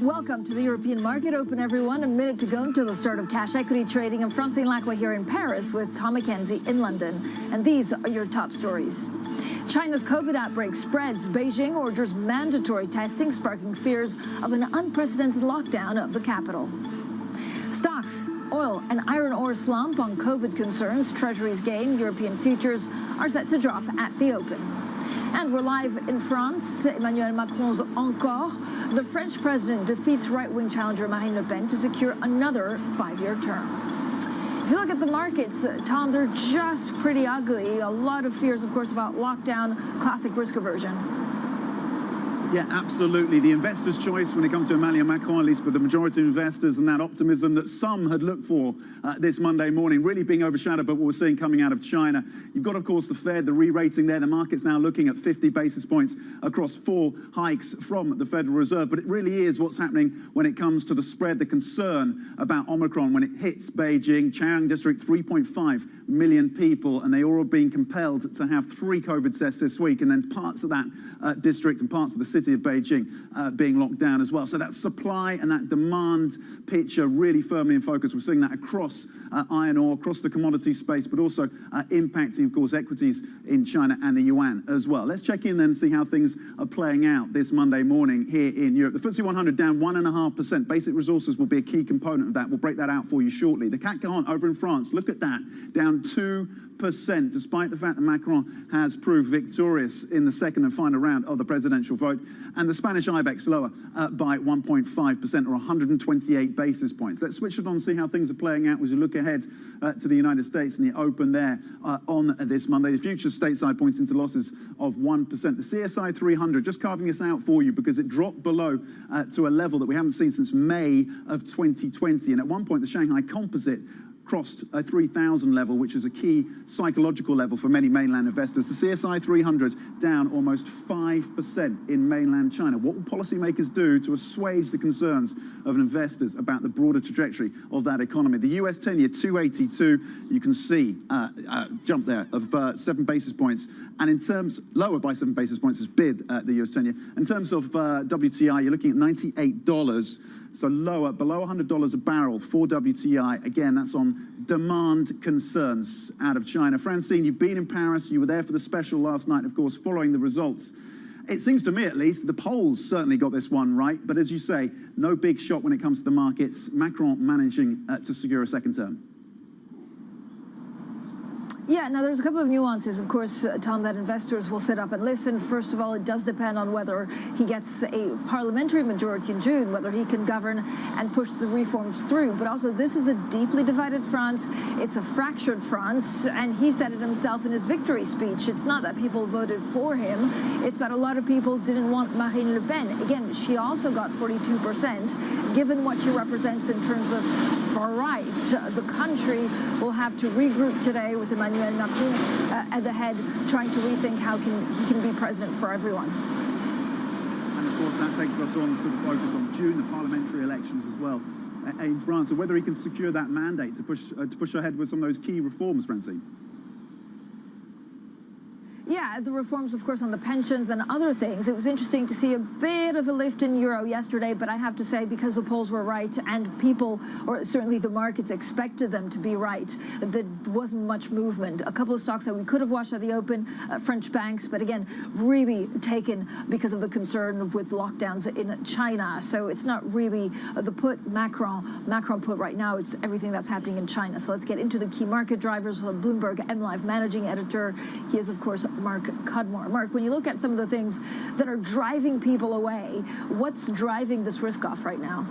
Welcome to the European market open, everyone. A minute to go until the start of cash equity trading. I'm Francine Lacqua here in Paris with Tom McKenzie in London. And these are your top stories. China's COVID outbreak spreads. Beijing orders mandatory testing, sparking fears of an unprecedented lockdown of the capital. Stocks, oil and iron ore slump on COVID concerns. Treasuries gain. European futures are set to drop at the open. And we're live in France. Emmanuel Macron's encore. The French president defeats right-wing challenger Marine Le Pen to secure another 5-year term. If you look at the markets, Tom, they're just pretty ugly. A lot of fears, of course, about lockdown, classic risk aversion. Yeah, absolutely. The investor's choice when it comes to Emmanuel Macron, at least for the majority of investors, and that optimism that some had looked for this Monday morning, really being overshadowed by what we're seeing coming out of China. You've got, of course, the Fed, the re-rating there. The market's now looking at 50 basis points across 4 hikes from the Federal Reserve. But it really is what's happening when it comes to the spread, the concern about Omicron when it hits Beijing. Chaoyang district, 3.5 million people, and they all are being compelled to have 3 COVID tests this week, and then parts of that district and parts of the city of Beijing being locked down as well. So that supply and that demand picture really firmly in focus. We're seeing that across iron ore, across the commodity space, but also impacting, of course, equities in China and the yuan as well. Let's check in then and see how things are playing out this Monday morning here in Europe. The FTSE 100 down 1.5%. Basic resources will be a key component of that. We'll break that out for you shortly. The CAC 40 over in France, look at that, down 2%, despite the fact that Macron has proved victorious in the second and final round of the presidential vote. And the Spanish IBEX lower by 1.5% or 128 basis points. Let's switch it on and see how things are playing out as we look ahead to the United States and the open there on this Monday. The futures stateside pointing to losses of 1%. The CSI 300 just carving this out for you because it dropped below to a level that we haven't seen since May of 2020. And at one point, the Shanghai Composite crossed a 3,000 level, which is a key psychological level for many mainland investors. The CSI 300 down almost 5% in mainland China. What will policymakers do to assuage the concerns of investors about the broader trajectory of that economy? The US 10-year 282, you can see jump there of 7 basis points. And in terms, lower by 7 basis points is bid at the US 10-year. In terms of WTI, you're looking at $98. So lower, below $100 a barrel for WTI. Again, that's on demand concerns out of China. Francine, you've been in Paris. You were there for the special last night, of course, following the results. It seems to me, at least, the polls certainly got this one right. But as you say, no big shock when it comes to the markets. Macron managing to secure a second term. Yeah, now there's a couple of nuances, of course, Tom, that investors will sit up and listen. First of all, it does depend on whether he gets a parliamentary majority in June, whether he can govern and push the reforms through. But also, this is a deeply divided France. It's a fractured France. And he said it himself in his victory speech. It's not that people voted for him. It's that a lot of people didn't want Marine Le Pen. Again, she also got 42%. Given what she represents in terms of far right, the country will have to regroup today with Emmanuel Macron at the head, trying to rethink how he can be president for everyone. And of course, that takes us on to the focus on June, the parliamentary elections as well in France, and whether he can secure that mandate to push ahead with some of those key reforms, Francine. Yeah, Yeah, the reforms, of course, on the pensions and other things. It was interesting to see a bit of a lift in euro yesterday, but I have to say, because the polls were right and people, or certainly the markets, expected them to be right, there wasn't much movement. A couple of stocks that we could have watched at the open, French banks, but again, really taken because of the concern with lockdowns in China. So it's not really the put Macron put right now, it's everything that's happening in China. So let's get into the key market drivers. Bloomberg MLive managing editor. He is, of course, Mark Cudmore. Mark, when you look at some of the things that are driving people away, what's driving this risk off right now?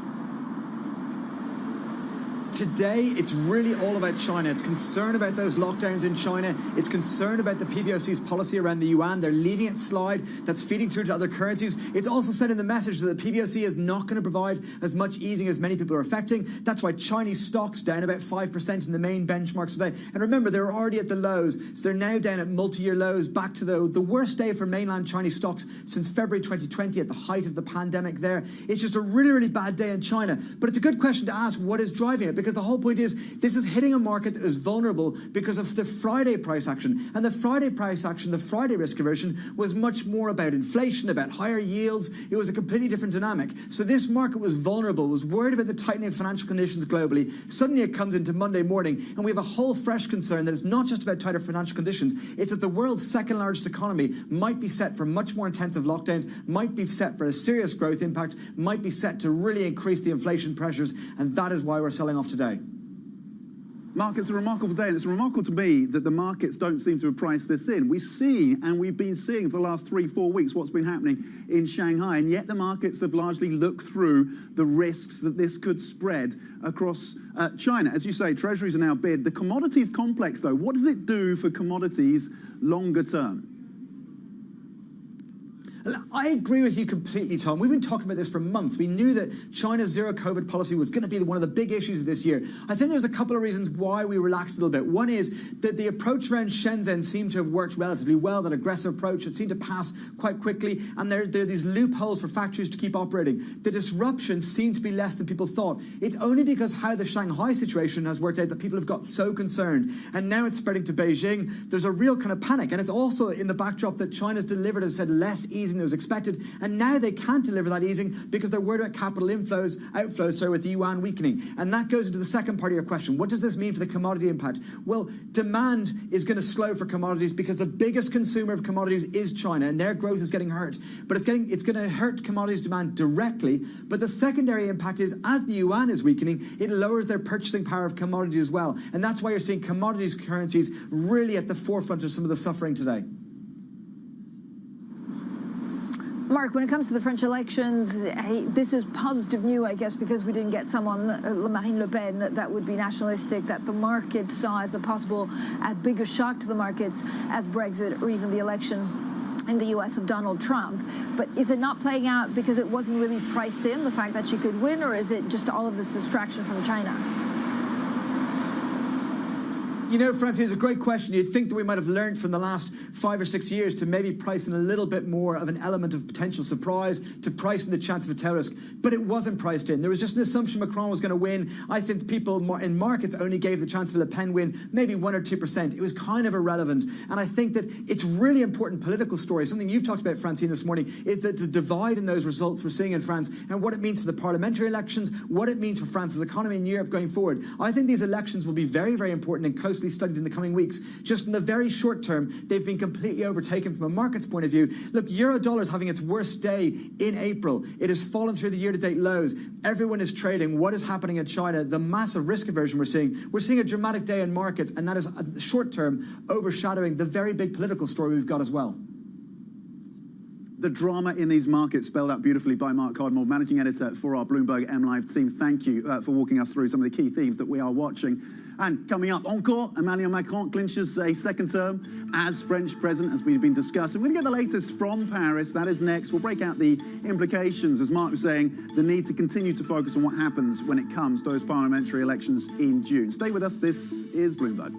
Today, it's really all about China. It's concern about those lockdowns in China. It's concern about the PBOC's policy around the yuan. They're leaving it slide. That's feeding through to other currencies. It's also said in the message that the PBOC is not going to provide as much easing as many people are affecting. That's why Chinese stocks down about 5% in the main benchmarks today. And remember, they're already at the lows. So they're now down at multi-year lows, back to the worst day for mainland Chinese stocks since February 2020 at the height of the pandemic there. It's just a really, really bad day in China. But it's a good question to ask, what is driving it? Because the whole point is this is hitting a market that is vulnerable because of the Friday price action. And the Friday price action, the Friday risk aversion, was much more about inflation, about higher yields. It was a completely different dynamic. So this market was vulnerable, was worried about the tightening of financial conditions globally. Suddenly it comes into Monday morning and we have a whole fresh concern that it's not just about tighter financial conditions. It's that the world's second largest economy might be set for much more intensive lockdowns, might be set for a serious growth impact, might be set to really increase the inflation pressures. And that is why we're selling off today. Mark, it's a remarkable day, and it's remarkable to me that the markets don't seem to have priced this in. We see, and we've been seeing for the last 3-4 weeks, what's been happening in Shanghai, and yet the markets have largely looked through the risks that this could spread across China. As you say, treasuries are now bid. The commodities complex, though, what does it do for commodities longer term? I agree with you completely, Tom. We've been talking about this for months. We knew that China's zero-COVID policy was going to be one of the big issues this year. I think there's a couple of reasons why we relaxed a little bit. One is that the approach around Shenzhen seemed to have worked relatively well, that aggressive approach. It seemed to pass quite quickly, and there are these loopholes for factories to keep operating. The disruption seemed to be less than people thought. It's only because how the Shanghai situation has worked out that people have got so concerned, and now it's spreading to Beijing. There's a real kind of panic, and it's also in the backdrop that China's delivered, as I said, less easing than was expected, and now they can't deliver that easing because they're worried about capital outflows, with the yuan weakening. And that goes into the second part of your question. What does this mean for the commodity impact? Well, demand is going to slow for commodities because the biggest consumer of commodities is China, and their growth is getting hurt. But it's going to hurt commodities demand directly. But the secondary impact is, as the yuan is weakening, it lowers their purchasing power of commodities as well. And that's why you're seeing commodities currencies really at the forefront of some of the suffering today. Mark, when it comes to the French elections, this is positive news, I guess, because we didn't get someone, Marine Le Pen, that would be nationalistic, that the market saw as a bigger shock to the markets as Brexit or even the election in the US of Donald Trump. But is it not playing out because it wasn't really priced in, the fact that she could win, or is it just all of this distraction from China? You know, Francine, it's a great question. You'd think that we might have learned from the last 5 or 6 years to maybe price in a little bit more of an element of potential surprise, to price in the chance of a tail risk, but it wasn't priced in. There was just an assumption Macron was going to win. I think people in markets only gave the chance of a Le Pen win maybe 1 or 2%. It was kind of irrelevant. And I think that it's really important political story. Something you've talked about, Francine, this morning, is that the divide in those results we're seeing in France and what it means for the parliamentary elections, what it means for France's economy and Europe going forward. I think these elections will be very, very important and closely studied in the coming weeks. Just in the very short term, they've been completely overtaken from a market's point of view. Look, euro-dollar is having its worst day in April. It has fallen through the year-to-date lows. Everyone is trading. What is happening in China? The massive risk aversion we're seeing a dramatic day in markets, and that is short term overshadowing the very big political story we've got as well. The drama in these markets spelled out beautifully by Mark Cudmore, managing editor for our Bloomberg MLive team. Thank you for walking us through some of the key themes that we are watching. And coming up, encore, Emmanuel Macron clinches a second term as French president, as we've been discussing. We're going to get the latest from Paris. That is next. We'll break out the implications, as Mark was saying, the need to continue to focus on what happens when it comes to those parliamentary elections in June. Stay with us. This is Bloomberg.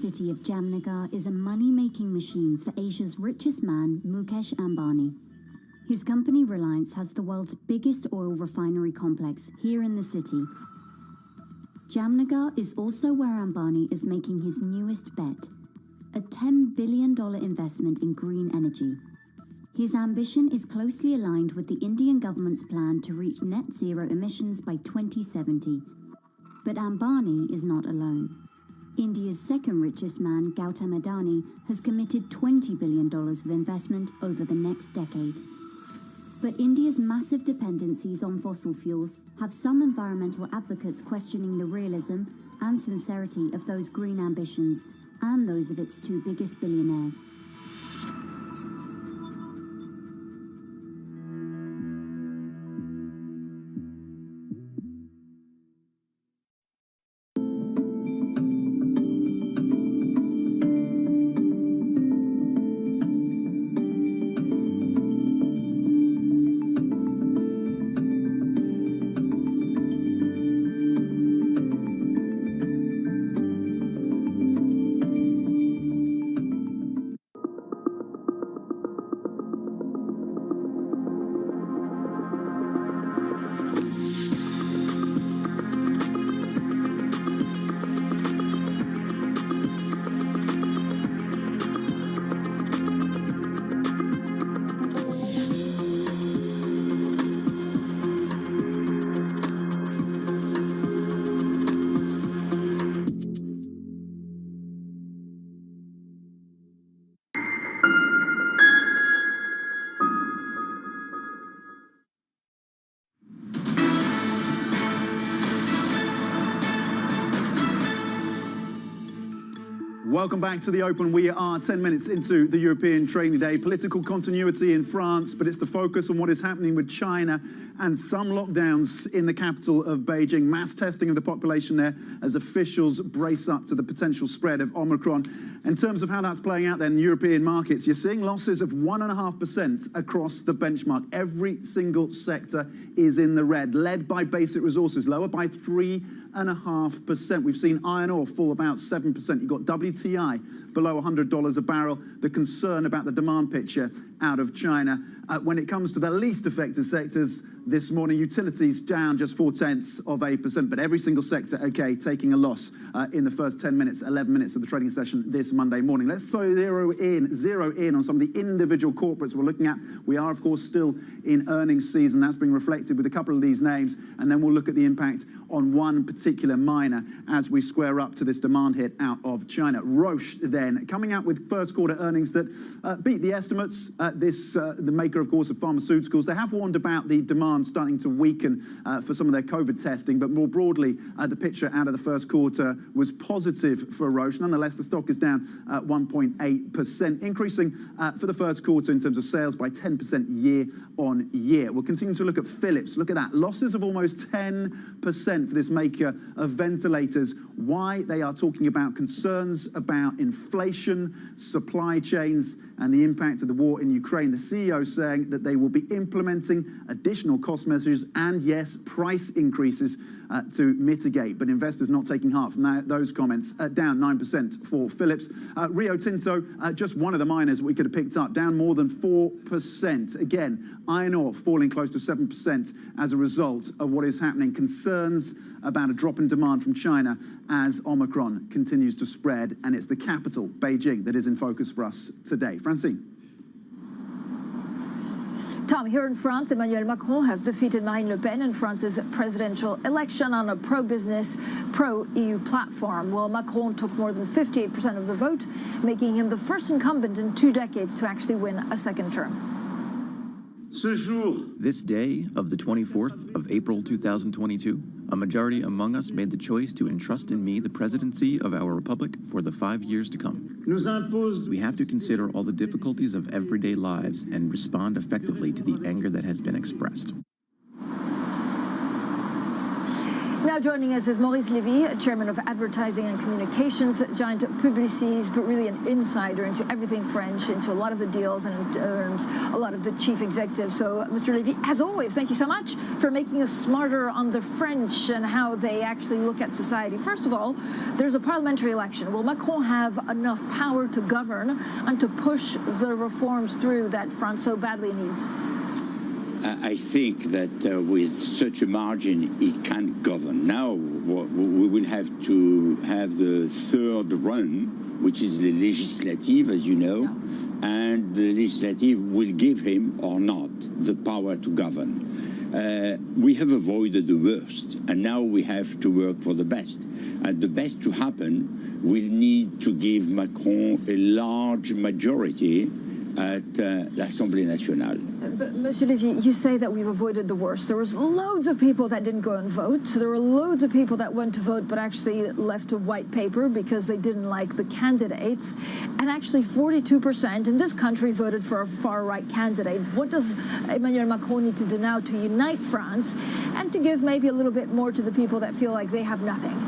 city of Jamnagar is a money-making machine for Asia's richest man, Mukesh Ambani. His company Reliance has the world's biggest oil refinery complex here in the city. Jamnagar is also where Ambani is making his newest bet, a $10 billion investment in green energy. His ambition is closely aligned with the Indian government's plan to reach net zero emissions by 2070. But Ambani is not alone. India's second richest man, Gautam Adani, has committed $20 billion of investment over the next decade. But India's massive dependencies on fossil fuels have some environmental advocates questioning the realism and sincerity of those green ambitions and those of its two biggest billionaires. Welcome back to the Open. We are 10 minutes into the European trading day. Political continuity in France, but it's the focus on what is happening with China and some lockdowns in the capital of Beijing. Mass testing of the population there as officials brace up to the potential spread of Omicron. In terms of how that's playing out then in European markets, you're seeing losses of 1.5% across the benchmark. Every single sector is in the red, led by basic resources, lower by 3.5%. We've seen iron ore fall about 7%. You've got WTI below $100 a barrel. The concern about the demand picture out of China. When it comes to the least affected sectors this morning, utilities down just 0.4%, but every single sector, okay, taking a loss in the first 10 minutes, 11 minutes of the trading session this Monday morning. Let's zero in on some of the individual corporates we're looking at. We are, of course, still in earnings season. That's being reflected with a couple of these names, and then we'll look at the impact on one particular miner as we square up to this demand hit out of China. Roche then coming out with first quarter earnings that beat the estimates. The maker, of course, of pharmaceuticals, they have warned about the demand starting to weaken for some of their COVID testing, but more broadly, the picture out of the first quarter was positive for Roche. Nonetheless, the stock is down 1.8%, increasing for the first quarter in terms of sales by 10% year on year. We'll continue to look at Philips. Look at that, losses of almost 10% for this maker of ventilators. Why? They are talking about concerns about inflation, supply chains, and the impact of the war in Ukraine. The CEO saying that they will be implementing additional cost measures and, yes, price increases to mitigate. But investors not taking heart from those comments. Down 9% for Philips. Rio Tinto, just one of the miners we could have picked up, down more than 4%. Again, iron ore falling close to 7% as a result of what is happening. Concerns about a drop in demand from China as Omicron continues to spread, and it's the capital, Beijing, that is in focus for us today. Francine. Tom, here in France, Emmanuel Macron has defeated Marine Le Pen in France's presidential election on a pro-business, pro-EU platform. Well, Macron took more than 58% of the vote, making him the first incumbent in 2 decades to actually win a second term. This day of the 24th of April 2022, a majority among us made the choice to entrust in me the presidency of our republic for the 5 years to come. We have to consider all the difficulties of everyday lives and respond effectively to the anger that has been expressed. Now joining us is Maurice Lévy, chairman of advertising and communications giant Publicis, but really an insider into everything French, into a lot of the deals and a lot of the chief executives. So, Mr. Lévy, as always, thank you so much for making us smarter on the French and how they actually look at society. First of all, there's a parliamentary election. Will Macron have enough power to govern and to push the reforms through that France so badly needs? I think that with such a margin, he can't govern. Now we will have to have the third run, which is the legislative, as you know, and the legislative will give him or not the power to govern. We have avoided the worst, and now we have to work for the best. And the best to happen, we'll need to give Macron a large majority at l'Assemblée nationale. But, Monsieur Lévy, you say that we've avoided the worst. There was loads of people that didn't go and vote. There were loads of people that went to vote but actually left a white paper because they didn't like the candidates. And actually 42% in this country voted for a far-right candidate. What does Emmanuel Macron need to do now to unite France and to give maybe a little bit more to the people that feel like they have nothing?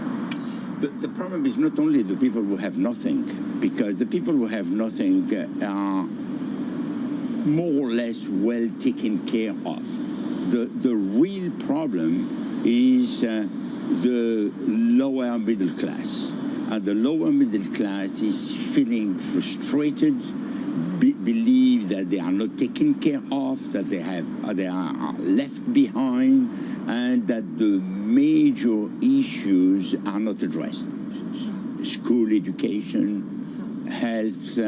The problem is not only the people who have nothing, because the people who have nothing are more or less well taken care of. The real problem is the lower middle class. And the lower middle class is feeling frustrated, believe that they are not taken care of, that they are left behind, and that the major issues are not addressed. School education, health,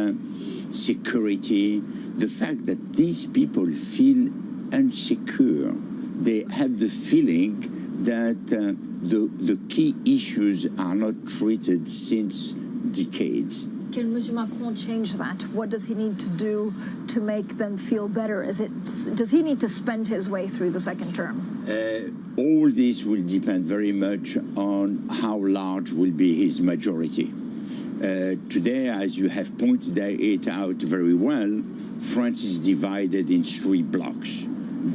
security. The fact that these people feel insecure, they have the feeling that the key issues are not treated since decades. Can Monsieur Macron change that? What does he need to do to make them feel better? Does he need to spend his way through the second term? All this will depend very much on how large will be his majority. Today, as you have pointed it out very well, France is divided in 3 blocks.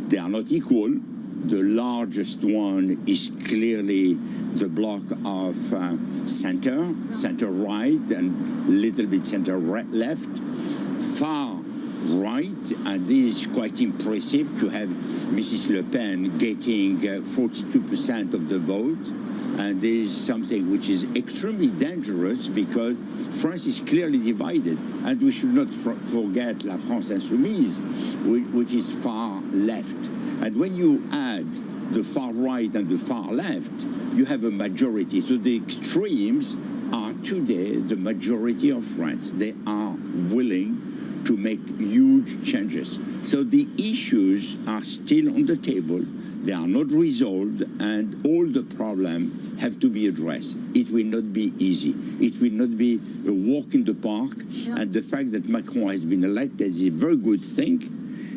They are not equal. The largest one is clearly the bloc of center-right, and a little bit center-left. Far right, and this is quite impressive to have Mrs. Le Pen getting 42% of the vote. And this is something which is extremely dangerous because France is clearly divided. And we should not forget La France Insoumise, which is far left. And when you add the far right and the far left, you have a majority. So the extremes are today the majority of France. They are willing to make huge changes. So the issues are still on the table. They are not resolved, and all the problems have to be addressed. It will not be easy. It will not be a walk in the park. Yeah. And the fact that Macron has been elected is a very good thing,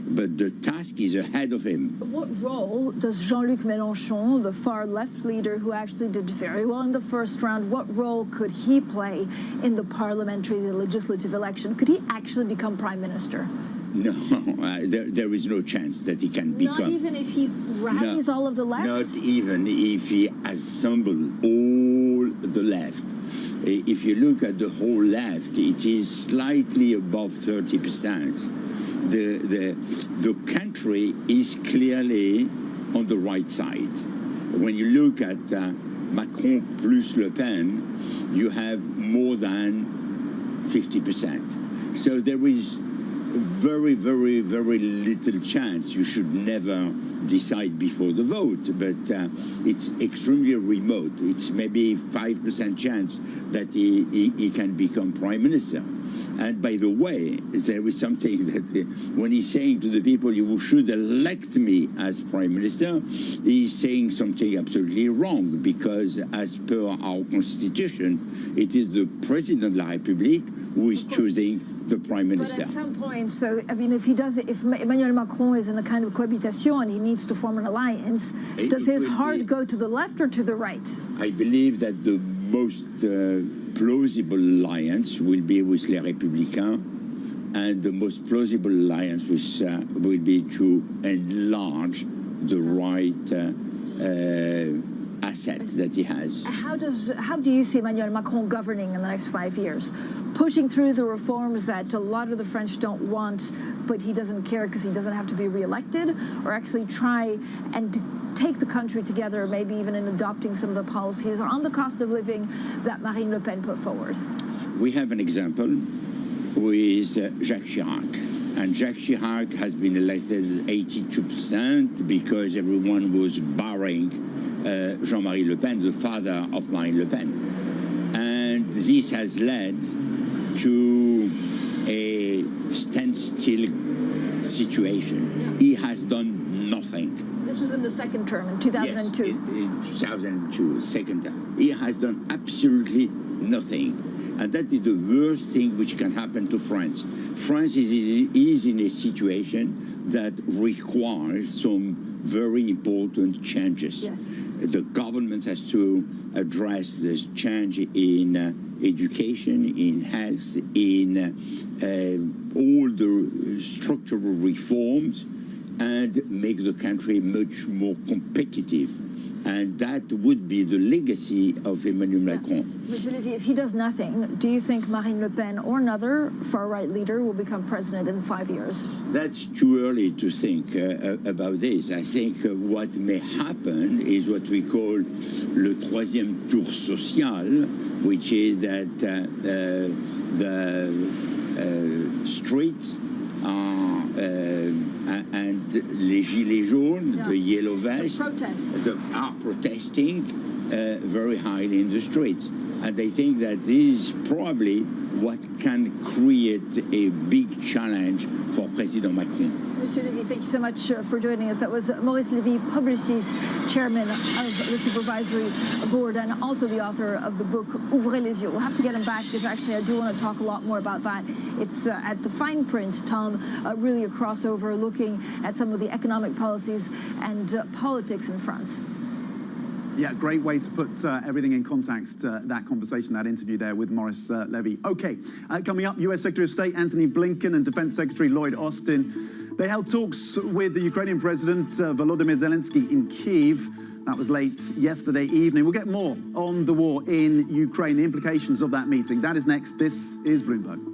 but the task is ahead of him. What role does Jean-Luc Mélenchon, the far-left leader who actually did very well in the first round, what role could he play in the parliamentary, the legislative election? Could he actually become prime minister? No, there is no chance that he can become. Not even if he rallies all of the left? Not even if he assembles all the left. If you look at the whole left, it is slightly above 30%. The country is clearly on the right side. When you look at Macron plus Le Pen, you have more than 50%. So there is very, very, very little chance. You should never decide before the vote, but it's extremely remote. It's maybe 5% chance that he can become prime minister. And by the way, there is something that when he's saying to the people, you should elect me as prime minister, he's saying something absolutely wrong, because as per our constitution, it is the President of la République who is choosing the prime minister. But at some point, so I mean, if he does it, if Emmanuel Macron is in a kind of cohabitation and he needs to form an alliance, does his heart go to the left or to the right? I believe that the most plausible alliance will be with les Républicains, and the most plausible alliance will be to enlarge the right asset that he has. How do you see Emmanuel Macron governing in the next 5 years? Pushing through the reforms that a lot of the French don't want, but he doesn't care because he doesn't have to be re-elected, or actually try and take the country together, maybe even in adopting some of the policies on the cost of living that Marine Le Pen put forward? We have an example with Jacques Chirac. And Jacques Chirac has been elected 82% because everyone was barring Jean-Marie Le Pen, the father of Marine Le Pen. And this has led to a standstill situation. He has done nothing. This was in the second term, in 2002. Yes, in 2002, second term. He has done absolutely nothing. And that is the worst thing which can happen to France. France is in a situation that requires some very important changes. Yes. The government has to address this change in education, in health, in all the structural reforms, and make the country much more competitive. And that would be the legacy of Emmanuel Macron. Monsieur Lévy, if he does nothing, do you think Marine Le Pen or another far-right leader will become president in 5 years? That's too early to think about this. I think what may happen is what we call le troisième tour social, which is that the streets are and les gilets jaunes, the yellow vests, are protesting very highly in the streets. And they think that this is probably what can create a big challenge for President Macron. Monsieur Lévy, thank you so much for joining us. That was Maurice Lévy, Publicis chairman of the supervisory board and also the author of the book Ouvrez les yeux. We'll have to get him back because actually I do want to talk a lot more about that. It's at the fine print, Tom, really a crossover looking at some of the economic policies and politics in France. Yeah, great way to put everything in context, that conversation, that interview there with Maurice Lévy. Okay, coming up, U.S. Secretary of State Antony Blinken and Defense Secretary Lloyd Austin. They held talks with the Ukrainian President Volodymyr Zelensky in Kyiv. That was late yesterday evening. We'll get more on the war in Ukraine, the implications of that meeting. That is next. This is Bloomberg.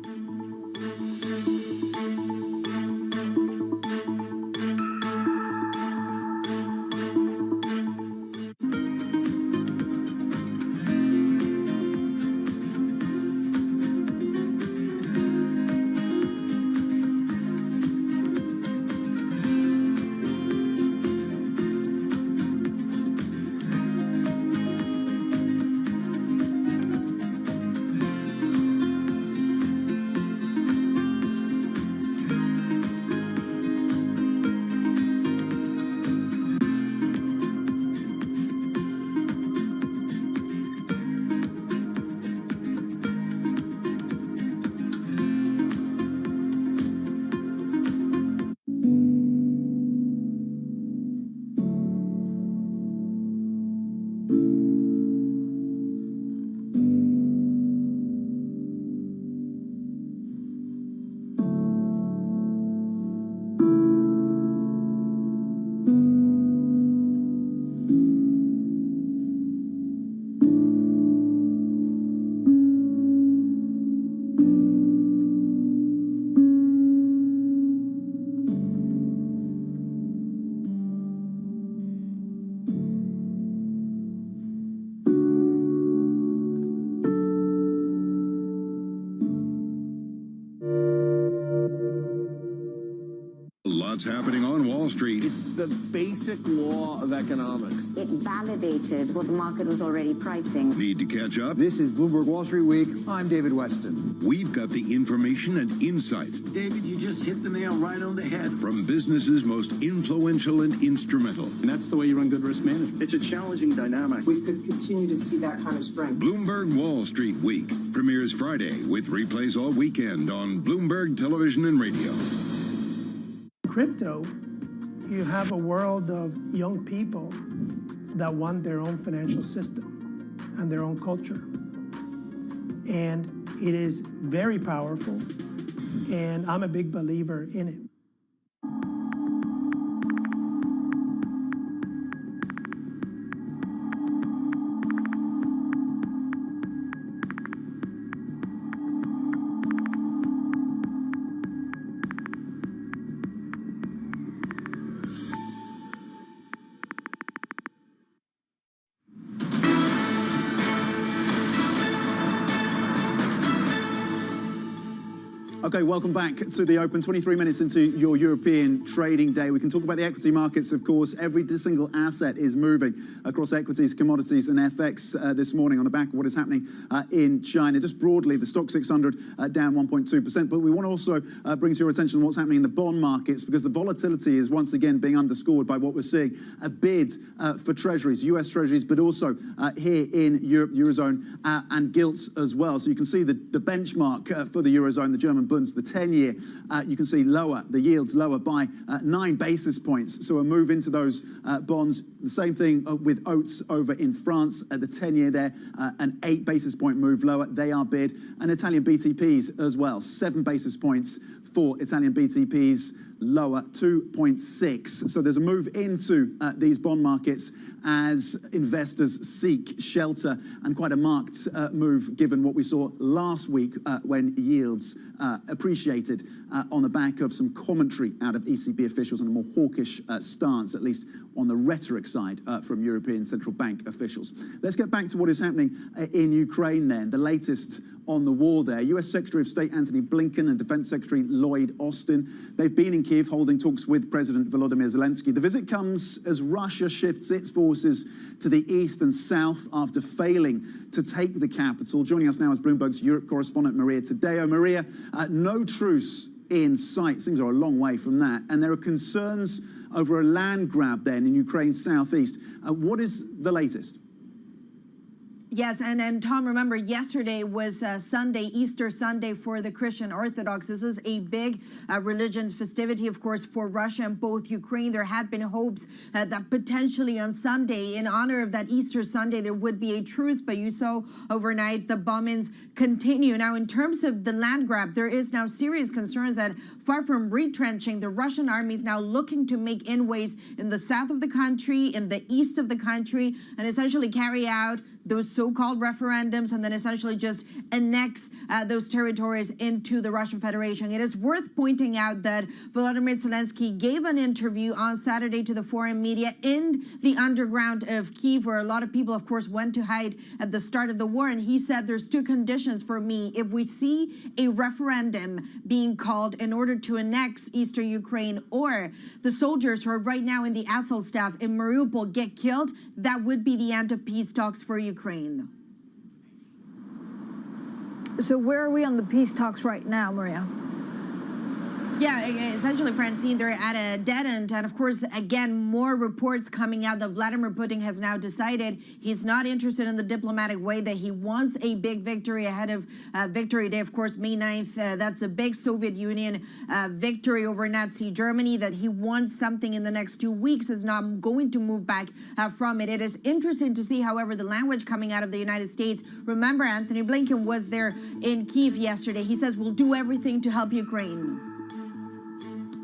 Lots happening on Wall Street. It's the basic law of economics. It validated what the market was already pricing. Need to catch up? This is Bloomberg Wall Street Week. I'm David Weston. We've got the information and insights. David, you just hit the nail right on the head. From businesses most influential and instrumental. And that's the way you run good risk management. It's a challenging dynamic. We could continue to see that kind of strength. Bloomberg Wall Street Week premieres Friday with replays all weekend on Bloomberg Television and Radio. Crypto, you have a world of young people that want their own financial system and their own culture. And it is very powerful, and I'm a big believer in it. Okay, welcome back to the Open. 23 minutes into your European trading day. We can talk about the equity markets, of course. Every single asset is moving across equities, commodities and FX this morning on the back of what is happening in China. Just broadly, the Stock 600 down 1.2%. But we want to also bring to your attention what's happening in the bond markets, because the volatility is once again being underscored by what we're seeing. A bid for treasuries, US treasuries, but also here in Europe, Eurozone and gilts as well. So you can see the benchmark for the Eurozone, the German the 10-year, you can see lower, the yields lower by 9 basis points. So a move into those bonds. The same thing with Oats over in France at the 10-year there, an 8 basis point move lower. They are bid. And Italian BTPs as well, 7 basis points for Italian BTPs, lower 2.6. So there's a move into these bond markets as investors seek shelter, and quite a marked move given what we saw last week when yields appreciated on the back of some commentary out of ECB officials and a more hawkish stance, at least on the rhetoric side from European Central Bank officials. Let's get back to what is happening in Ukraine then, the latest on the war there. US Secretary of State Antony Blinken and Defense Secretary Lloyd Austin, they've been in Kiev holding talks with President Volodymyr Zelensky. The visit comes as Russia shifts its forces to the east and south after failing to take the capital. Joining us now is Bloomberg's Europe correspondent Maria Tadeo. Maria, no truce in sight. Things are a long way from that. And there are concerns over a land grab then in Ukraine's southeast. What is the latest? Yes, and Tom, remember, yesterday was Sunday, Easter Sunday for the Christian Orthodox. This is a big religious festivity, of course, for Russia and both Ukraine. There had been hopes that potentially on Sunday, in honor of that Easter Sunday, there would be a truce, but you saw overnight the bombings continue. Now, in terms of the land grab, there is now serious concerns that far from retrenching, the Russian army is now looking to make inroads in the south of the country, in the east of the country, and essentially carry out those so-called referendums and then essentially just annex those territories into the Russian Federation. It is worth pointing out that Volodymyr Zelensky gave an interview on Saturday to the foreign media in the underground of Kyiv, where a lot of people, of course, went to hide at the start of the war. And he said, there's 2 conditions for me. If we see a referendum being called in order to annex eastern Ukraine, or the soldiers who are right now in the Azov staff in Mariupol get killed, that would be the end of peace talks for Ukraine. So where are we on the peace talks right now, Maria? Yeah, essentially, Francine, they're at a dead end. And of course, again, more reports coming out that Vladimir Putin has now decided he's not interested in the diplomatic way, that he wants a big victory ahead of Victory Day, of course, May 9th. That's a big Soviet Union victory over Nazi Germany, that he wants something in the next 2 weeks, is not going to move back from it. It is interesting to see, however, the language coming out of the United States. Remember, Antony Blinken was there in Kyiv yesterday. He says, we'll do everything to help Ukraine.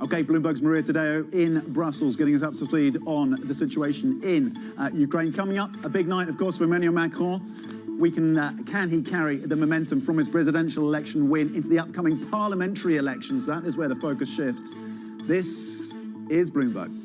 Okay, Bloomberg's Maria Tadeo in Brussels, getting us up to speed on the situation in Ukraine. Coming up, a big night, of course, for Emmanuel Macron. Can he carry the momentum from his presidential election win into the upcoming parliamentary elections? That is where the focus shifts. This is Bloomberg.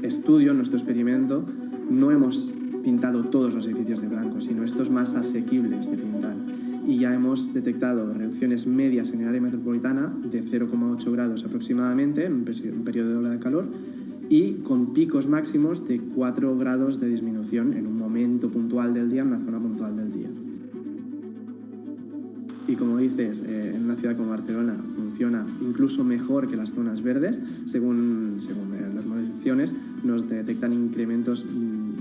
estudio, en nuestro experimento, no hemos pintado todos los edificios de blanco, sino estos más asequibles de pintar. Y ya hemos detectado reducciones medias en el área metropolitana de 0,8 grados aproximadamente en un periodo de ola de calor y con picos máximos de 4 grados de disminución en un momento puntual del día, en una zona puntual del día. Y como dices, en una ciudad como Barcelona funciona incluso mejor que las zonas verdes, según las modelizaciones nos detectan incrementos,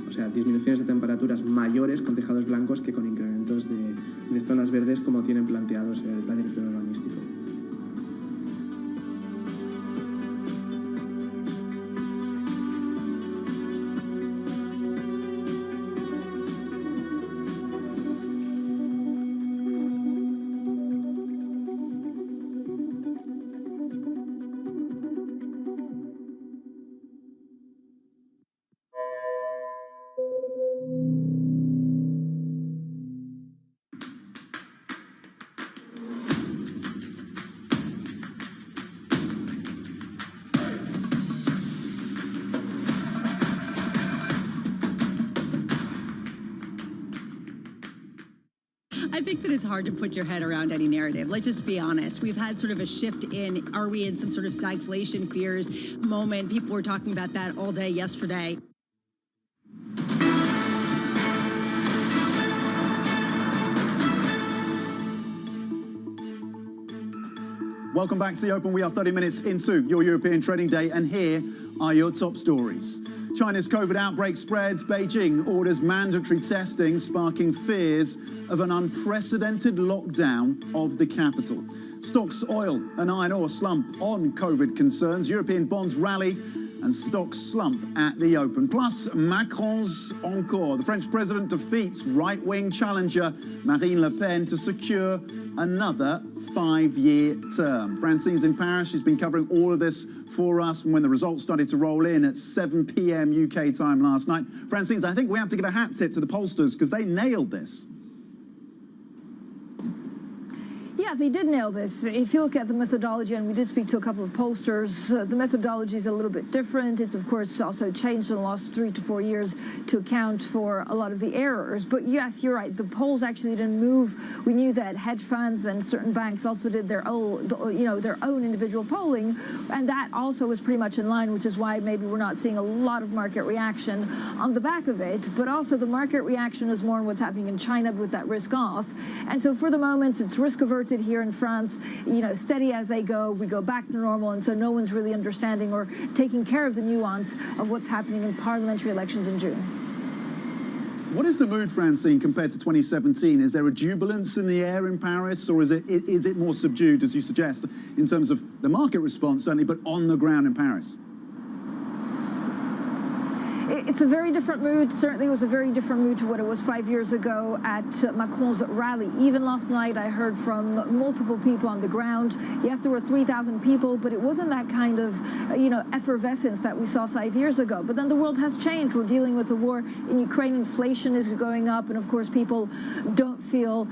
o sea, disminuciones de temperaturas mayores con tejados blancos que con incrementos de zonas verdes como tienen planteados el plan director urbanístico. I think that it's hard to put your head around any narrative. Let's just be honest. We've had sort of a shift in, are we in some sort of stagflation fears moment? People were talking about that all day yesterday. Welcome back to the Open. We are 30 minutes into your European trading day, and here are your top stories. China's COVID outbreak spreads. Beijing orders mandatory testing, sparking fears of an unprecedented lockdown of the capital. Stocks, oil and iron ore slump on COVID concerns. European bonds rally and stocks slump at the open. Plus, Macron's encore. The French president defeats right-wing challenger Marine Le Pen to secure another 5-year term. Francine's in Paris. She's been covering all of this for us from when the results started to roll in at 7 p.m. UK time last night. Francine, I think we have to give a hat tip to the pollsters because they nailed this. Yeah, they did nail this. If you look at the methodology, and we did speak to a couple of pollsters, the methodology is a little bit different. It's, of course, also changed in the last 3 to 4 years to account for a lot of the errors. But yes, you're right. The polls actually didn't move. We knew that hedge funds and certain banks also did their own, their own individual polling, and that also was pretty much in line, which is why maybe we're not seeing a lot of market reaction on the back of it. But also the market reaction is more on what's happening in China with that risk off. And so for the moment, it's risk averted here in France, steady as they go. We go back to normal, and so no one's really understanding or taking care of the nuance of what's happening in parliamentary elections in June. What is the mood, Francine, compared to 2017? Is there a jubilance in the air in Paris, or is it more subdued, as you suggest, in terms of the market response, certainly, but on the ground in Paris? It's a very different mood. Certainly it was a very different mood to what it was 5 years ago at Macron's rally. Even last night, I heard from multiple people on the ground. Yes, there were 3,000 people, but it wasn't that kind of, effervescence that we saw 5 years ago. But then the world has changed. We're dealing with the war in Ukraine. Inflation is going up. And of course, people don't feel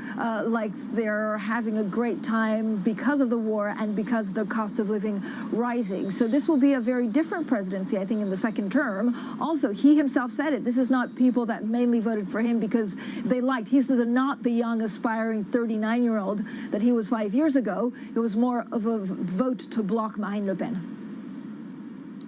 like they're having a great time because of the war and because of the cost of living rising. So this will be a very different presidency, I think, in the second term. Also, he himself said it. This is not people that mainly voted for him because they liked. He's not the young, aspiring 39-year-old that he was 5 years ago. It was more of a vote to block Marine Le Pen.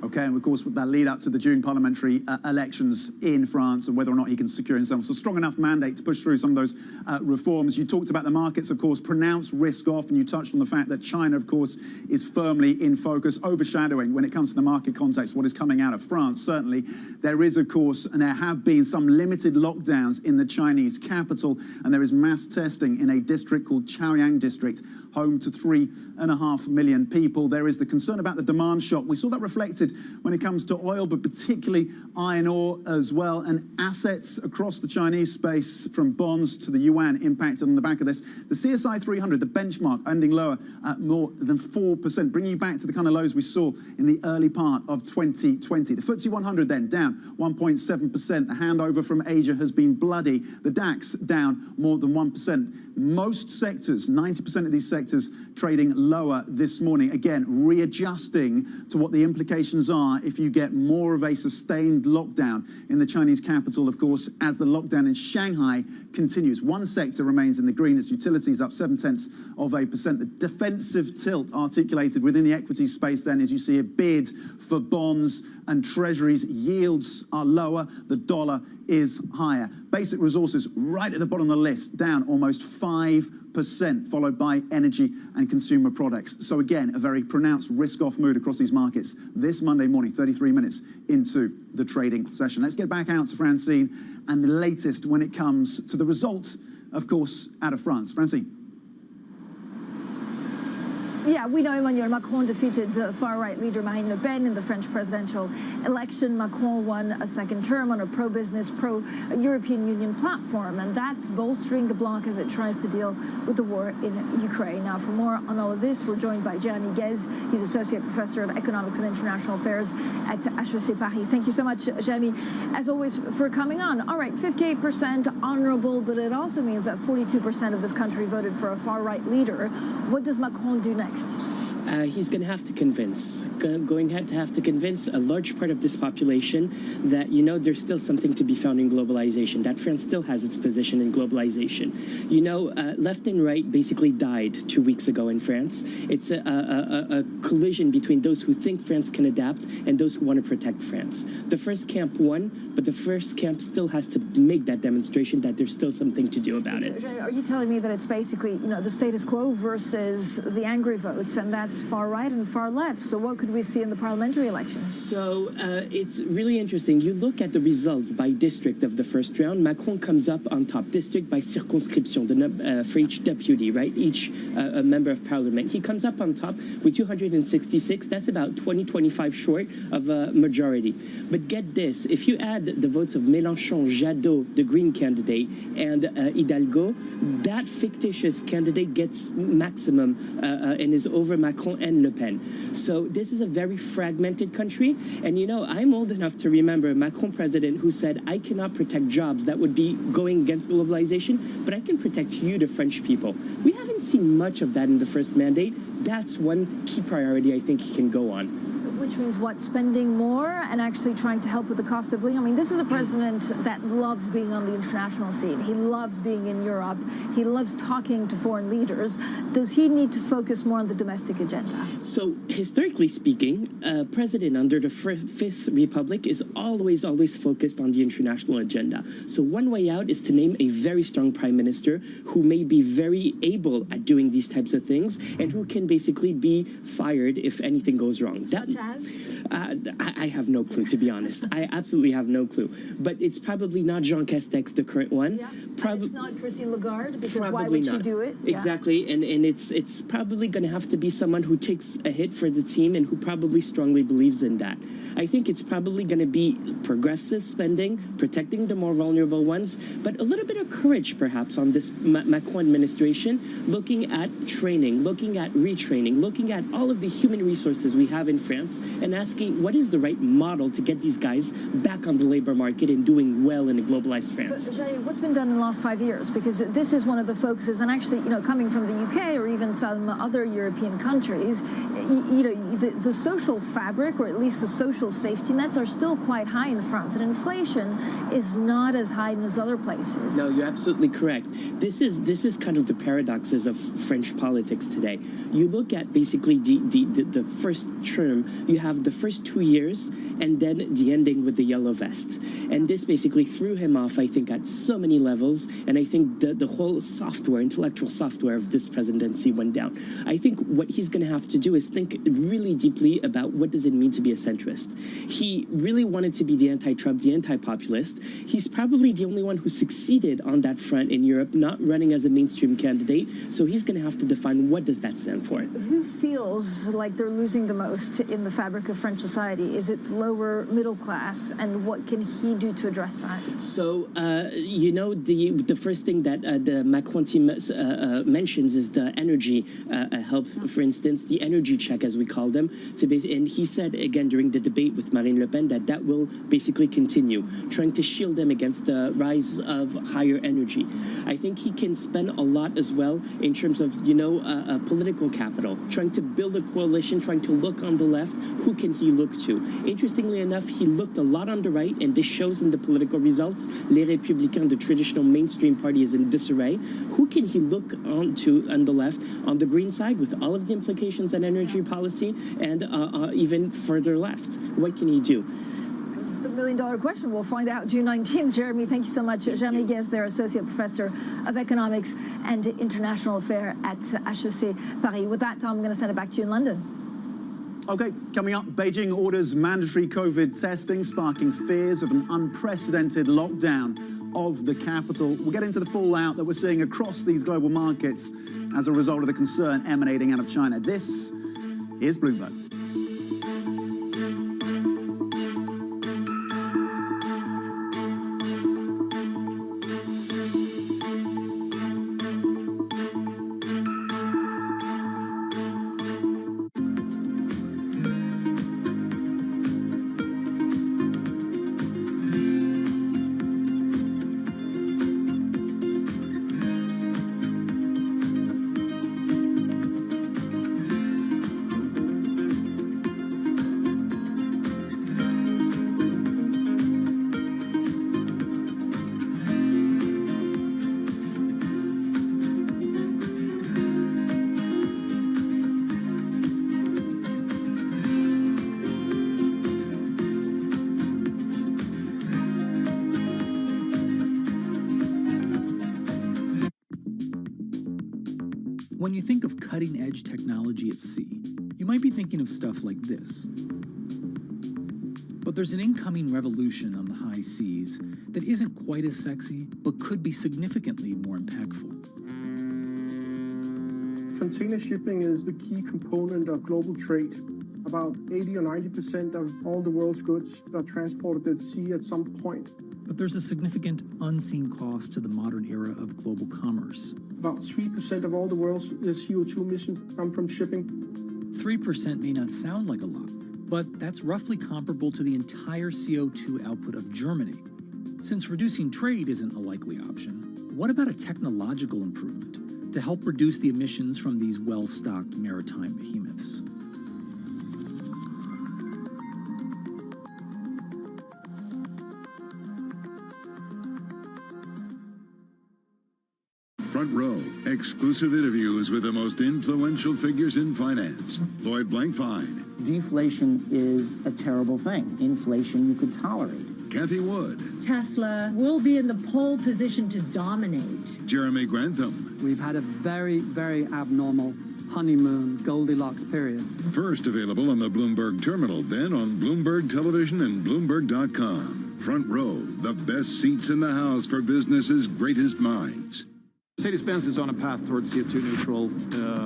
Okay, and of course, with that lead up to the June parliamentary elections in France and whether or not he can secure himself a strong enough mandate to push through some of those reforms. You talked about the markets, of course, pronounced risk off, and you touched on the fact that China, of course, is firmly in focus, overshadowing when it comes to the market context what is coming out of France. Certainly, there is, of course, and there have been some limited lockdowns in the Chinese capital, and there is mass testing in a district called Chaoyang District, home to 3.5 million people. There is the concern about the demand shock. We saw that reflected when it comes to oil, but particularly iron ore as well, and assets across the Chinese space from bonds to the yuan impacted on the back of this. The CSI 300, the benchmark, ending lower at more than 4%, bringing you back to the kind of lows we saw in the early part of 2020. The FTSE 100 then down 1.7%. The handover from Asia has been bloody. The DAX down more than 1%. Most sectors, 90% of these sectors, sectors trading lower this morning. Again, readjusting to what the implications are if you get more of a sustained lockdown in the Chinese capital, of course, as the lockdown in Shanghai continues. One sector remains in the green. It's utilities up 0.7%. The defensive tilt articulated within the equity space then, as you see a bid for bonds and treasuries. Yields are lower. The dollar is higher. Basic resources right at the bottom of the list, down almost 5%, followed by energy and consumer products. So again, a very pronounced risk-off mood across these markets this Monday morning, 33 minutes into the trading session. Let's get back out to Francine and the latest when it comes to the result, of course, out of France. Francine. Yeah, we know Emmanuel Macron defeated far-right leader Marine Le Pen in the French presidential election. Macron won a second term on a pro-business, pro-European Union platform, and that's bolstering the bloc as it tries to deal with the war in Ukraine. Now, for more on all of this, we're joined by Jeremy Guez. He's Associate Professor of Economics and International Affairs at HEC Paris. Thank you so much, Jeremy, as always, for coming on. All right, 58% honorable, but it also means that 42% of this country voted for a far-right leader. What does Macron do next? He's going to have to convince, a large part of this population that, you know, there's still something to be found in globalization, that France still has its position in globalization. You know, left and right basically died 2 weeks ago in France. It's a collision between those who think France can adapt and those who want to protect France. The first camp won, but the first camp still has to make that demonstration that there's still something to do about it. Are you telling me that it's basically, you know, the status quo versus the angry votes, and that's far right and far left? So what could we see in the parliamentary elections? So it's really interesting. You look at the results by district of the first round. Macron comes up on top, district by circonscription, for each deputy, right? Each member of parliament. He comes up on top with 266. That's about 25 short of a majority. But get this, if you add the votes of Mélenchon, Jadot, the Green candidate, and Hidalgo, that fictitious candidate gets maximum and is over Macron and Le Pen. So this is a very fragmented country. And, you know, I'm old enough to remember a Macron president who said, I cannot protect jobs that would be going against globalization, but I can protect you, the French people. We haven't seen much of that in the first mandate. That's one key priority I think he can go on. Which means what? Spending more and actually trying to help with the cost of living? I mean, this is a president that loves being on the international scene. He loves being in Europe. He loves talking to foreign leaders. Does he need to focus more on the domestic agenda? So, historically speaking, a president under the Fifth Republic is always focused on the international agenda. So one way out is to name a very strong prime minister who may be very able at doing these types of things and who can basically be fired if anything goes wrong. Such as? I have no clue, to be honest. I absolutely have no clue. But it's probably not Jean Castex, the current one. Yeah. And it's not Christine Lagarde, because probably why would not. she do it? Exactly, yeah. And it's probably going to have to be someone who takes a hit for the team and who probably strongly believes in that. I think it's probably going to be progressive spending, protecting the more vulnerable ones, but a little bit of courage, perhaps, on this Macron administration, looking at training, looking at retraining, looking at all of the human resources we have in France, and asking what is the right model to get these guys back on the labor market and doing well in a globalized France. But Jay, what's been done in the last 5 years? Because this is one of the focuses, and actually, you know, coming from the UK or even some other European countries, you know, the social fabric, or at least the social safety nets, are still quite high in France, and inflation is not as high as other places. No, you're absolutely correct. This is kind of the paradoxes of French politics today. You look at basically the first term, you have the first 2 years, and then the ending with the yellow vest. And this basically threw him off, I think, at so many levels, and I think the whole software, intellectual software of this presidency went down. I think what he's going to have to do is think really deeply about what does it mean to be a centrist. He really wanted to be the anti-Trump, the anti-populist. He's probably the only one who succeeded on that front in Europe, not running as a mainstream candidate, so he's going to have to define what does that stand for. Who feels like they're losing the most in the fabric of French society? Is it the low lower middle class, and what can he do to address that? So, you know, the first thing that the Macron team mentions is the energy help, for instance, the energy check, as we call them. And he said, again, during the debate with Marine Le Pen, that will basically continue, trying to shield them against the rise of higher energy. I think he can spend a lot as well in terms of, you know, political capital, trying to build a coalition, trying to look on the left. Who can he look to? Interestingly enough, he looked a lot on the right, and this shows in the political results. Les Républicains, the traditional mainstream party, is in disarray. Who can he look on to on the left, on the green side, with all of the implications on energy policy, and even further left? What can he do? The million-dollar question. We'll find out June 19th. Jeremy, thank you so much. Jeremy Guez, their Associate Professor of Economics and International Affairs at HEC Paris. With that, Tom, I'm going to send it back to you in London. Okay, coming up, Beijing orders mandatory COVID testing, sparking fears of an unprecedented lockdown of the capital. We'll get into the fallout that we're seeing across these global markets as a result of the concern emanating out of China. This is Bloomberg. When you think of cutting-edge technology at sea, you might be thinking of stuff like this. But there's an incoming revolution on the high seas that isn't quite as sexy, but could be significantly more impactful. Container shipping is the key component of global trade. About 80 or 90% of all the world's goods are transported at sea at some point. But there's a significant unseen cost to the modern era of global commerce. About 3% of all the world's CO2 emissions come from shipping. 3% may not sound like a lot, but that's roughly comparable to the entire CO2 output of Germany. Since reducing trade isn't a likely option, what about a technological improvement to help reduce the emissions from these well-stocked maritime behemoths? Front Row, exclusive interviews with the most influential figures in finance. Lloyd Blankfein. Deflation is a terrible thing. Inflation you could tolerate. Kathy Wood. Tesla will be in the pole position to dominate. Jeremy Grantham. We've had a very, very abnormal honeymoon Goldilocks period. First available on the Bloomberg Terminal, then on Bloomberg Television and Bloomberg.com. Front Row, the best seats in the house for business's greatest minds. Mercedes-Benz is on a path towards CO2 neutral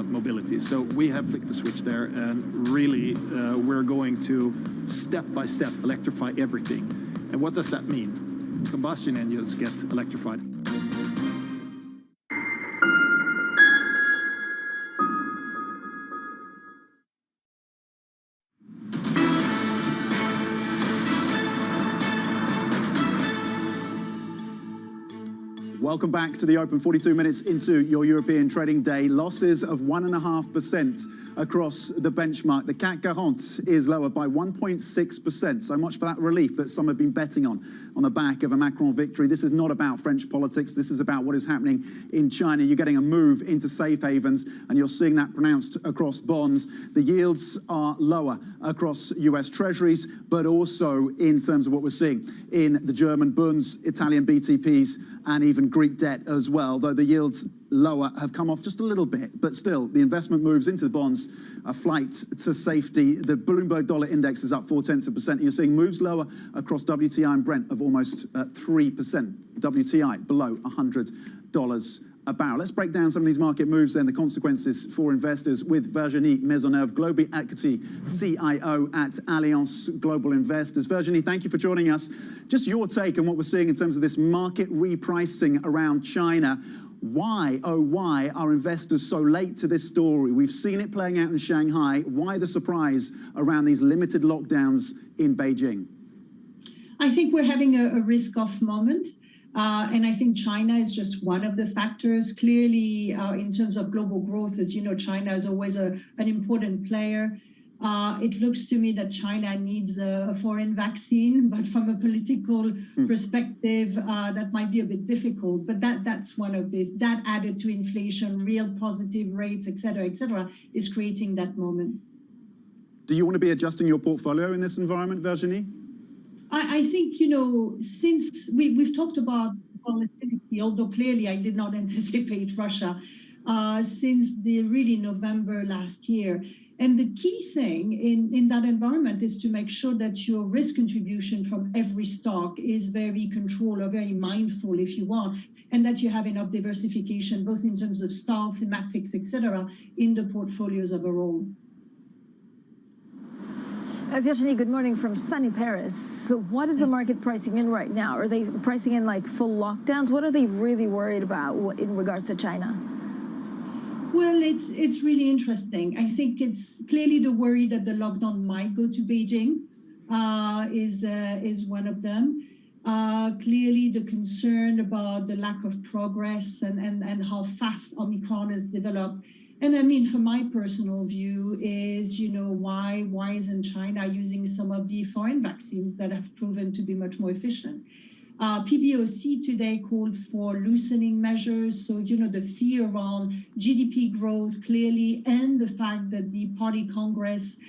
mobility. So we have flicked the switch there, and really we're going to step by step electrify everything. And what does that mean? Combustion engines get electrified. Welcome back to the Open, 42 minutes into your European trading day. Losses of 1.5% across the benchmark. The CAC 40 is lower by 1.6%. So much for that relief that some have been betting on the back of a Macron victory. This is not about French politics. This is about what is happening in China. You're getting a move into safe havens, and you're seeing that pronounced across bonds. The yields are lower across US Treasuries, but also in terms of what we're seeing in the German Bunds, Italian BTPs, and even Greek debt as well, though the yields lower have come off just a little bit. But still, the investment moves into the bonds, a flight to safety. The Bloomberg dollar index is up 0.4%. You're seeing moves lower across WTI and Brent of almost 3%. WTI below $100 a barrel. Let's break down some of these market moves and the consequences for investors with Virginie Maisonneuve, Global Equity CIO at Allianz Global Investors. Virginie, thank you for joining us. Just your take on what we're seeing in terms of this market repricing around China. Why, oh why, are investors so late to this story? We've seen it playing out in Shanghai. Why the surprise around these limited lockdowns in Beijing? I think we're having a risk-off moment. And I think China is just one of the factors. Clearly, in terms of global growth, as you know, China is always an important player. It looks to me that China needs a foreign vaccine, but from a political perspective, that might be a bit difficult. But that's one of these. That added to inflation, real positive rates, et cetera, is creating that moment. Do you want to be adjusting your portfolio in this environment, Virginie? I think, you know, since we've talked about volatility, although clearly I did not anticipate Russia, since the really November last year. And the key thing in that environment is to make sure that your risk contribution from every stock is very controlled or very mindful, if you want, and that you have enough diversification, both in terms of style, thematics, et cetera, in the portfolios overall. Virginie, good morning from sunny Paris. So what is the market pricing in right now? Are they pricing in like full lockdowns? What are they really worried about in regards to China? Well, it's really interesting. I think it's clearly the worry that the lockdown might go to Beijing is one of them. Clearly the concern about the lack of progress and how fast Omicron has developed. And I mean, from my personal view is, you know, why isn't China using some of the foreign vaccines that have proven to be much more efficient? PBOC today called for loosening measures. So, you know, the fear around GDP growth clearly, and the fact that the Party Congress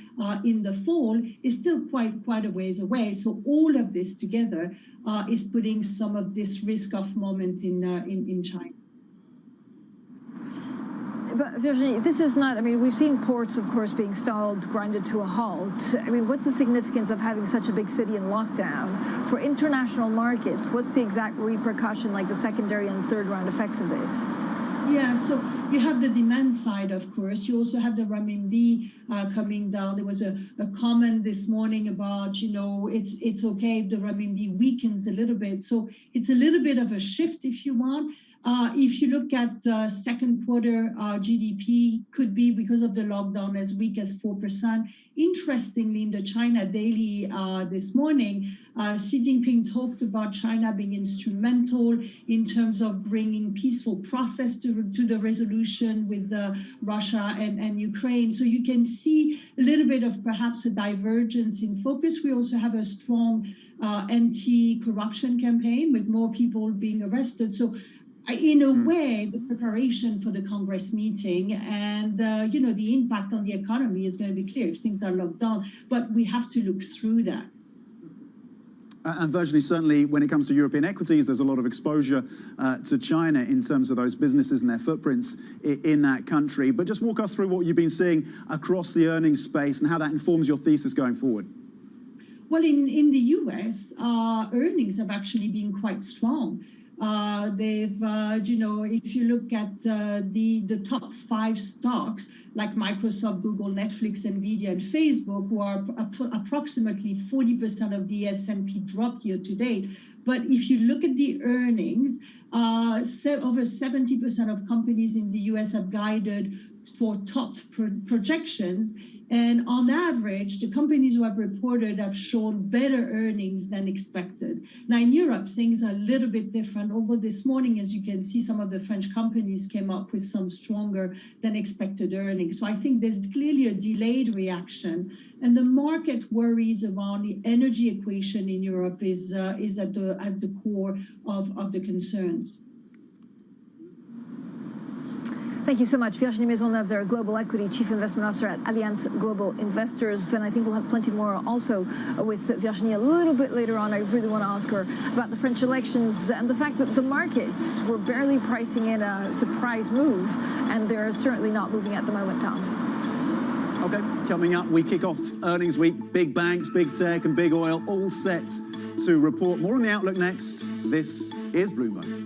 in the fall is still quite a ways away. So all of this together is putting some of this risk-off moment in China. But Virginie, this is not, I mean, we've seen ports, of course, being stalled, grinded to a halt. I mean, what's the significance of having such a big city in lockdown? For international markets, what's the exact repercussion, like the secondary and third round effects of this? Yeah, so you have the demand side, of course. You also have the renminbi coming down. There was a comment this morning about, you know, it's okay if the renminbi weakens a little bit. So it's a little bit of a shift, if you want. If you look at second quarter GDP, could be because of the lockdown as weak as 4%. Interestingly, in the China Daily this morning, Xi Jinping talked about China being instrumental in terms of bringing peaceful process to the resolution with Russia and Ukraine. So you can see a little bit of perhaps a divergence in focus. We also have a strong anti-corruption campaign with more people being arrested. So in a way, the preparation for the Congress meeting and, you know, the impact on the economy is going to be clear if things are locked down. But we have to look through that. And Virginie, certainly when it comes to European equities, there's a lot of exposure to China in terms of those businesses and their footprints in that country. But just walk us through what you've been seeing across the earnings space and how that informs your thesis going forward. Well, in the US, earnings have actually been quite strong. They've, you know, if you look at the top 5 stocks like Microsoft, Google, Netflix, Nvidia, and Facebook, who are approximately 40% of the S&P drop year to date. But if you look at the earnings, over 70% of companies in the US have guided for top projections. And on average, the companies who have reported have shown better earnings than expected. Now, in Europe, things are a little bit different, although this morning, as you can see, some of the French companies came up with some stronger than expected earnings. So I think there's clearly a delayed reaction. And the market worries around the energy equation in Europe is at the core of the concerns. Thank you so much. Virginie Maisonneuve, their Global Equity Chief Investment Officer at Allianz Global Investors. And I think we'll have plenty more also with Virginie a little bit later on. I really want to ask her about the French elections and the fact that the markets were barely pricing in a surprise move, and they're certainly not moving at the moment, Tom. Okay, coming up, we kick off earnings week. Big banks, big tech, and big oil all set to report. More on the outlook next. This is Bloomberg.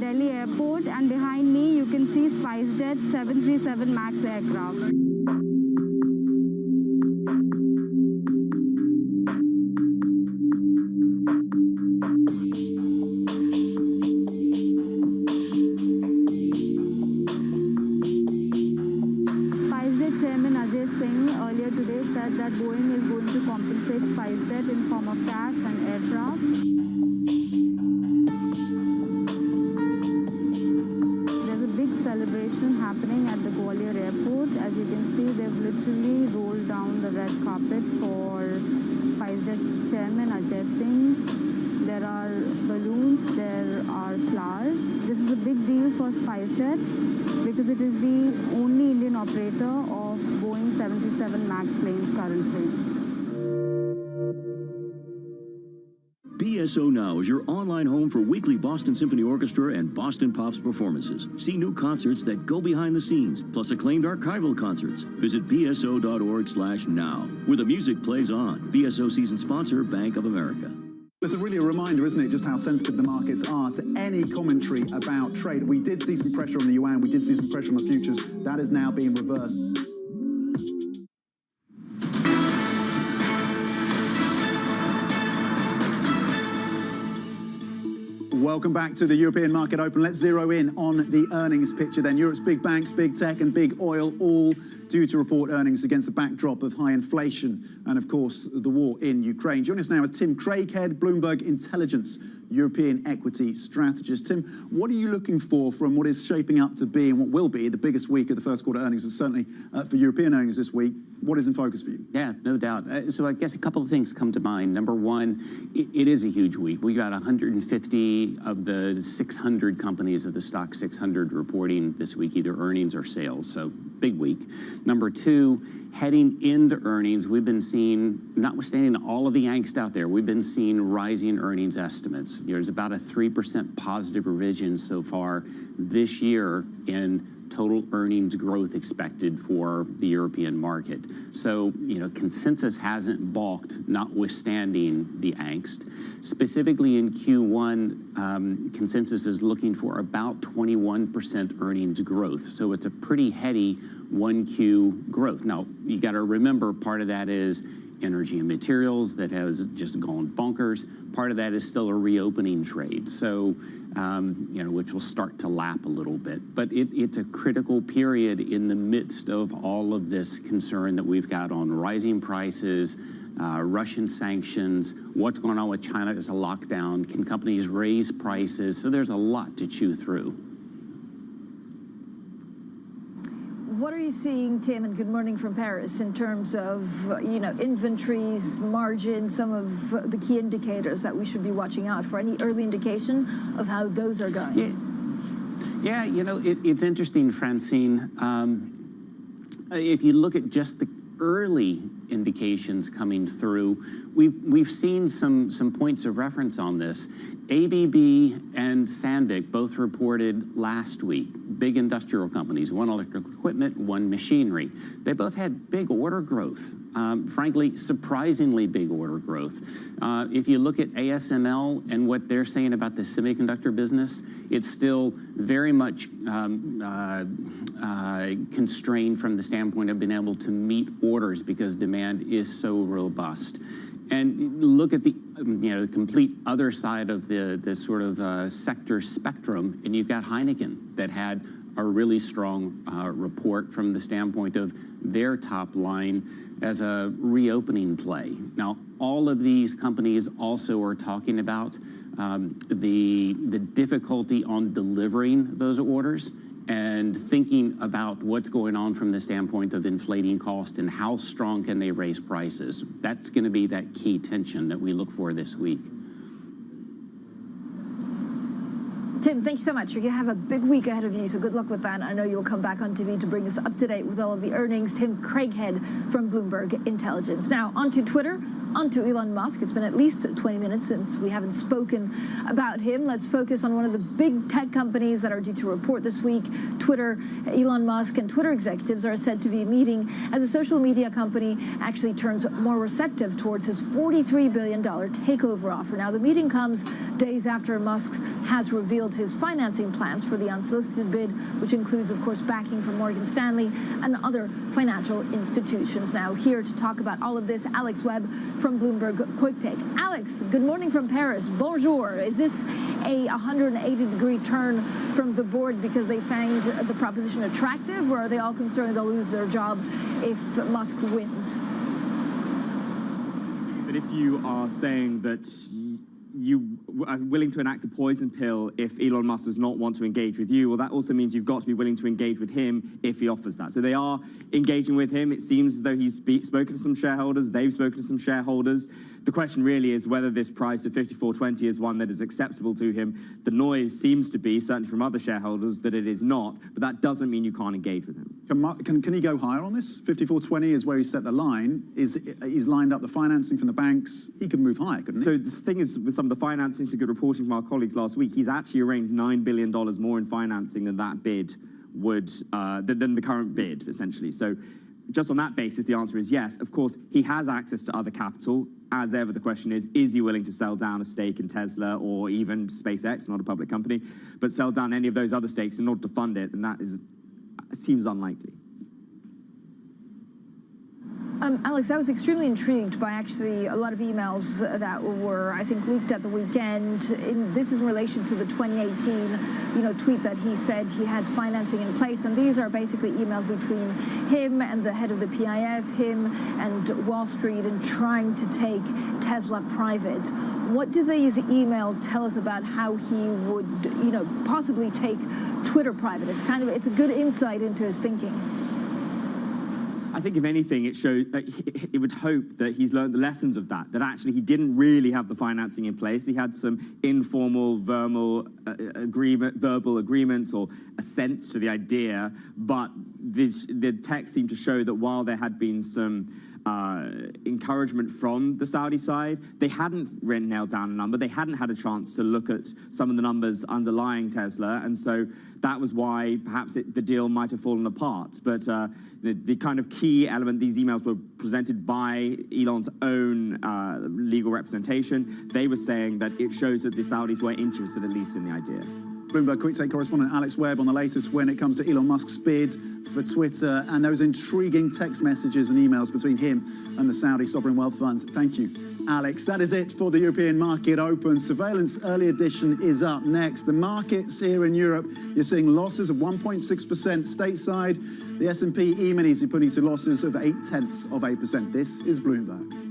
Delhi airport, and behind me you can see SpiceJet 737 MAX aircraft. Earlier today said that Boeing is going to compensate SpiceJet in form of cash and aircraft. There's a big celebration happening at the Gwalior airport. As you can see, they've literally rolled down the red carpet for SpiceJet chairman Ajay Singh. There are balloons, there are flowers. This is a big deal for SpiceJet because it is the only Indian operator of Boeing 737 MAX planes currently. BSO Now is your online home for weekly Boston Symphony Orchestra and Boston Pops performances. See new concerts that go behind the scenes, plus acclaimed archival concerts. Visit bso.org/now, where the music plays on. BSO season sponsor, Bank of America. It's really a reminder, isn't it, just how sensitive the markets are to any commentary about trade. We did see some pressure on the yuan, we did see some pressure on the futures. That is now being reversed. Welcome back to the European Market Open. Let's zero in on the earnings picture then. Europe's big banks, big tech and big oil all due to report earnings against the backdrop of high inflation and, of course, the war in Ukraine. Joining us now is Tim Craighead, Bloomberg Intelligence European equity strategist. Tim, what are you looking for from what is shaping up to be and what will be the biggest week of the first quarter earnings, and certainly for European earnings this week? What is in focus for you? Yeah, no doubt. So I guess a couple of things come to mind. Number one, it is a huge week. We got 150 of the 600 companies of the Stock 600 reporting this week, either earnings or sales. So big week. Number two, heading into earnings, we've been seeing, notwithstanding all of the angst out there, we've been seeing rising earnings estimates. There's about a 3% positive revision so far this year in total earnings growth expected for the European market. So, consensus hasn't balked, notwithstanding the angst. Specifically in Q1, consensus is looking for about 21% earnings growth. So it's a pretty heady 1Q growth. Now, you got to remember part of that is energy and materials that has just gone bonkers. Part of that is still a reopening trade, so which will start to lap a little bit. But it's a critical period in the midst of all of this concern that we've got on rising prices, Russian sanctions, what's going on with China as a lockdown, can companies raise prices? So there's a lot to chew through. What are you seeing, Tim, and good morning from Paris, in terms of, inventories, margins, some of the key indicators that we should be watching out for? Any early indication of how those are going? Yeah, it's interesting, Francine. If you look at just the early indications coming through, we've seen some points of reference on this. ABB and Sandvik both reported last week, big industrial companies, one electrical equipment, one machinery. They both had big order growth, frankly, surprisingly big order growth. If you look at ASML and what they're saying about the semiconductor business, it's still very much constrained from the standpoint of being able to meet orders because demand is so robust. And look at the complete other side of the sort of sector spectrum, and you've got Heineken that had a really strong report from the standpoint of their top line as a reopening play. Now, all of these companies also are talking about the difficulty on delivering those orders and thinking about what's going on from the standpoint of inflating cost and how strong can they raise prices. That's going to be that key tension that we look for this week. Tim, thank you so much. You have a big week ahead of you, so good luck with that. I know you'll come back on TV to bring us up to date with all of the earnings. Tim Craighead from Bloomberg Intelligence. Now, onto Twitter, onto Elon Musk. It's been at least 20 minutes since we haven't spoken about him. Let's focus on one of the big tech companies that are due to report this week. Twitter, Elon Musk and Twitter executives are said to be meeting as a social media company actually turns more receptive towards his $43 billion takeover offer. Now, the meeting comes days after Musk has revealed his financing plans for the unsolicited bid, which includes, of course, backing from Morgan Stanley and other financial institutions. Now, here to talk about all of this, Alex Webb from Bloomberg Quick Take. Alex, good morning from Paris. Bonjour. Is this a 180-degree turn from the board because they find the proposition attractive, or are they all concerned they'll lose their job if Musk wins? That if you are saying that you are willing to enact a poison pill if Elon Musk does not want to engage with you, well, that also means you've got to be willing to engage with him if he offers that. So they are engaging with him. It seems as though he's spoken to some shareholders. They've spoken to some shareholders. The question really is whether this price of $54.20 is one that is acceptable to him. The noise seems to be, certainly from other shareholders, that it is not, but that doesn't mean you can't engage with him. Can he go higher on this? 54.20 is where he set the line. He's lined up the financing from the banks. He could move higher, couldn't he? So the thing is, with some of the financing, some good reporting from our colleagues last week, he's actually arranged $9 billion more in financing than that bid would, than the current bid, essentially. So just on that basis, the answer is yes. Of course, he has access to other capital. As ever, the question is he willing to sell down a stake in Tesla or even SpaceX, not a public company, but sell down any of those other stakes in order to fund it? And that seems unlikely. Alex, I was extremely intrigued by actually a lot of emails that were, I think, leaked at the weekend. This is in relation to the 2018, tweet that he said he had financing in place, and these are basically emails between him and the head of the PIF, him and Wall Street, and trying to take Tesla private. What do these emails tell us about how he would, possibly take Twitter private? It's a good insight into his thinking. I think, if anything, it would hope that he's learned the lessons of that actually he didn't really have the financing in place. He had some informal, verbal agreements or assents to the idea, but the text seemed to show that while there had been some encouragement from the Saudi side, they hadn't nailed down a number. They hadn't had a chance to look at some of the numbers underlying Tesla, and so that was why perhaps the deal might have fallen apart. But the kind of key element, these emails were presented by Elon's own legal representation. They were saying that it shows that the Saudis were interested, at least, in the idea. Bloomberg Quick Take correspondent Alex Webb on the latest when it comes to Elon Musk's bid for Twitter and those intriguing text messages and emails between him and the Saudi Sovereign Wealth Fund. Thank you, Alex. That is it for the European market open. Surveillance early edition is up next. The markets here in Europe, you're seeing losses of 1.6% stateside. The S&P E-minis are putting to losses of 0.8%. This is Bloomberg.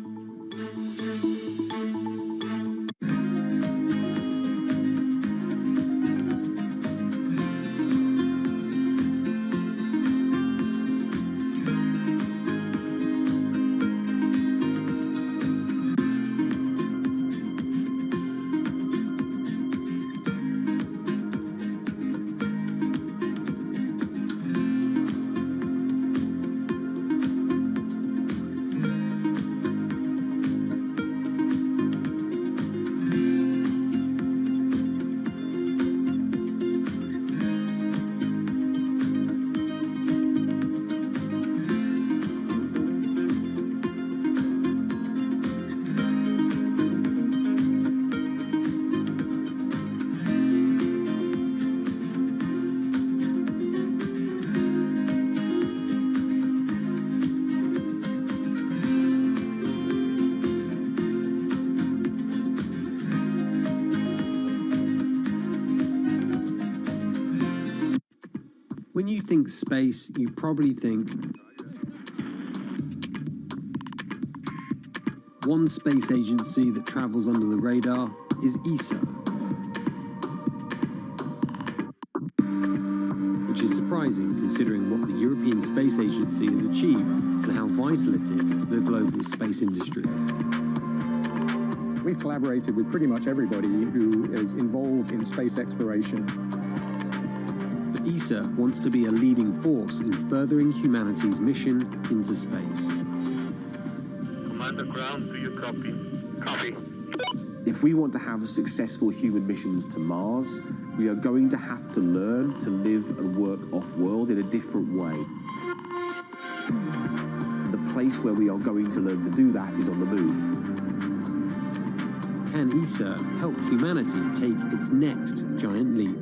When you think space, you probably think one space agency that travels under the radar is ESA, which is surprising considering what the European Space Agency has achieved and how vital it is to the global space industry. We've collaborated with pretty much everybody who is involved in space exploration. ESA wants to be a leading force in furthering humanity's mission into space. Commander Ground, do you copy? Copy. If we want to have successful human missions to Mars, we are going to have to learn to live and work off-world in a different way. The place where we are going to learn to do that is on the moon. can ESA help humanity take its next giant leap?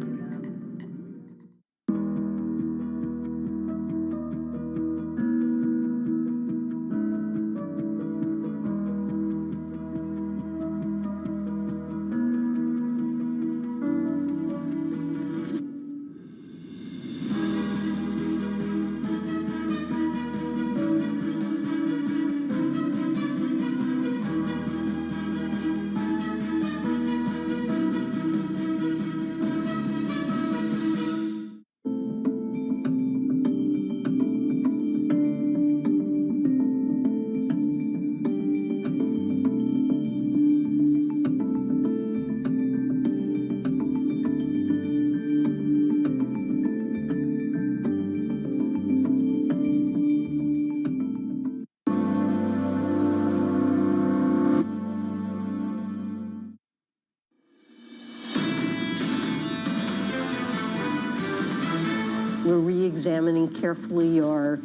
We're re-examining carefully your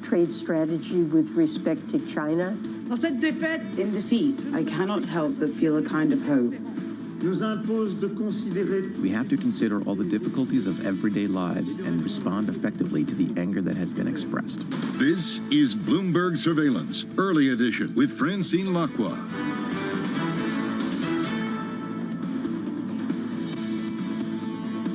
trade strategy with respect to China. In defeat, I cannot help but feel a kind of hope. We have to consider all the difficulties of everyday lives and respond effectively to the anger that has been expressed. This is Bloomberg Surveillance, Early Edition, with Francine Lacqua.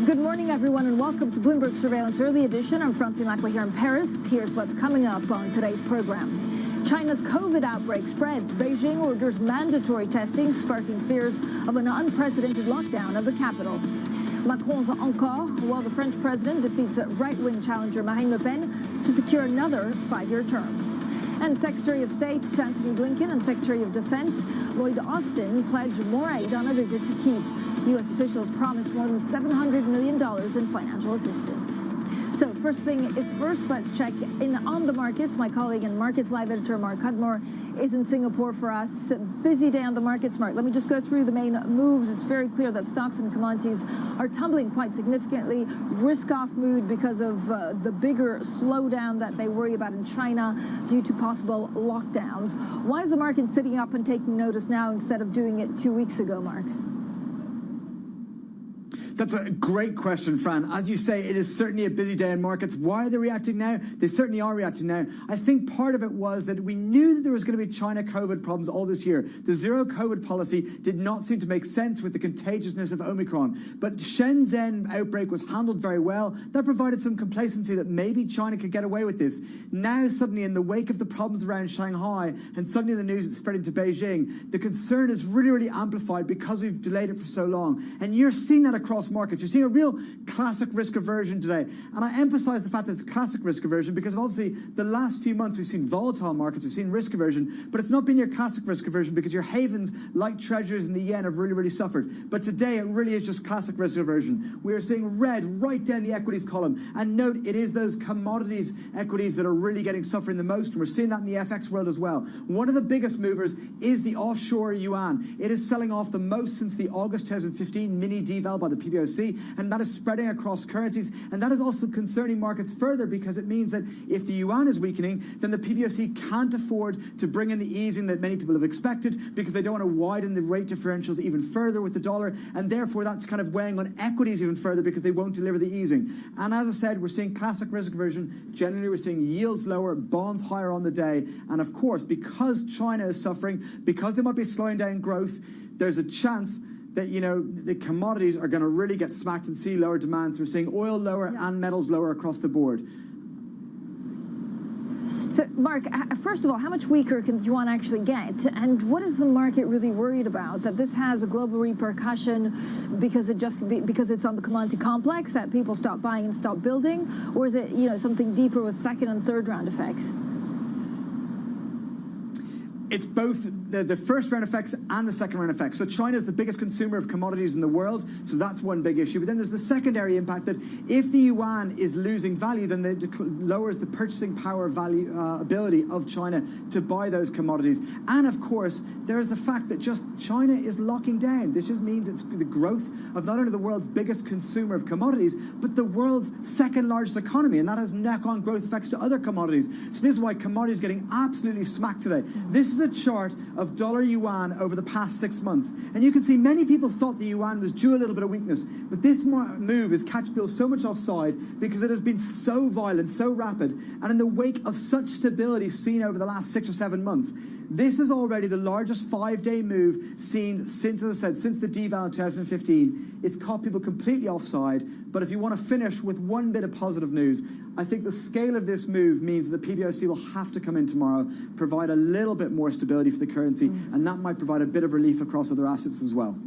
Good morning, everyone, and welcome to Bloomberg Surveillance Early Edition. I'm Francine Lacqua here in Paris. Here's what's coming up on today's program. China's COVID outbreak spreads. Beijing orders mandatory testing, sparking fears of an unprecedented lockdown of the capital. Macron's encore, while the French president defeats right-wing challenger Marine Le Pen to secure another 5-year term. And Secretary of State Antony Blinken and Secretary of Defense Lloyd Austin pledge more aid on a visit to Kyiv. U.S. officials promise more than $700 million in financial assistance. So first thing is first, let's check in on the markets. My colleague and Markets Live editor Mark Hudmore is in Singapore for us. Busy day on the markets, Mark. Let me just go through the main moves. It's very clear that stocks and commodities are tumbling quite significantly. Risk-off mood because of the bigger slowdown that they worry about in China due to possible lockdowns. Why is the market sitting up and taking notice now instead of doing it 2 weeks ago, Mark? That's a great question, Fran. As you say, it is certainly a busy day in markets. Why are they reacting now? They certainly are reacting now. I think part of it was that we knew that there was going to be China COVID problems all this year. The zero COVID policy did not seem to make sense with the contagiousness of Omicron. But Shenzhen outbreak was handled very well. That provided some complacency that maybe China could get away with this. Now, suddenly, in the wake of the problems around Shanghai and suddenly the news is spreading to Beijing, the concern is really, really amplified because we've delayed it for so long. And you're seeing that across markets. You're seeing a real classic risk aversion today. And I emphasize the fact that it's classic risk aversion because obviously the last few months we've seen volatile markets, we've seen risk aversion, but it's not been your classic risk aversion because your havens like treasuries and the yen have really, really suffered. But today it really is just classic risk aversion. We are seeing red right down the equities column. And note, it is those commodities equities that are really suffering the most. And we're seeing that in the FX world as well. One of the biggest movers is the offshore yuan. It is selling off the most since the August 2015 mini deval by the PBOC. And that is spreading across currencies. And that is also concerning markets further because it means that if the yuan is weakening, then the PBOC can't afford to bring in the easing that many people have expected because they don't want to widen the rate differentials even further with the dollar. And therefore, that's kind of weighing on equities even further because they won't deliver the easing. And as I said, we're seeing classic risk aversion. Generally, we're seeing yields lower, bonds higher on the day. And of course, because China is suffering, because they might be slowing down growth, there's a chance that, the commodities are going to really get smacked and see lower demands. We're seeing oil lower and metals lower across the board. So, Mark, first of all, how much weaker can the yuan actually get? And what is the market really worried about? That this has a global repercussion because it's on the commodity complex, that people stop buying and stop building? Or is it, something deeper with second and third round effects? It's both the first round effects and the second round effects. So China is the biggest consumer of commodities in the world, so that's one big issue. But then there's the secondary impact that if the yuan is losing value, then it lowers the purchasing power ability of China to buy those commodities. And of course, there's the fact that just China is locking down. This just means it's the growth of not only the world's biggest consumer of commodities, but the world's second largest economy. And that has knock-on growth effects to other commodities. So this is why commodities are getting absolutely smacked today. This is a chart of dollar yuan over the past 6 months. And you can see many people thought the yuan was due a little bit of weakness, but this move has catch Bill so much offside because it has been so violent, so rapid, and in the wake of such stability seen over the last 6 or 7 months. This is already the largest 5-day move seen since, as I said, since the deval in 2015. It's caught people completely offside. But if you want to finish with one bit of positive news, I think the scale of this move means that the PBOC will have to come in tomorrow, provide a little bit more stability for the currency, and that might provide a bit of relief across other assets as well.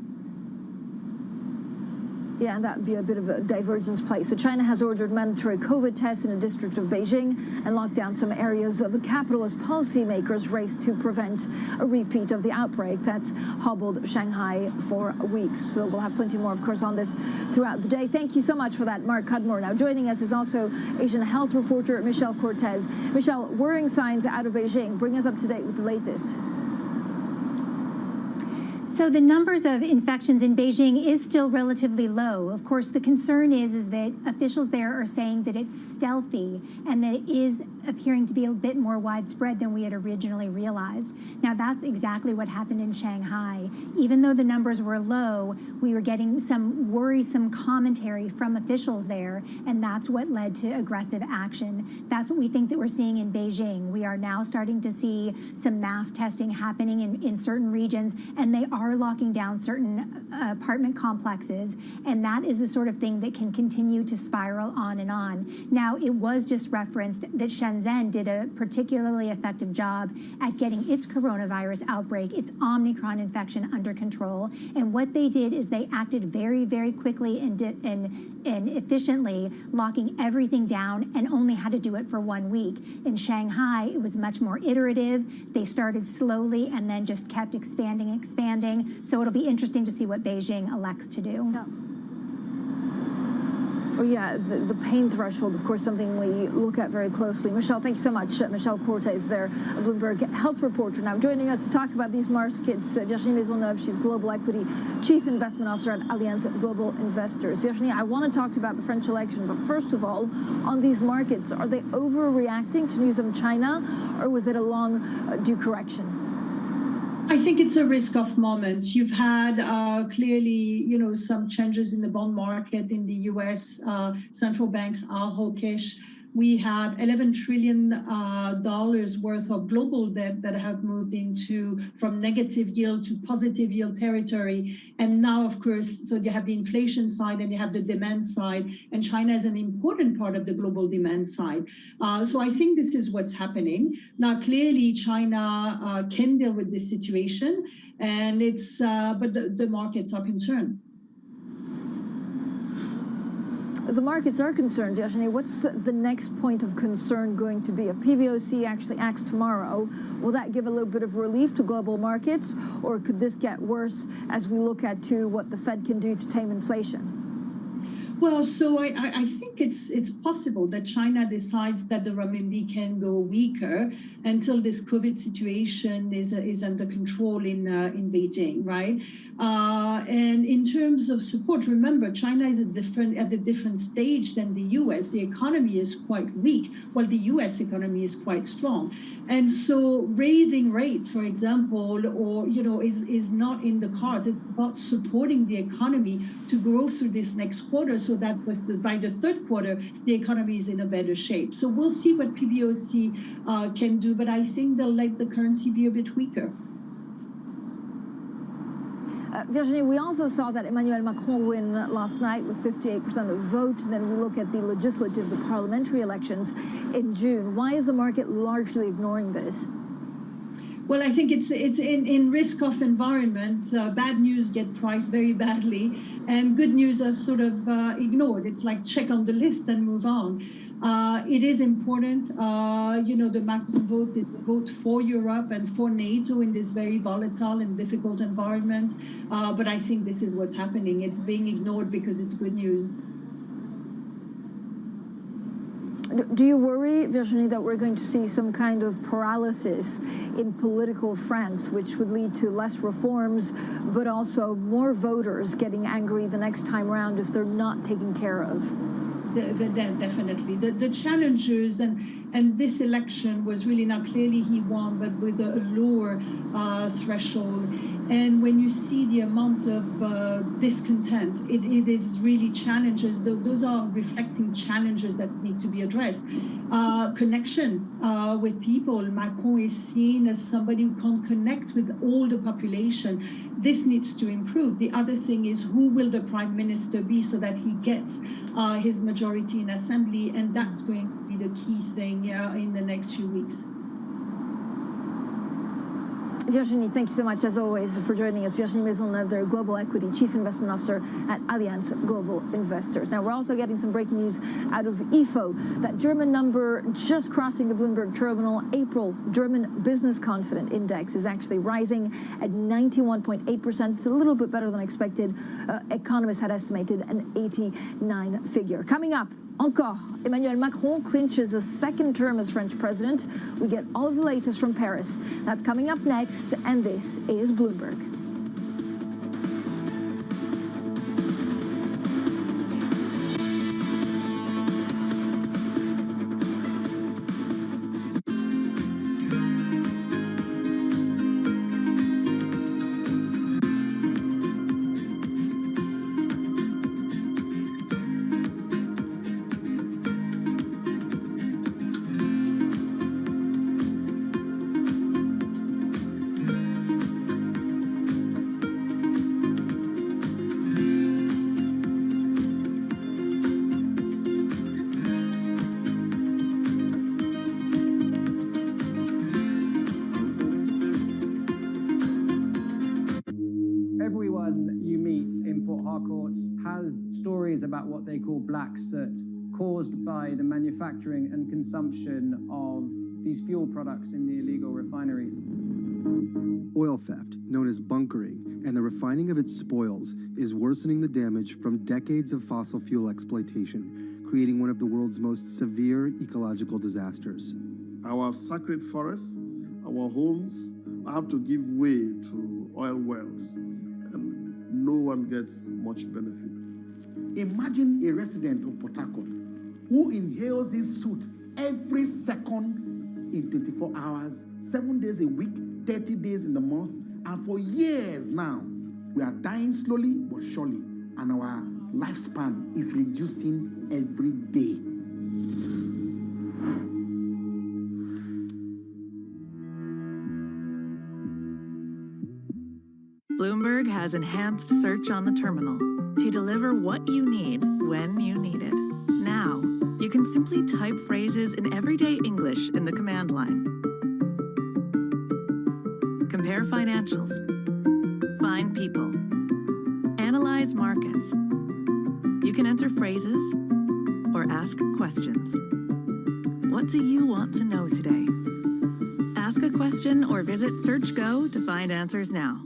Yeah, and that would be a bit of a divergence play. So China has ordered mandatory COVID tests in a district of Beijing and locked down some areas of the capital as policymakers race to prevent a repeat of the outbreak that's hobbled Shanghai for weeks. So we'll have plenty more, of course, on this throughout the day. Thank you so much for that, Mark Cudmore. Now joining us is also Asian health reporter Michelle Cortez. Michelle, worrying signs out of Beijing. Bring us up to date with the latest. So the numbers of infections in Beijing is still relatively low. Of course, the concern is that officials there are saying that it's stealthy and that it is appearing to be a bit more widespread than we had originally realized. Now, that's exactly what happened in Shanghai. Even though the numbers were low, we were getting some worrisome commentary from officials there, and that's what led to aggressive action. That's what we think that we're seeing in Beijing. We are now starting to see some mass testing happening in certain regions, and they are locking down certain apartment complexes, and that is the sort of thing that can continue to spiral on and on. Now, it was just referenced that Shenzhen did a particularly effective job at getting its coronavirus outbreak, its Omicron infection, under control, and what they did is they acted very, very quickly and efficiently, locking everything down, and only had to do it for 1 week. In Shanghai, it was much more iterative. They started slowly and then just kept expanding. So it'll be interesting to see what Beijing elects to do. Yeah. Oh, yeah, the pain threshold, of course, something we look at very closely. Michelle, thank you so much. Michelle Cortez there, a Bloomberg health reporter. Now joining us to talk about these markets, Virginie Maisonneuve. She's Global Equity Chief Investment Officer at Allianz Global Investors. Virginie, I want to talk about the French election, but first of all, on these markets, are they overreacting to news of China, or was it a long due correction? I think it's a risk-off moment. You've had clearly, some changes in the bond market in the U.S. Central banks are hawkish. We have $11 trillion worth of global debt that have moved from negative yield to positive yield territory. And now, of course, so you have the inflation side and you have the demand side, and China is an important part of the global demand side. So I think this is what's happening. Now, clearly, China can deal with this situation, and but the markets are concerned. The markets are concerned, Virginie. What's the next point of concern going to be? If PBOC actually acts tomorrow, will that give a little bit of relief to global markets, or could this get worse as we look at what the Fed can do to tame inflation? Well, so I think it's possible that China decides that the renminbi can go weaker until this COVID situation is under control in Beijing, right? And in terms of support, remember, China is at a different stage than the U.S. The economy is quite weak, while the U.S. economy is quite strong. And so raising rates, for example, or is not in the cards. It's about supporting the economy to grow through this next quarter, so that by the third quarter, the economy is in a better shape. So we'll see what PBOC can do, but I think they'll let the currency be a bit weaker. Virginie, we also saw that Emmanuel Macron win last night with 58% of the vote. Then we look at the legislative, the parliamentary elections in June. Why is the market largely ignoring this? Well, I think it's in risk-off environment. Bad news get priced very badly, and good news are sort of ignored. It's like check on the list and move on. It is important, the Macron vote, the vote for Europe and for NATO in this very volatile and difficult environment. But I think this is what's happening. It's being ignored because it's good news. Do you worry, Virginie, that we're going to see some kind of paralysis in political France, which would lead to less reforms, but also more voters getting angry the next time around if they're not taken care of? definitely. The challengers and this election was really now clearly he won, but with a lower threshold. And when you see the amount of discontent, it is really challenges. Those are reflecting challenges that need to be addressed. Connection with people. Macron is seen as somebody who can't connect with all the population. This needs to improve. The other thing is, who will the prime minister be so that he gets his majority in assembly, and that's going to be the key thing in the next few weeks. Virginie, thank you so much, as always, for joining us. Virginie Maisonneuve, their Global Equity Chief Investment Officer at Allianz Global Investors. Now, we're also getting some breaking news out of IFO, that German number just crossing the Bloomberg terminal. April German Business Confidence Index is actually rising at 91.8%. It's a little bit better than expected. Economists had estimated an 89 figure. Coming up, encore, Emmanuel Macron clinches a second term as French president. We get all of the latest from Paris. That's coming up next, and this is Bloomberg. About what they call black soot caused by the manufacturing and consumption of these fuel products in the illegal refineries. Oil theft, known as bunkering, and the refining of its spoils is worsening the damage from decades of fossil fuel exploitation, creating one of the world's most severe ecological disasters. Our sacred forests, our homes have to give way to oil wells, and no one gets much benefit. Imagine a resident of Port Harcourt who inhales this soot every second in 24 hours, 7 days a week, 30 days in the month, and for years now, we are dying slowly but surely, and our lifespan is reducing every day. Bloomberg has enhanced search on the terminal to deliver what you need when you need it. Now, you can simply type phrases in everyday English in the command line. Compare financials. Find people. Analyze markets. You can enter phrases or ask questions. What do you want to know today? Ask a question or visit SearchGo to find answers now.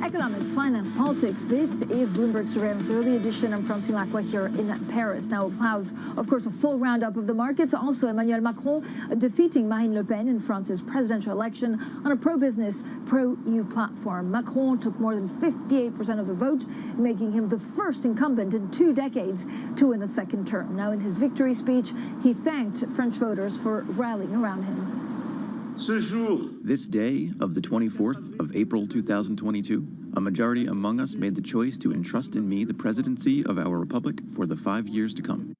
Economics, finance, politics. This is Bloomberg Surveillance Early Edition. I'm Francine Lacroix here in Paris. Now we'll have, of course, a full roundup of the markets. Also, Emmanuel Macron defeating Marine Le Pen in France's presidential election on a pro-business, pro-EU platform. Macron took more than 58% of the vote, making him the first incumbent in 2 decades to win a second term. Now, in his victory speech, he thanked French voters for rallying around him. This day of the 24th of April 2022, a majority among us made the choice to entrust in me the presidency of our republic for the 5 years to come.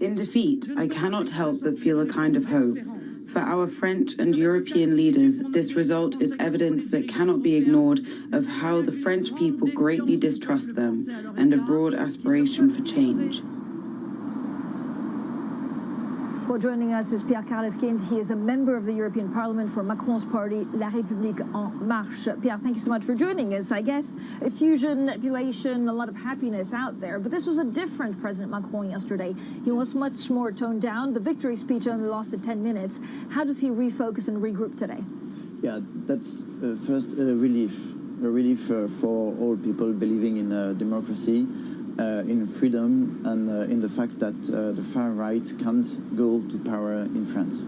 In defeat, I cannot help but feel a kind of hope. For our French and European leaders, this result is evidence that cannot be ignored of how the French people greatly distrust them and a broad aspiration for change. Well, joining us is Pierre Karleskind. He is a member of the European Parliament for Macron's party, La République En Marche. Pierre, thank you so much for joining us. I guess effusion, ebullition, a lot of happiness out there. But this was a different President Macron yesterday. He was much more toned down. The victory speech only lasted 10 minutes. How does he refocus and regroup today? Yeah, that's first a relief for all people believing in democracy. in freedom and in the fact that the far right can't go to power in France.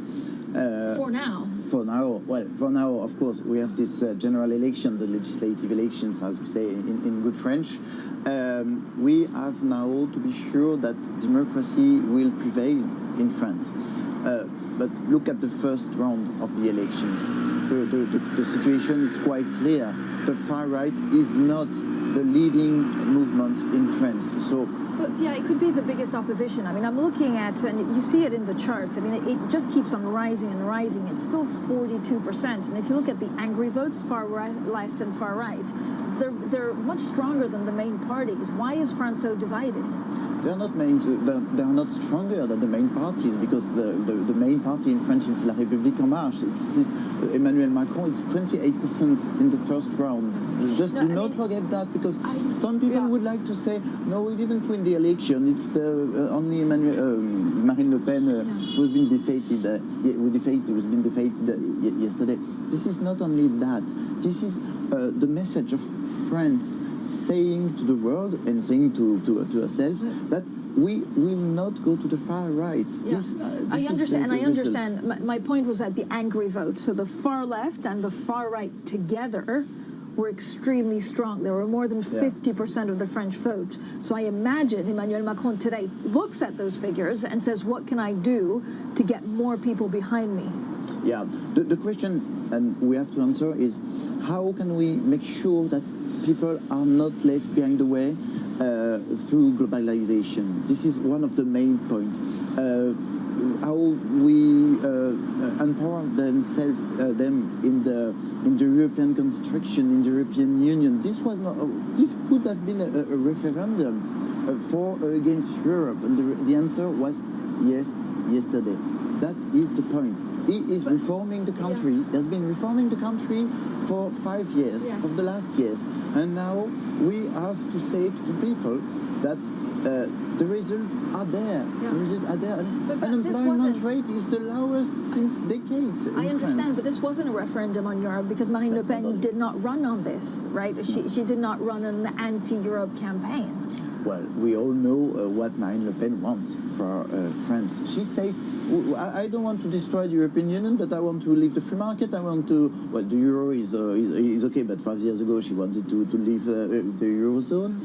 For now. For now, well, for now, of course, we have this general election, the legislative elections, as we say in good French. We have now to be sure that democracy will prevail in France. But look at the first round of the elections. The situation is quite clear. The far right is not the leading movement in France. So. But yeah, it could be the biggest opposition. I mean, I'm looking at, and you see it in the charts. I mean, it just keeps on rising and rising. It's still 42%. And if you look at the angry votes, far right, left and far right, they're much stronger than the main parties. Why is France so divided? They are not stronger than the main parties, because the main party in France is La République En Marche. It's Emmanuel Macron. It's 28% in the first round. Just do not forget that, because some people would like to say, no, we didn't win the election. It's the only Marine Le Pen who's been defeated. Who's been defeated yesterday. This is not only that. This is the message of France saying to the world and saying to herself that we will not go to the far right. Yeah. I understand. My point was that the angry vote. So the far left and the far right together were extremely strong. There were more than 50% of the French vote. So I imagine Emmanuel Macron today looks at those figures and says, what can I do to get more people behind me? Yeah, the question, and we have to answer, is how can we make sure that people are not left behind the way through globalization? This is one of the main points. How we empower them in the European construction, in the European Union. This could have been a referendum for or against Europe, and the answer was yes yesterday. That is the point. He is reforming the country. He has been reforming the country for 5 years, for the last years. And now we have to say to the people that the results are there. The results are there. And unemployment rate is the lowest since decades in I understand, France. but this wasn't a referendum on Europe because Marine Le Pen did not run on this, right? She did not run an anti-Europe campaign. Well, we all know what Marine Le Pen wants for France. She says, I don't want to destroy the European Union, but I want to leave the free market. I want to, well, the euro is okay, but 5 years ago she wanted to leave the Eurozone.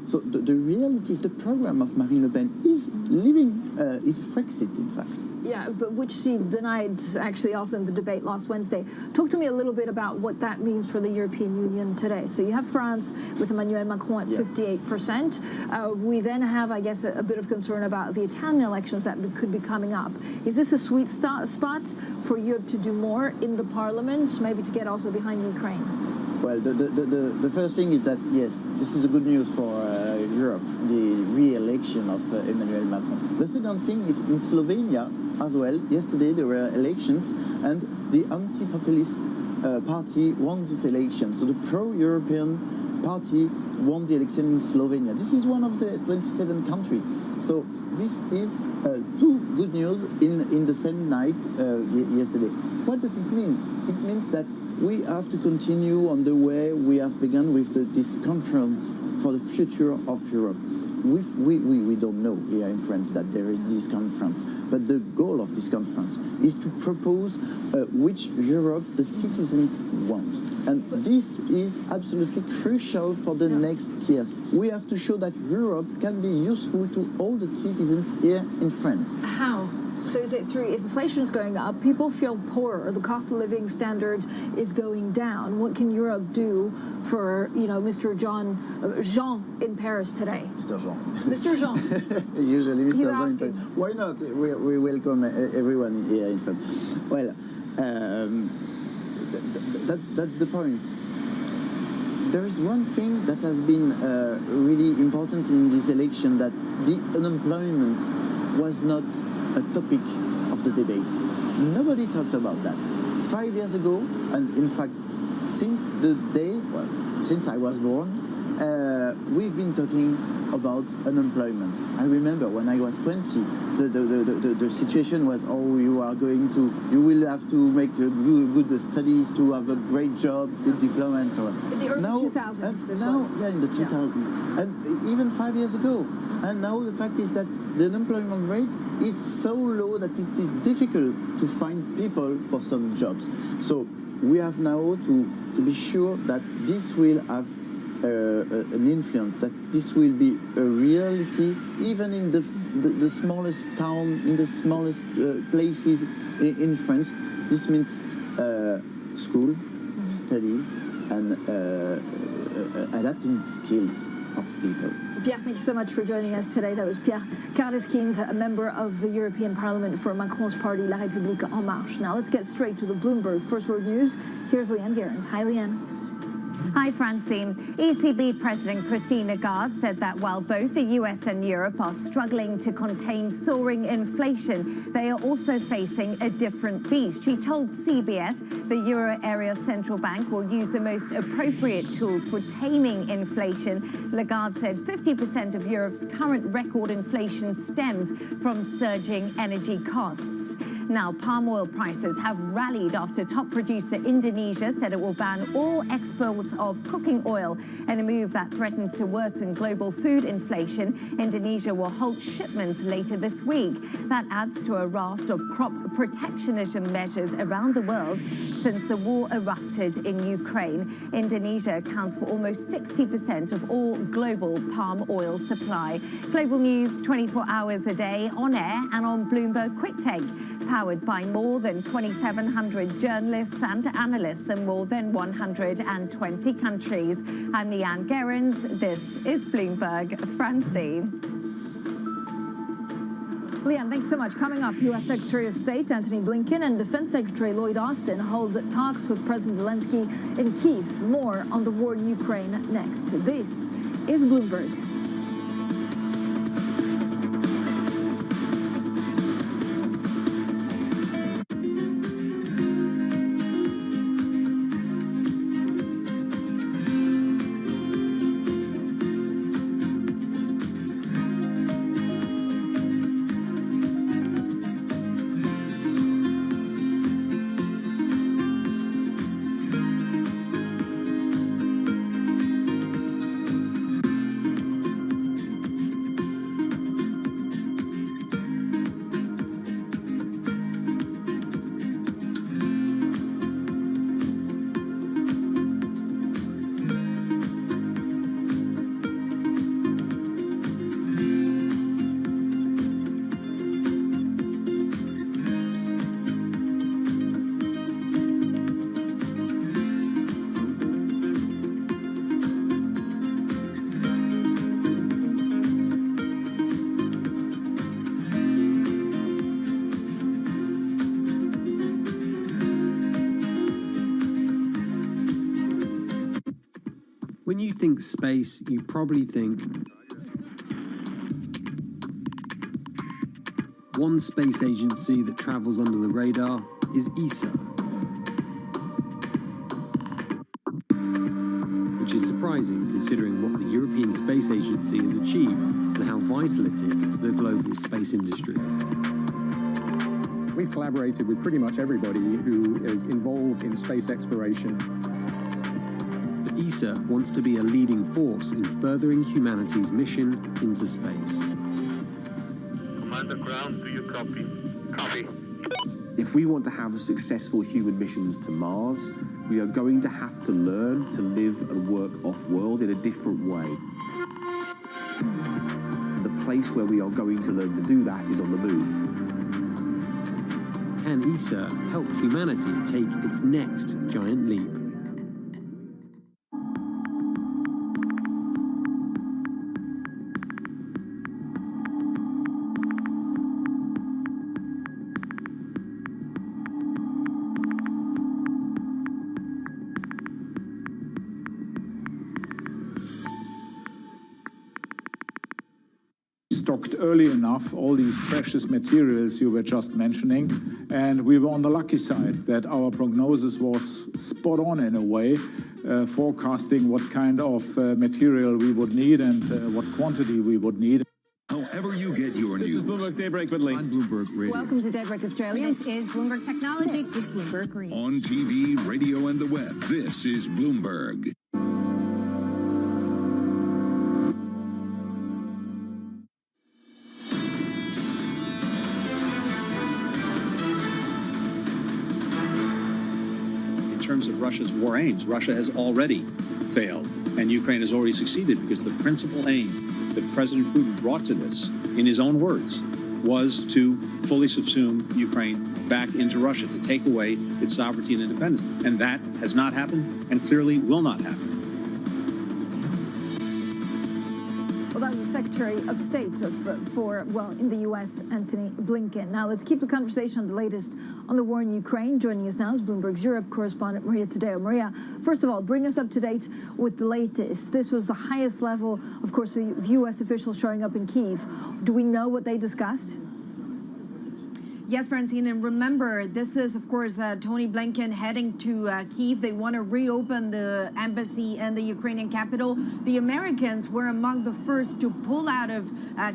So the reality is the program of Marine Le Pen is Frexit, in fact. Yeah, but which she denied actually also in the debate last Wednesday. Talk to me a little bit about what that means for the European Union today. So you have France with Emmanuel Macron at 58%. We then have, I guess, a bit of concern about the Italian elections that could be coming up. Is this a sweet spot for Europe to do more in the parliament, maybe to get also behind Ukraine? Well, the first thing is that, yes, this is a good news for Europe, the re-election of Emmanuel Macron. The second thing is in Slovenia as well. Yesterday there were elections and the anti-populist party won this election. So the pro-European party won the election in Slovenia. This is one of the 27 countries. So this is two good news in the same night yesterday. What does it mean? It means that we have to continue on the way we have begun with this conference for the future of Europe. We don't know here in France that there is this conference, but the goal of this conference is to propose which Europe the citizens want. And this is absolutely crucial for the next years. We have to show that Europe can be useful to all the citizens here in France. How? So is it through, if inflation is going up, people feel poorer, the cost of living standard is going down. What can Europe do for, Mr. Jean in Paris today? Mr. Jean. Mr. Jean. Usually Mr. He's Jean. asking. Why not? We welcome everyone here in France. Well, that's the point. There is one thing that has been really important in this election, that the unemployment was not a topic of the debate. Nobody talked about that. 5 years ago, and in fact, since I was born, we've been talking about unemployment. I remember when I was 20, the situation was, oh, you will have to make good studies to have a great job, good diploma, and so on. In the early 2000s, this was. Yeah, in the 2000s. Yeah. And even 5 years ago. And now the fact is that the unemployment rate is so low that it is difficult to find people for some jobs. So we have now to be sure that this will have an influence, that this will be a reality even in the smallest town, in the smallest places in France. This means school, studies, and adapting skills of people. Pierre, thank you so much for joining us today. That was Pierre Carleskind, a member of the European Parliament for Macron's party, La République En Marche. Now let's get straight to the Bloomberg First Word News. Here's Leanne Guerin. Hi, Leanne. Hi, Francine. ECB President Christine Lagarde said that while both the US and Europe are struggling to contain soaring inflation, they are also facing a different beast. She told CBS the euro area central bank will use the most appropriate tools for taming inflation. Lagarde said 50% of Europe's current record inflation stems from surging energy costs. Now, palm oil prices have rallied after top producer Indonesia said it will ban all exports of cooking oil in a move that threatens to worsen global food inflation. Indonesia will halt shipments later this week. That adds to a raft of crop protectionism measures around the world since the war erupted in Ukraine. Indonesia accounts for almost 60% of all global palm oil supply. Global news 24 hours a day on air and on Bloomberg Quick Take, powered by more than 2,700 journalists and analysts in more than 120 countries. I'm Leanne Gerrans. This is Bloomberg. Francine. Leanne, thanks so much. Coming up, U.S. Secretary of State Antony Blinken and Defense Secretary Lloyd Austin hold talks with President Zelensky in Kyiv. More on the war in Ukraine next. This is Bloomberg. When you think space, you probably think one space agency that travels under the radar is ESA, which is surprising considering what the European Space Agency has achieved and how vital it is to the global space industry. We've collaborated with pretty much everybody who is involved in space exploration. ESA wants to be a leading force in furthering humanity's mission into space. Commander Ground, do you copy? Copy. If we want to have successful human missions to Mars, we are going to have to learn to live and work off-world in a different way. The place where we are going to learn to do that is on the moon. Can ESA help humanity take its next giant leap? stocked early enough all these precious materials you were just mentioning, and we were on the lucky side that our prognosis was spot on in a way, forecasting what kind of material we would need and what quantity we would need. However you get your news. This is Bloomberg Daybreak with Lee. On Bloomberg Radio. Welcome to Daybreak Australia. This is Bloomberg Technology. This is Bloomberg Green. On TV, radio, and the web, this is Bloomberg. In terms of Russia's war aims, Russia has already failed, and Ukraine has already succeeded because the principal aim that President Putin brought to this, in his own words, was to fully subsume Ukraine back into Russia, to take away its sovereignty and independence. And that has not happened and clearly will not happen. Well, that was the Secretary of State in the U.S., Antony Blinken. Now, let's keep the conversation on the latest on the war in Ukraine. Joining us now is Bloomberg's Europe correspondent, Maria Tadeo. Maria, first of all, bring us up to date with the latest. This was the highest level, of course, of U.S. officials showing up in Kyiv. Do we know what they discussed? Yes, Francine, and remember, this is, of course, Tony Blinken heading to Kyiv. They want to reopen the embassy in the Ukrainian capital. The Americans were among the first to pull out of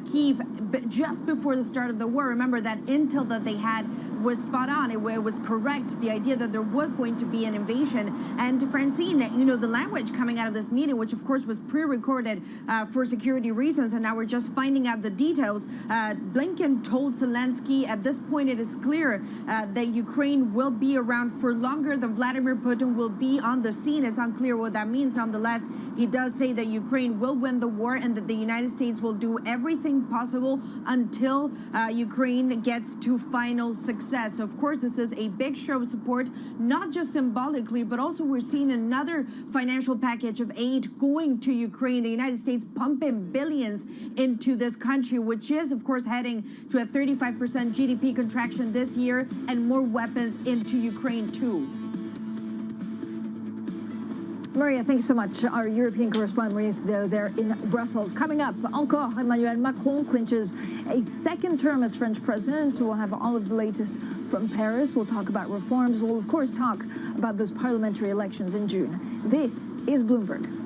Kyiv just before the start of the war. Remember, that intel that they had was spot on. It was correct, the idea that there was going to be an invasion. And Francine, you know, the language coming out of this meeting, which of course was pre-recorded for security reasons, and now we're just finding out the details. Blinken told Zelensky, at this point it is clear that Ukraine will be around for longer than Vladimir Putin will be on the scene. It's unclear what that means. Nonetheless, he does say that Ukraine will win the war and that the United States will do everything possible until Ukraine gets to final success. Of course, this is a big show of support, not just symbolically, but also we're seeing another financial package of aid going to Ukraine. The United States pumping billions into this country, which is, of course, heading to a 35% GDP contraction this year and more weapons into Ukraine, too. Maria, thank you so much. Our European correspondent, Maria, there in Brussels. Coming up, encore, Emmanuel Macron clinches a second term as French president. We'll have all of the latest from Paris. We'll talk about reforms. We'll, of course, talk about those parliamentary elections in June. This is Bloomberg.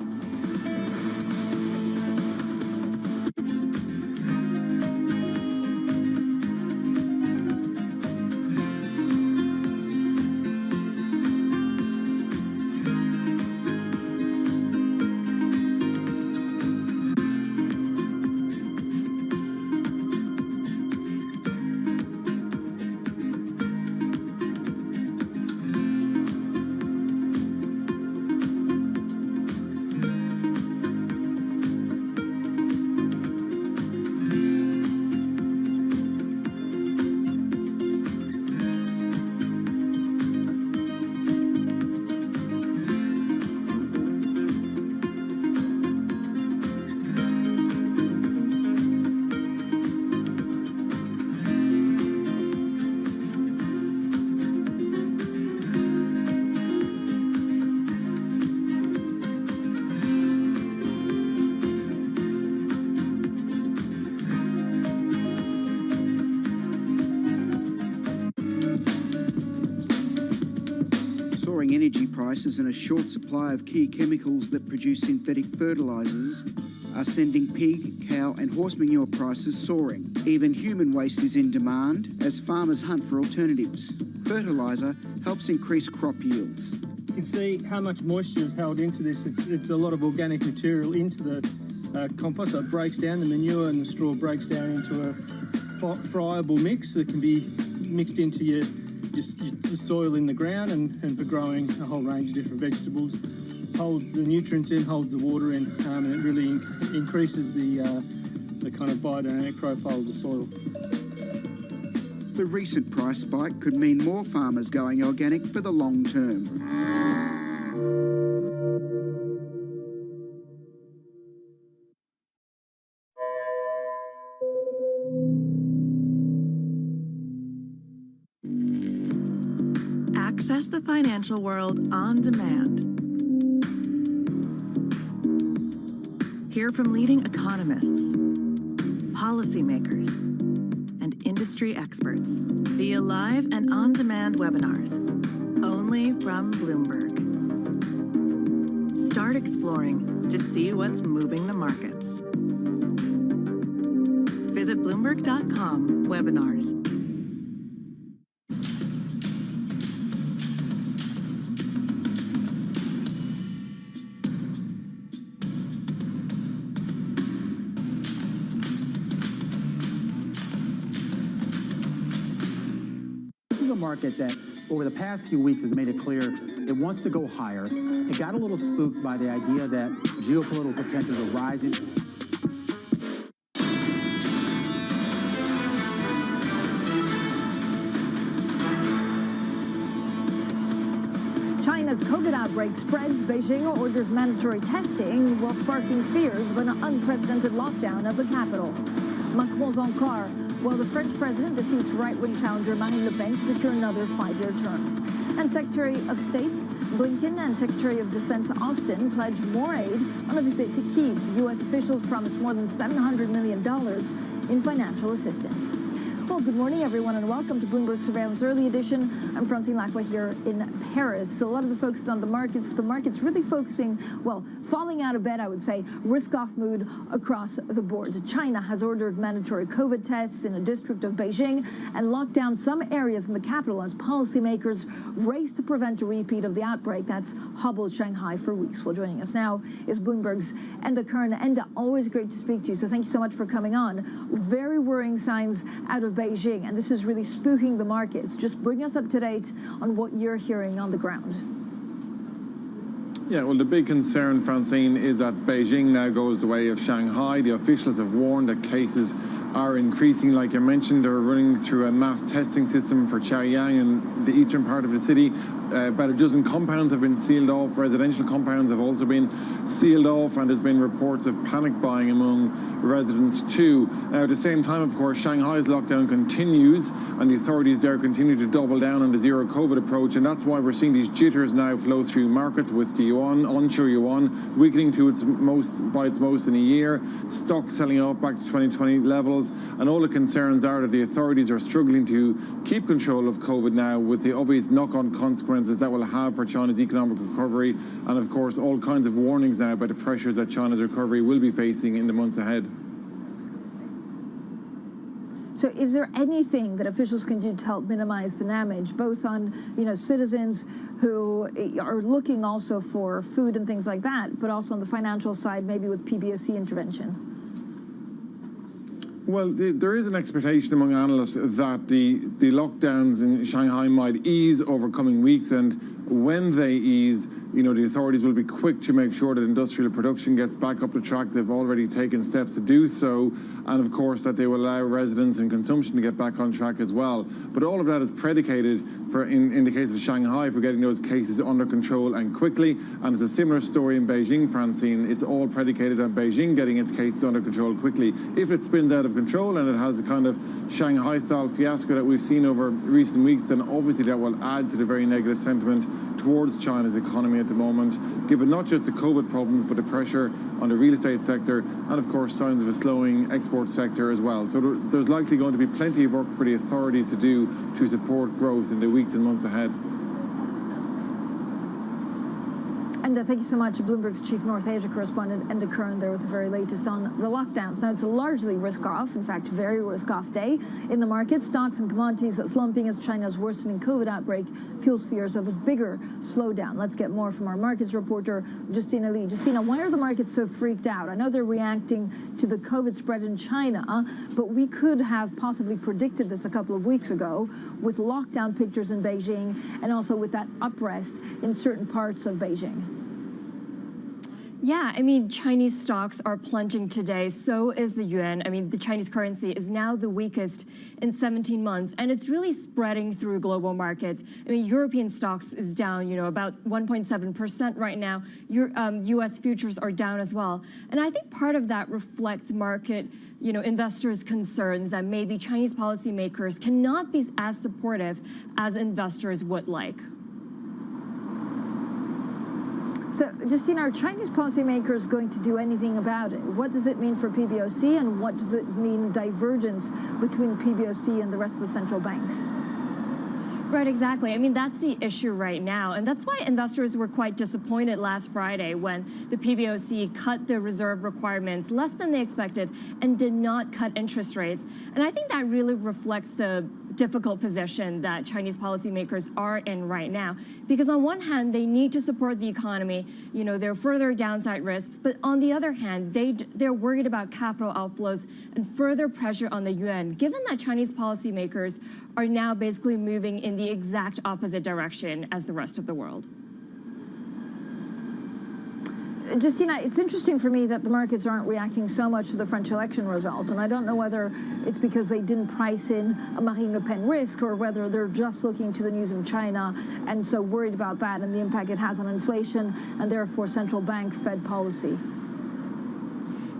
Energy prices and a short supply of key chemicals that produce synthetic fertilisers are sending pig, cow and horse manure prices soaring. Even human waste is in demand as farmers hunt for alternatives. Fertiliser helps increase crop yields. You can see how much moisture is held into this. It's a lot of organic material into the compost, so it breaks down, the manure and the straw breaks down into a friable mix that can be mixed into your soil in the ground and for growing a whole range of different vegetables. Holds the nutrients in, holds the water in, and it really increases the kind of biodynamic profile of the soil. The recent price spike could mean more farmers going organic for the long term. Access the financial world on demand. Hear from leading economists, policymakers, and industry experts via live and on-demand webinars, only from Bloomberg. Start exploring to see what's moving the markets. Visit Bloomberg.com/webinars. Market that over the past few weeks has made it clear it wants to go higher. It got a little spooked by the idea that geopolitical tensions are rising. China's COVID outbreak spreads. Beijing orders mandatory testing while sparking fears of an unprecedented lockdown of the capital. Macron's encore, while the French president defeats right-wing challenger Marine Le Pen to secure another 5-year term. And Secretary of State Blinken and Secretary of Defense Austin pledged more aid on a visit to Kyiv. U.S. officials promised more than $700 million in financial assistance. Well, good morning, everyone, and welcome to Bloomberg Surveillance Early Edition. I'm Francine Lacqua here in Paris. So a lot of the focus on the markets really focusing, well, falling out of bed, I would say, risk-off mood across the board. China has ordered mandatory COVID tests in a district of Beijing and locked down some areas in the capital as policymakers race to prevent a repeat of the outbreak that's hobbled Shanghai for weeks. Well, joining us now is Bloomberg's Enda Kern. Enda, always great to speak to you, so thank you so much for coming on. Very worrying signs out of Beijing, and this is really spooking the markets. Just bring us up to date on what you're hearing on the ground. Yeah, well, the big concern, Francine, is that Beijing now goes the way of Shanghai. The officials have warned that cases are increasing. Like I mentioned, they're running through a mass testing system for Chaoyang and the eastern part of the city. About a dozen compounds have been sealed off. Residential compounds have also been sealed off, and there's been reports of panic buying among residents too. Now, at the same time, of course, Shanghai's lockdown continues, and the authorities there continue to double down on the zero COVID approach, and that's why we're seeing these jitters now flow through markets, with the yuan, onshore yuan, weakening to its most in a year, stocks selling off back to 2020 levels, and all the concerns are that the authorities are struggling to keep control of COVID now, with the obvious knock-on consequences that will have for China's economic recovery, and of course all kinds of warnings now about the pressures that China's recovery will be facing in the months ahead. So is there anything that officials can do to help minimize the damage, both on, citizens who are looking also for food and things like that, but also on the financial side, maybe with PBOC intervention? Well, there is an expectation among analysts that the lockdowns in Shanghai might ease over coming weeks, and when they ease, the authorities will be quick to make sure that industrial production gets back up to track. They've already taken steps to do so, and of course that they will allow residents and consumption to get back on track as well. But all of that is predicated in the case of Shanghai, for getting those cases under control and quickly. And it's a similar story in Beijing, Francine. It's all predicated on Beijing getting its cases under control quickly. If it spins out of control and it has the kind of Shanghai-style fiasco that we've seen over recent weeks, then obviously that will add to the very negative sentiment towards China's economy at the moment, given not just the COVID problems, but the pressure on the real estate sector, and of course signs of a slowing export sector as well. So there's likely going to be plenty of work for the authorities to do to support growth in the weeks and months ahead. And thank you so much, Bloomberg's chief North Asia correspondent, Enda Kern, there with the very latest on the lockdowns. Now, it's a largely risk-off, in fact, very risk-off day in the market. Stocks and commodities slumping as China's worsening COVID outbreak fuels fears of a bigger slowdown. Let's get more from our markets reporter, Justina Lee. Justina, why are the markets so freaked out? I know they're reacting to the COVID spread in China, but we could have possibly predicted this a couple of weeks ago with lockdown pictures in Beijing and also with that uprest in certain parts of Beijing. Yeah, I mean, Chinese stocks are plunging today. So is the yuan. I mean, the Chinese currency is now the weakest in 17 months, and it's really spreading through global markets. I mean, European stocks is down, about 1.7% right now. U.S. futures are down as well. And I think part of that reflects market, investors' concerns that maybe Chinese policymakers cannot be as supportive as investors would like. So, Justine, are Chinese policymakers going to do anything about it? What does it mean for PBOC, and what does it mean divergence between PBOC and the rest of the central banks? Right, exactly. I mean, that's the issue right now. And that's why investors were quite disappointed last Friday when the PBOC cut the reserve requirements less than they expected and did not cut interest rates. And I think that really reflects the difficult position that Chinese policymakers are in right now. Because on one hand, they need to support the economy. You know, there are further downside risks. But on the other hand, they're worried about capital outflows and further pressure on the yuan, given that Chinese policymakers are now basically moving in the exact opposite direction as the rest of the world. Justina, it's interesting for me that the markets aren't reacting so much to the French election result, and I don't know whether it's because they didn't price in a Marine Le Pen risk or whether they're just looking to the news of China and so worried about that and the impact it has on inflation and therefore central bank Fed policy.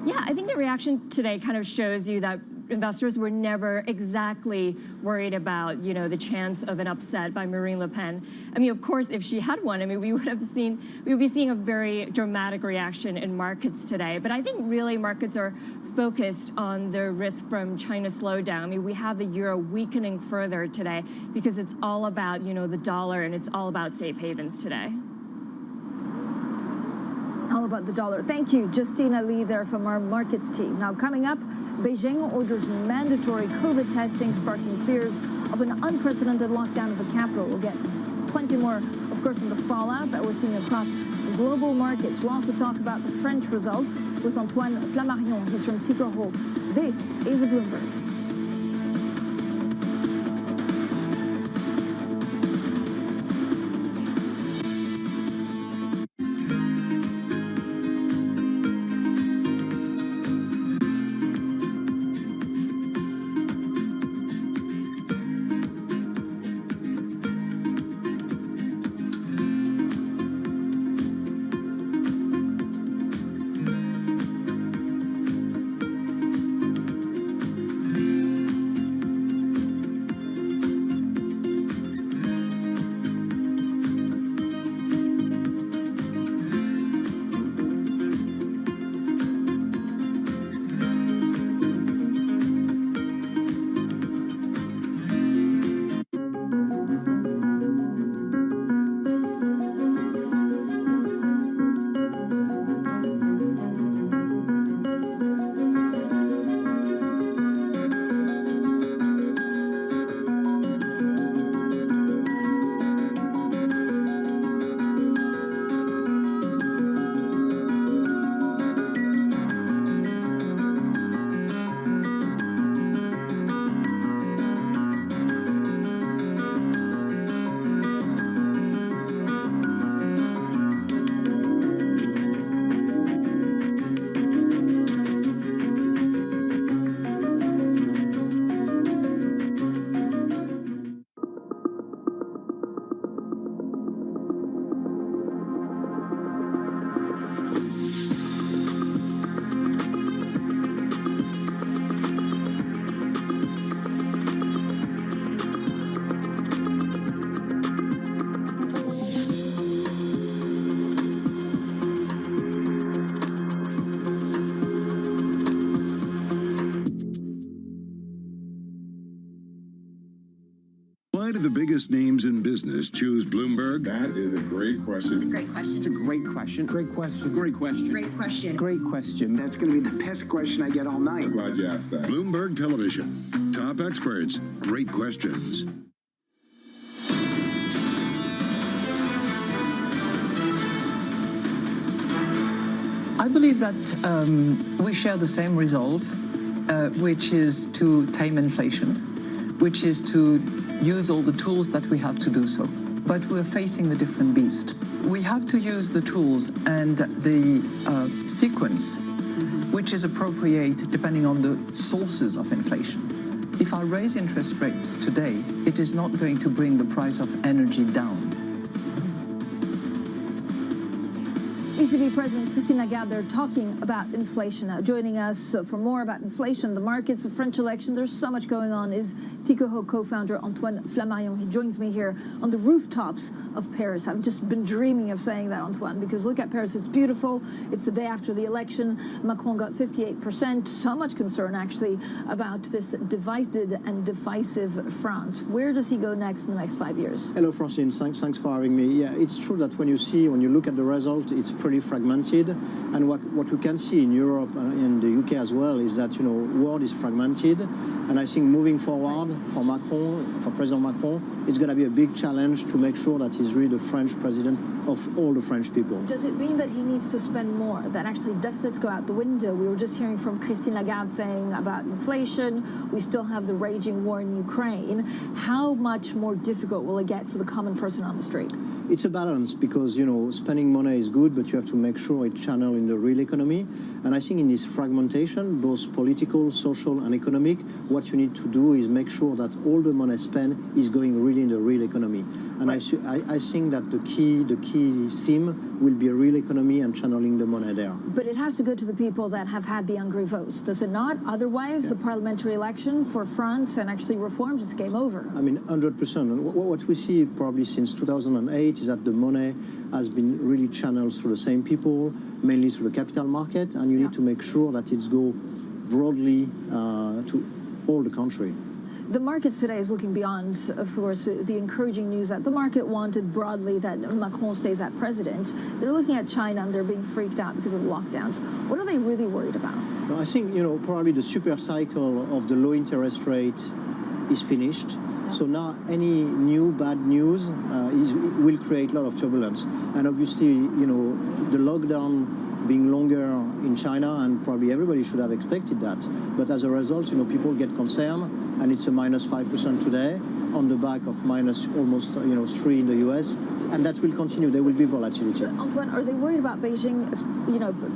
Yeah, I think the reaction today kind of shows you that investors were never exactly worried about, you know, the chance of an upset by Marine Le Pen. I mean, of course, if she had won, I mean, we would be seeing a very dramatic reaction in markets today. But I think really markets are focused on the risk from China's slowdown. I mean, we have the euro weakening further today because it's all about, you know, the dollar, and it's all about safe havens today. All about the dollar. Thank you, Justina Lee there from our markets team. Now coming up, Beijing orders mandatory COVID testing, sparking fears of an unprecedented lockdown of the capital. We'll get plenty more, of course, on the fallout that we're seeing across global markets. We'll also talk about the French results with Antoine Flammarion. He's from Tikoro. This is Bloomberg. Why do the biggest names in business choose Bloomberg? That is a great question. It's a great question. It's a great question. Great question. Great question. Great question. Great question. That's going to be the best question I get all night. I'm glad you asked that. Bloomberg Television. Top experts. Great questions. I believe that we share the same resolve, which is to tame inflation, which is to use all the tools that we have to do so. But we're facing a different beast. We have to use the tools and the sequence, which is appropriate depending on the sources of inflation. If I raise interest rates today, it is not going to bring the price of energy down. ECB President Christine Lagarde, they're talking about inflation now. Joining us for more about inflation, the markets, the French election, there's so much going on, is Tikehau co-founder Antoine Flammarion. He joins me here on the rooftops of Paris. I've just been dreaming of saying that, Antoine, because look at Paris, it's beautiful. It's the day after the election. Macron got 58%. So much concern, actually, about this divided and divisive France. Where does he go next in the next 5 years? Hello, Francine. Thanks for having me. Yeah, it's true that when you look at the result, it's pretty fragmented. And what we can see in Europe and in the UK as well is that, world is fragmented. And I think moving forward for Macron, for President Macron, it's going to be a big challenge to make sure that he's really the French president of all the French people. Does it mean that he needs to spend more, that actually deficits go out the window? We were just hearing from Christine Lagarde saying about inflation. We still have the raging war in Ukraine. How much more difficult will it get for the common person on the street? It's a balance because, spending money is good, but you have to make sure it's channeled in the real economy. And I think in this fragmentation, both political, social, and economic, what you need to do is make sure that all the money spent is going really in the real economy. And I think that the key theme will be a real economy and channeling the money there. But it has to go to the people that have had the angry votes, does it not? Otherwise, the parliamentary election for France and actually reforms, it's game over. I mean, 100%. And what we see probably since 2008 is that the money has been really channeled through the same people, mainly through the capital market, and you need to make sure that it goes broadly to all the country. The markets today is looking beyond, of course, the encouraging news that the market wanted broadly that Macron stays as president. They're looking at China and they're being freaked out because of lockdowns. What are they really worried about? I think, probably the super cycle of the low interest rate is finished. So now any new bad news will create a lot of turbulence. And obviously, the lockdown being longer in China, and probably everybody should have expected that. But as a result, people get concerned, and it's a -5% today on the back of minus almost 3 in the US, and that will continue. There will be volatility. But Antoine, are they worried about Beijing,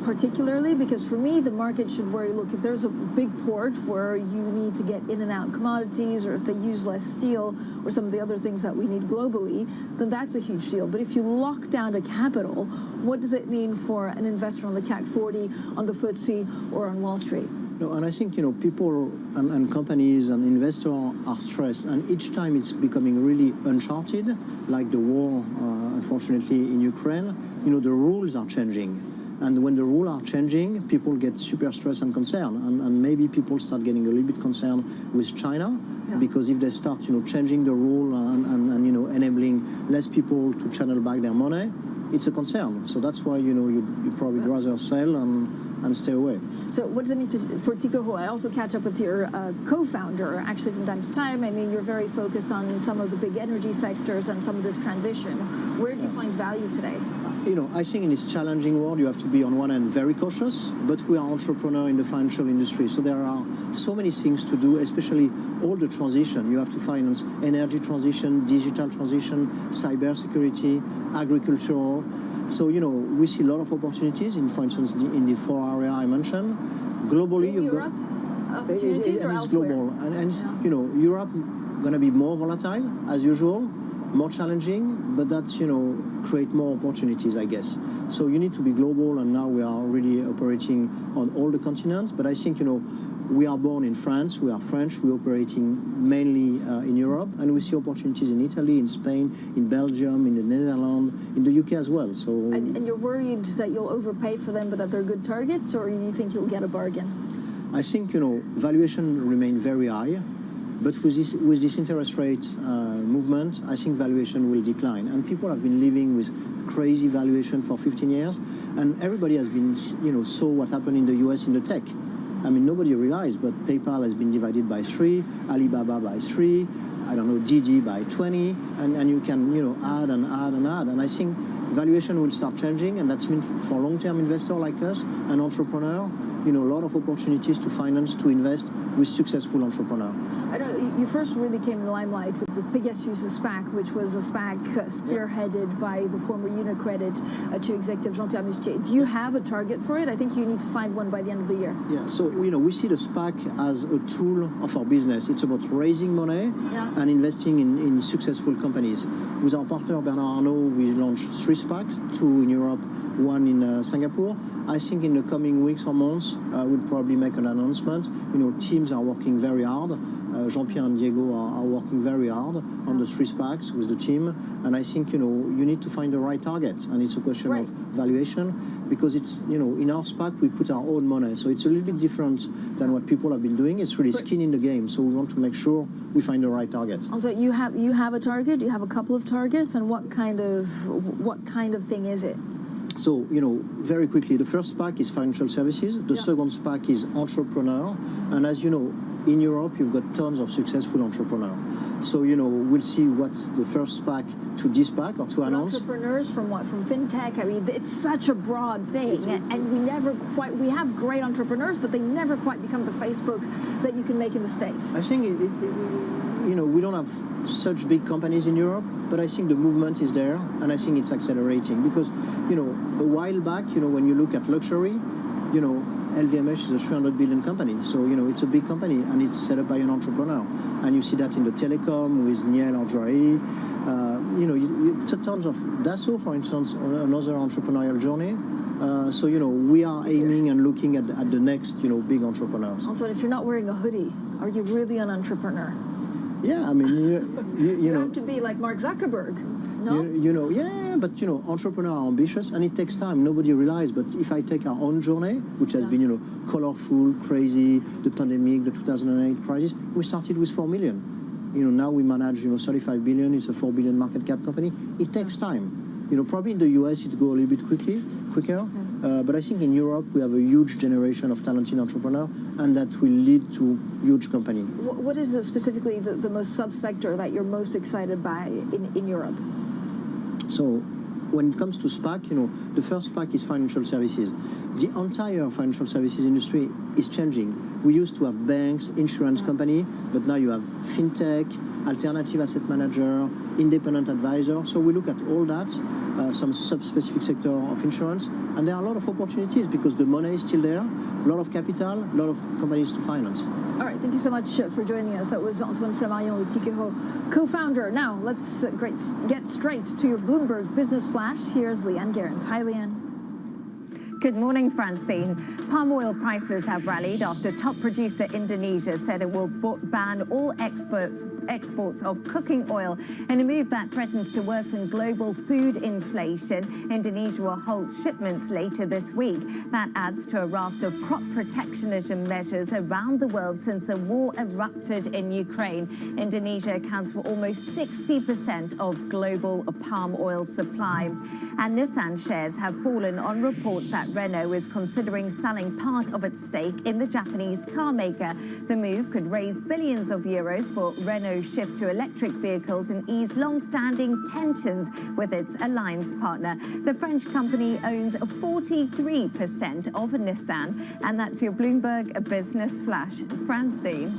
particularly? Because for me, the market should worry, look, if there's a big port where you need to get in and out commodities, or if they use less steel, or some of the other things that we need globally, then that's a huge deal. But if you lock down a capital, what does it mean for an investor on the CAC 40, on the FTSE, or on Wall Street? No, and I think, people and companies and investors are stressed, and each time it's becoming really uncharted, like the war, unfortunately, in Ukraine, the rules are changing. And when the rules are changing, people get super stressed and concerned. And maybe people start getting a little bit concerned with China, because if they start, changing the rule and enabling less people to channel back their money, it's a concern. So that's why, you'd probably rather sell and stay away. So what does it mean for Tikehau? I also catch up with your co-founder, actually, from time to time. I mean, you're very focused on some of the big energy sectors and some of this transition. Where do you find value today? I think in this challenging world, you have to be on one hand very cautious, but we are entrepreneurs in the financial industry. So there are so many things to do, especially all the transition. You have to finance energy transition, digital transition, cybersecurity, agricultural. So, we see a lot of opportunities for instance, in the 4 areas I mentioned. Globally, in Europe, opportunities or elsewhere? Global. And Europe going to be more volatile, as usual, more challenging, but that's, create more opportunities, I guess. So you need to be global, and now we are really operating on all the continents. But I think, we are born in France, we are French, we're operating mainly in Europe, and we see opportunities in Italy, in Spain, in Belgium, in the Netherlands, in the UK as well. So. And you're worried that you'll overpay for them, but that they're good targets, or you think you'll get a bargain? I think, valuation remain very high. But with this interest rate movement, I think valuation will decline. And people have been living with crazy valuation for 15 years. And everybody has been, saw what happened in the US in the tech. I mean, nobody realized, but PayPal has been divided by 3, Alibaba by 3, I don't know, Didi by 20, and you can, add and add and add. And I think valuation will start changing, and that's mean for long-term investor like us, an entrepreneur, a lot of opportunities to finance, to invest with successful entrepreneurs. I know you first really came in the limelight with the biggest use of SPAC, which was a SPAC spearheaded by the former Unicredit chief executive Jean-Pierre Mustier. Do you have a target for it? I think you need to find one by the end of the year. Yeah, so we see the SPAC as a tool of our business. It's about raising money and investing in successful companies. With our partner Bernard Arnault, we launched 3 SPACs, 2 in Europe, 1 in Singapore. I think in the coming weeks or months, we'll probably make an announcement. Teams are working very hard. Jean-Pierre and Diego are working very hard on the 3 SPACs with the team. And I think, you need to find the right target. And it's a question of valuation, because it's, in our SPAC, we put our own money. So it's a little bit different than what people have been doing. It's really skin in the game. So we want to make sure we find the right target. Antoine, you have a target? You have a couple of targets? And what kind of thing is it? So, very quickly, the first SPAC is financial services. The second SPAC is entrepreneur. And as you know, in Europe, you've got tons of successful entrepreneurs. So, we'll see what's the first SPAC to de-SPAC or to announce. Entrepreneurs from what? From fintech? I mean, it's such a broad thing. And we have great entrepreneurs, but they never quite become the Facebook that you can make in the States. I think, we don't have such big companies in Europe, but I think the movement is there, and I think it's accelerating. Because, a while back, when you look at luxury, LVMH is a 300 billion company. So, it's a big company, and it's set up by an entrepreneur. And you see that in the telecom with Niel or Jory. Tons of Dassault, for instance, another entrepreneurial journey. So, we are aiming and looking at the next, big entrepreneurs. Antoine, if you're not wearing a hoodie, are you really an entrepreneur? Yeah, I mean, you have to be like Mark Zuckerberg, no? But entrepreneurs are ambitious, and it takes time. Nobody realizes, but if I take our own journey, which has been, colorful, crazy, the pandemic, the 2008 crisis, we started with 4 million. Now we manage, 35 billion. It's a 4 billion market cap company. It takes time. Probably in the US it go a little bit quicker. But I think in Europe we have a huge generation of talented entrepreneurs, and that will lead to huge company. What is specifically the most subsector that you're most excited by in Europe? So when it comes to SPAC, the first SPAC is financial services. The entire financial services industry is changing. We used to have banks, insurance company, but now you have fintech, alternative asset manager, independent advisor. So we look at all that, some sub-specific sector of insurance, and there are a lot of opportunities because the money is still there, a lot of capital, a lot of companies to finance. All right, thank you so much for joining us. That was Antoine Flammarion, the Tikehau co-founder. Now, let's get straight to your Bloomberg Business Flash. Here's Leanne Gerrans. Hi, Leanne. Good morning, Francine. Palm oil prices have rallied after top producer Indonesia said it will ban all exports of cooking oil in a move that threatens to worsen global food inflation. Indonesia will halt shipments later this week. That adds to a raft of crop protectionism measures around the world since the war erupted in Ukraine. Indonesia accounts for almost 60% of global palm oil supply. And Nissan shares have fallen on reports that Renault is considering selling part of its stake in the Japanese car maker. The move could raise billions of euros for Renault's shift to electric vehicles and ease long-standing tensions with its alliance partner. The French company owns 43% of Nissan. And that's your Bloomberg Business Flash. Francine.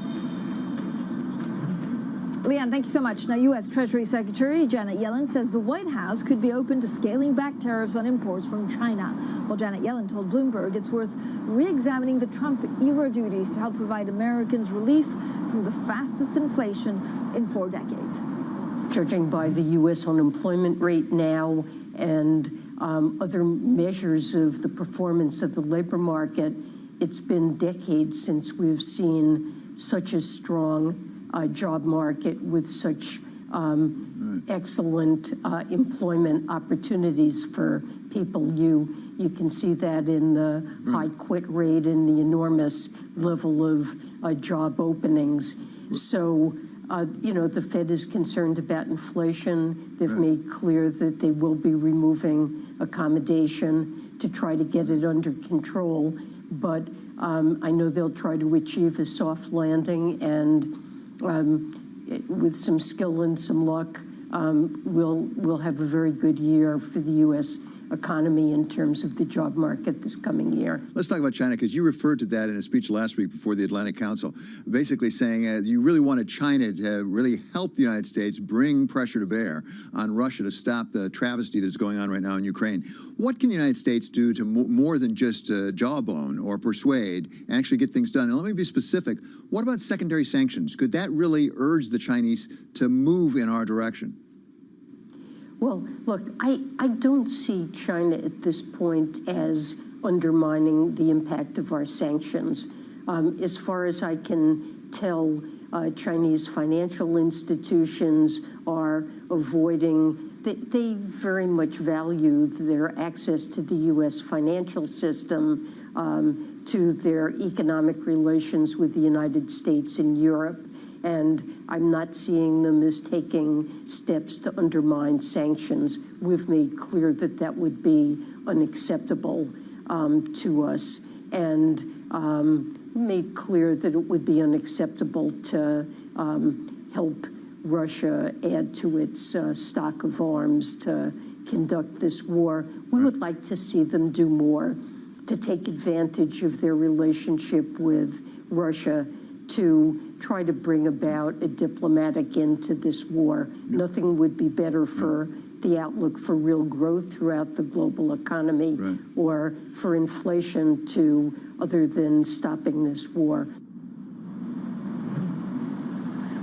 Leanne, thank you so much. Now, U.S. Treasury Secretary Janet Yellen says the White House could be open to scaling back tariffs on imports from China. Well, Janet Yellen told Bloomberg it's worth re-examining the Trump-era duties to help provide Americans relief from the fastest inflation in 4 decades. Judging by the U.S. unemployment rate now and other measures of the performance of the labor market, it's been decades since we've seen such a strong job market with such excellent employment opportunities for people. You can see that in the high quit rate and the enormous level of job openings. So, the Fed is concerned about inflation. They've made clear that they will be removing accommodation to try to get it under control. But I know they'll try to achieve a soft landing, and with some skill and some luck, we'll have a very good year for the U.S. economy in terms of the job market this coming year. Let's talk about China, because you referred to that in a speech last week before the Atlantic Council, basically saying you really wanted China to really help the United States bring pressure to bear on Russia to stop the travesty that's going on right now in Ukraine. What can the United States do to more than just jawbone or persuade and actually get things done? And let me be specific. What about secondary sanctions? Could that really urge the Chinese to move in our direction? Well, look, I don't see China at this point as undermining the impact of our sanctions. As far as I can tell, Chinese financial institutions are avoiding, they very much value their access to the U.S. financial system, to their economic relations with the United States and Europe. And I'm not seeing them as taking steps to undermine sanctions. We've made clear that that would be unacceptable to us, and made clear that it would be unacceptable to help Russia add to its stock of arms to conduct this war. We would like to see them do more to take advantage of their relationship with Russia to try to bring about a diplomatic end to this war. Nothing would be better for the outlook for real growth throughout the global economy, or for inflation other than stopping this war.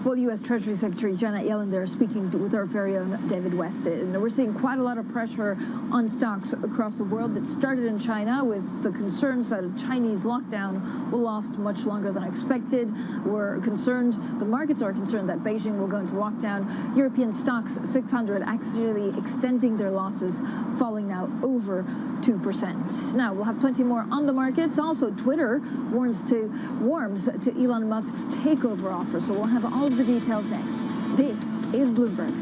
Well, U.S. Treasury Secretary Janet Yellen there speaking with our very own David Weston. And we're seeing quite a lot of pressure on stocks across the world. It started in China with the concerns that a Chinese lockdown will last much longer than expected. We're concerned, the markets are concerned that Beijing will go into lockdown. European stocks, 600, actually extending their losses, falling now over 2%. Now, we'll have plenty more on the markets. Also, Twitter warms to Elon Musk's takeover offer. So we'll have all of the details next. This is Bloomberg.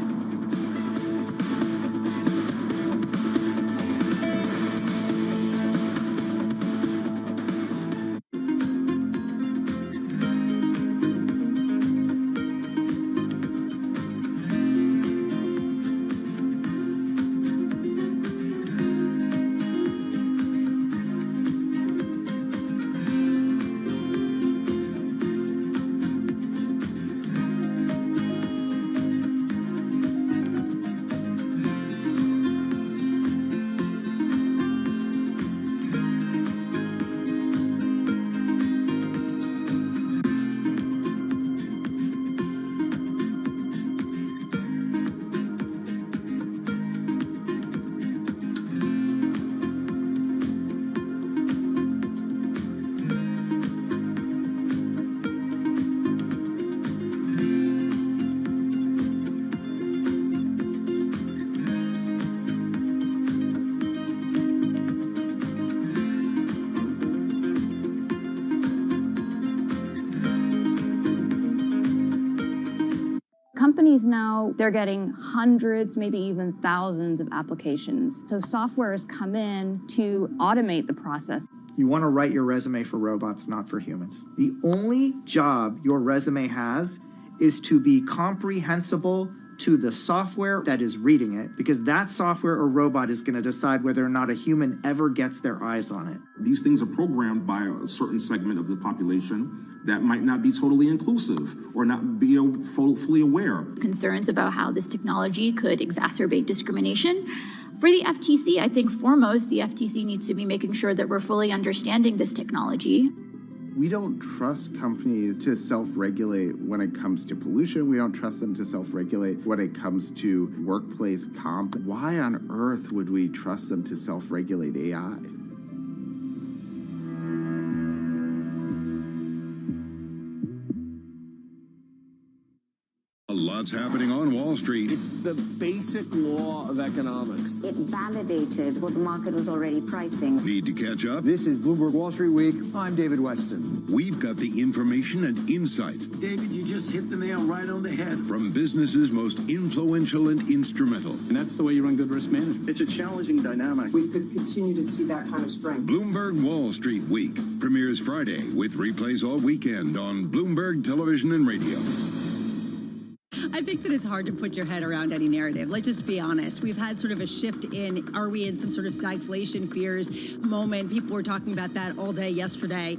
Companies now, they're getting hundreds, maybe even thousands of applications. So software has come in to automate the process. You want to write your resume for robots, not for humans. The only job your resume has is to be comprehensible to the software that is reading it, because that software or robot is going to decide whether or not a human ever gets their eyes on it. These things are programmed by a certain segment of the population that might not be totally inclusive or not be fully aware. Concerns about how this technology could exacerbate discrimination. For the FTC, I think foremost, the FTC needs to be making sure that we're fully understanding this technology. We don't trust companies to self-regulate when it comes to pollution. We don't trust them to self-regulate when it comes to workplace comp. Why on earth would we trust them to self-regulate AI? Lots happening on Wall Street. It's the basic law of economics. It validated what the market was already pricing. Need to catch up? This is Bloomberg Wall Street Week. I'm David Weston. We've got the information and insights. David, you just hit the nail right on the head. From businesses most influential and instrumental. And that's the way you run good risk management. It's a challenging dynamic. We could continue to see that kind of strength. Bloomberg Wall Street Week premieres Friday with replays all weekend on Bloomberg Television and Radio. I think that it's hard to put your head around any narrative. Let's just be honest. We've had sort of a shift in, are we in some sort of stagflation fears moment? People were talking about that all day yesterday.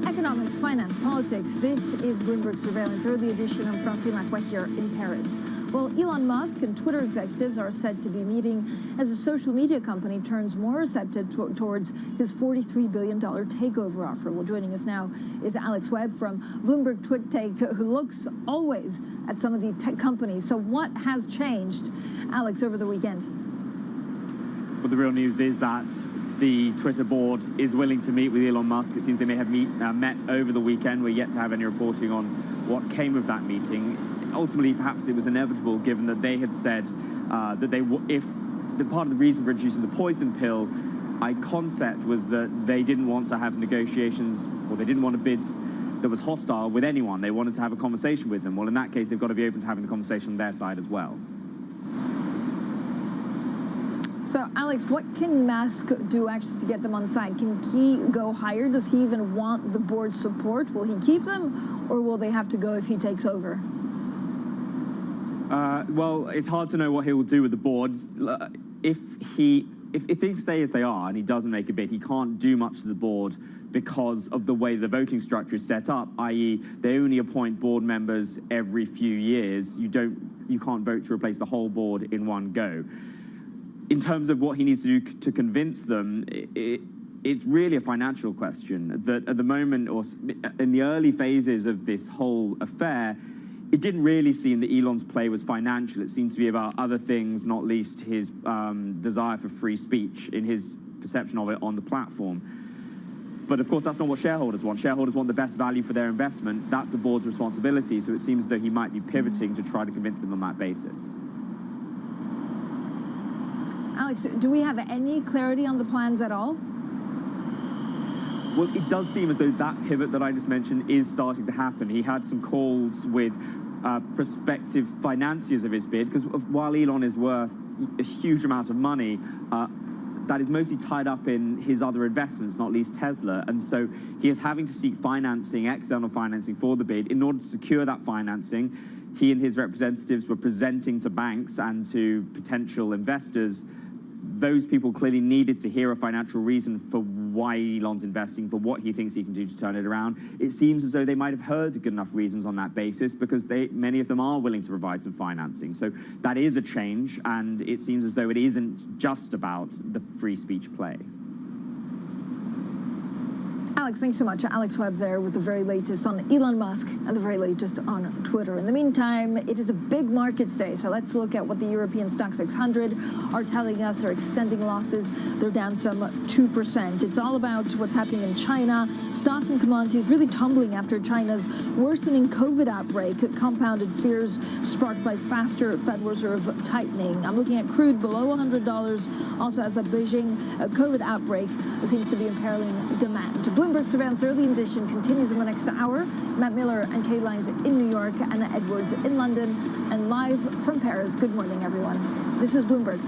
Economics, finance, politics. This is Bloomberg Surveillance, early edition. I'm Francine Lacroix here in Paris. Well, Elon Musk and Twitter executives are said to be meeting as a social media company turns more receptive towards his $43 billion takeover offer. Well, joining us now is Alex Webb from Bloomberg Quick Take, who looks always at some of the tech companies. So what has changed, Alex, over the weekend? Well, the real news is that the Twitter board is willing to meet with Elon Musk. It seems they may have met over the weekend. We're yet to have any reporting on what came of that meeting. Ultimately, perhaps it was inevitable, given that they had said that part of the reason for introducing the poison pill concept was that they didn't want to have negotiations, or they didn't want a bid that was hostile with anyone. They wanted to have a conversation with them. Well, in that case, they've got to be open to having the conversation on their side as well. So, Alex, what can Musk do actually to get them on side? Can he go higher? Does he even want the board's support? Will he keep them, or will they have to go if he takes over? Well, it's hard to know what he will do with the board. If things stay as they are and he doesn't make a bid, he can't do much to the board because of the way the voting structure is set up, i.e. they only appoint board members every few years. You can't vote to replace the whole board in one go. In terms of what he needs to do to convince them, it's really a financial question that at the moment, or in the early phases of this whole affair, it didn't really seem that Elon's play was financial. It seemed to be about other things, not least his desire for free speech in his perception of it on the platform. But of course, that's not what shareholders want. Shareholders want the best value for their investment. That's the board's responsibility. So it seems as though he might be pivoting to try to convince them on that basis. Alex, do we have any clarity on the plans at all? Well, it does seem as though that pivot that I just mentioned is starting to happen. He had some calls with prospective financiers of his bid, because while Elon is worth a huge amount of money, that is mostly tied up in his other investments, not least Tesla. And so he is having to seek financing, external financing for the bid. In order to secure that financing, he and his representatives were presenting to banks and to potential investors. Those people clearly needed to hear a financial reason for why Elon's investing, for what he thinks he can do to turn it around. It seems as though they might have heard good enough reasons on that basis, because many of them are willing to provide some financing. So that is a change, and it seems as though it isn't just about the free speech play. Alex, thanks so much. Alex Webb there with the very latest on Elon Musk and the very latest on Twitter. In the meantime, it is a big markets day, so let's look at what the European stock 600 are telling us. They're extending losses. They're down some 2%. It's all about what's happening in China. Stocks and commodities really tumbling after China's worsening COVID outbreak, compounded fears sparked by faster Federal Reserve tightening. I'm looking at crude below $100, also as a Beijing COVID outbreak seems to be imperiling demand. Bloomberg Surveillance Early Edition continues in the next hour. Matt Miller and Kay Lines in New York, Anna Edwards in London, and live from Paris. Good morning, everyone. This is Bloomberg.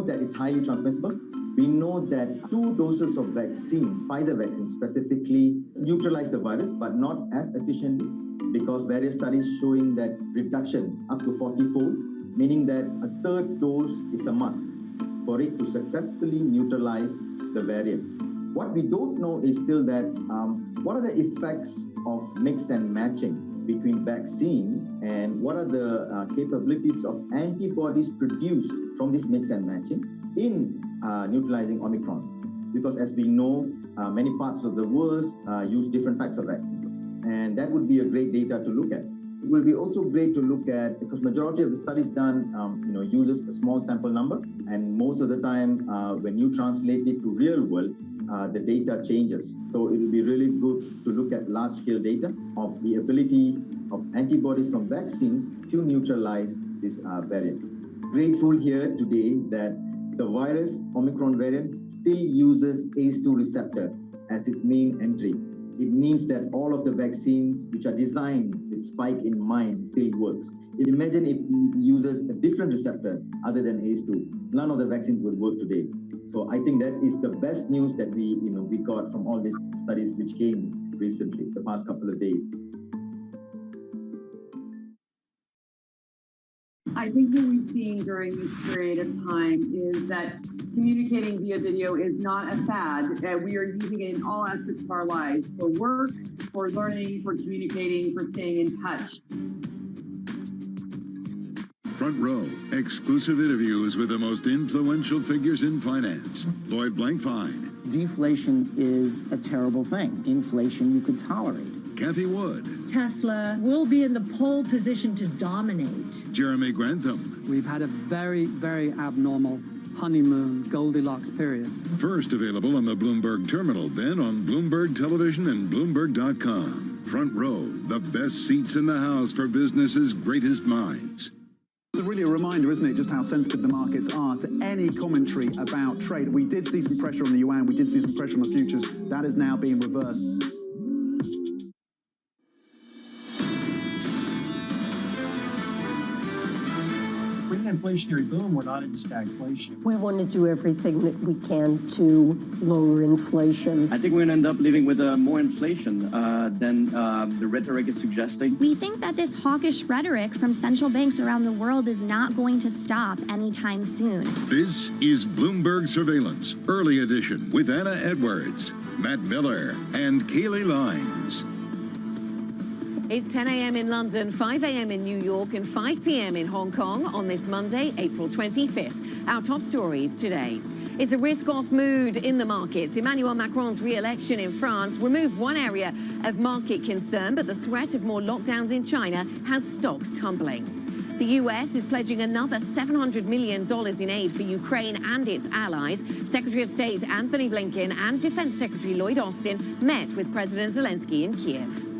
That it's highly transmissible. We know that 2 doses of vaccines, Pfizer vaccines specifically, neutralize the virus, but not as efficiently. because various studies showing that reduction up to 40-fold, meaning that a third dose is a must for it to successfully neutralize the variant. What we don't know is still that what are the effects of mix and matching between vaccines, and what are the capabilities of antibodies produced from this mix and matching in neutralizing Omicron. Because as we know, many parts of the world use different types of vaccines. And that would be a great data to look at. It will be also great to look at, because majority of the studies done uses a small sample number, and most of the time when you translate it to real world, the data changes. So it will be really good to look at large-scale data of the ability of antibodies from vaccines to neutralize this variant. Grateful here today that the virus, Omicron variant, still uses ACE2 receptor as its main entry. It means that all of the vaccines which are designed with spike in mind still works. Imagine if it uses a different receptor other than ACE2. None of the vaccines would work today. So I think that is the best news that we got from all these studies which came recently, the past couple of days. I think what we've seen during this period of time is that communicating via video is not a fad. We are using it in all aspects of our lives, for work, for learning, for communicating, for staying in touch. Front Row, exclusive interviews with the most influential figures in finance. Lloyd Blankfein. Deflation is a terrible thing. Inflation you could tolerate. Kathy Wood. Tesla will be in the pole position to dominate. Jeremy Grantham. We've had a very, very abnormal honeymoon Goldilocks period. First available on the Bloomberg Terminal, then on Bloomberg Television and Bloomberg.com. Front Row, the best seats in the house for business's greatest minds. It's really a reminder, isn't it, just how sensitive the markets are to any commentary about trade. We did see some pressure on the yuan, we did see some pressure on the futures. That is now being reversed. Inflationary boom, we're not in stagflation. We want to do everything that we can to lower inflation. I think we're going to end up living with more inflation than the rhetoric is suggesting. We think that this hawkish rhetoric from central banks around the world is not going to stop anytime soon. This is Bloomberg Surveillance, Early Edition, with Anna Edwards, Matt Miller, and Kaylee Lines. It's 10 a.m. in London, 5 a.m. in New York, and 5 p.m. in Hong Kong on this Monday, April 25th. Our top stories today. It's a risk-off mood in the markets. Emmanuel Macron's re-election in France removed one area of market concern, but the threat of more lockdowns in China has stocks tumbling. The U.S. is pledging another $700 million in aid for Ukraine and its allies. Secretary of State Anthony Blinken and Defense Secretary Lloyd Austin met with President Zelensky in Kiev.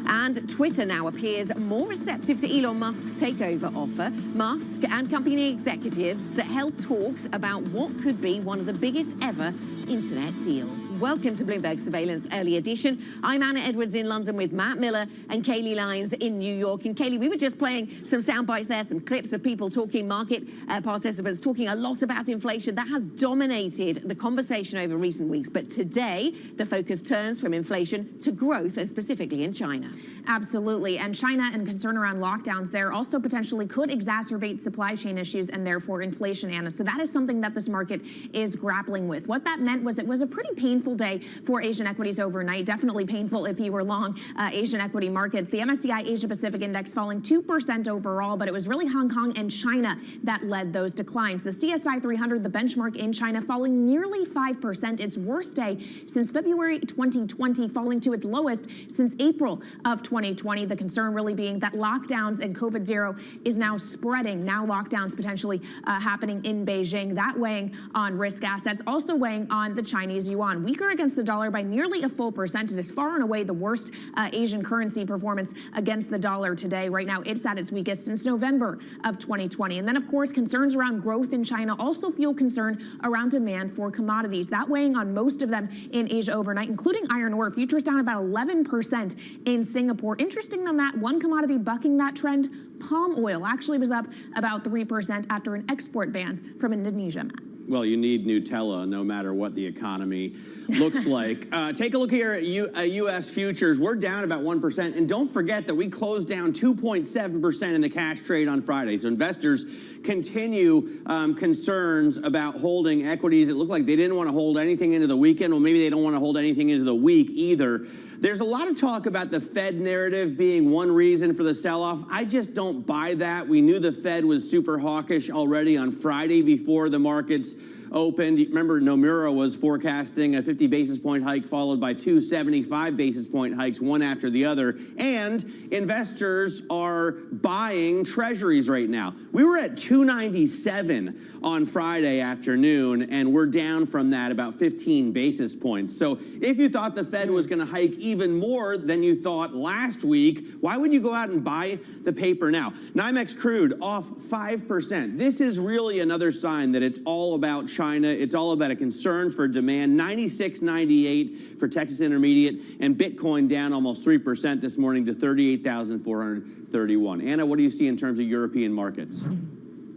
And Twitter now appears more receptive to Elon Musk's takeover offer. Musk and company executives held talks about what could be one of the biggest ever internet deals. Welcome to Bloomberg Surveillance Early Edition. I'm Anna Edwards in London with Matt Miller and Kaylee Lines in New York. And Kaylee, we were just playing some sound bites there, some clips of people talking, market participants talking a lot about inflation. That has dominated the conversation over recent weeks. But today, the focus turns from inflation to growth, and specifically in China. Absolutely. And China and concern around lockdowns there also potentially could exacerbate supply chain issues and therefore inflation, Anna. So that is something that this market is grappling with. What that meant was it was a pretty painful day for Asian equities overnight. Definitely painful if you were long Asian equity markets. The MSCI Asia Pacific Index falling 2% overall, but it was really Hong Kong and China that led those declines. The CSI 300, the benchmark in China, falling nearly 5%, its worst day since February 2020, falling to its lowest since April of 2020. The concern really being that lockdowns and COVID zero is now spreading. Now lockdowns potentially happening in Beijing. That weighing on risk assets, also weighing on the Chinese yuan. Weaker against the dollar by nearly a full percent. It is far and away the worst Asian currency performance against the dollar today. Right now, it's at its weakest since November of 2020. And then, of course, concerns around growth in China also fuel concern around demand for commodities. That weighing on most of them in Asia overnight, including iron ore. Futures down about 11% in Singapore. Interesting though, Matt, one commodity bucking that trend, palm oil, actually was up about 3% after an export ban from Indonesia, Matt. Well, you need Nutella no matter what the economy looks like. Take a look here at U.S. futures. We're down about 1%. And don't forget that we closed down 2.7% in the cash trade on Friday. So investors continue concerns about holding equities. It looked like they didn't want to hold anything into the weekend. Well, maybe they don't want to hold anything into the week either. There's a lot of talk about the Fed narrative being one reason for the sell-off. I just don't buy that. We knew the Fed was super hawkish already on Friday before the markets opened. Remember, Nomura was forecasting a 50 basis point hike followed by 2 75 basis point hikes, one after the other. And investors are buying treasuries right now. We were at 297 on Friday afternoon, and we're down from that about 15 basis points. So if you thought the Fed was going to hike even more than you thought last week, why would you go out and buy the paper now? NYMEX crude off 5%. This is really another sign that it's all about China. It's all about a concern for demand. 96.98 for Texas Intermediate, and Bitcoin down almost 3% this morning to 38,431. Anna, what do you see in terms of European markets?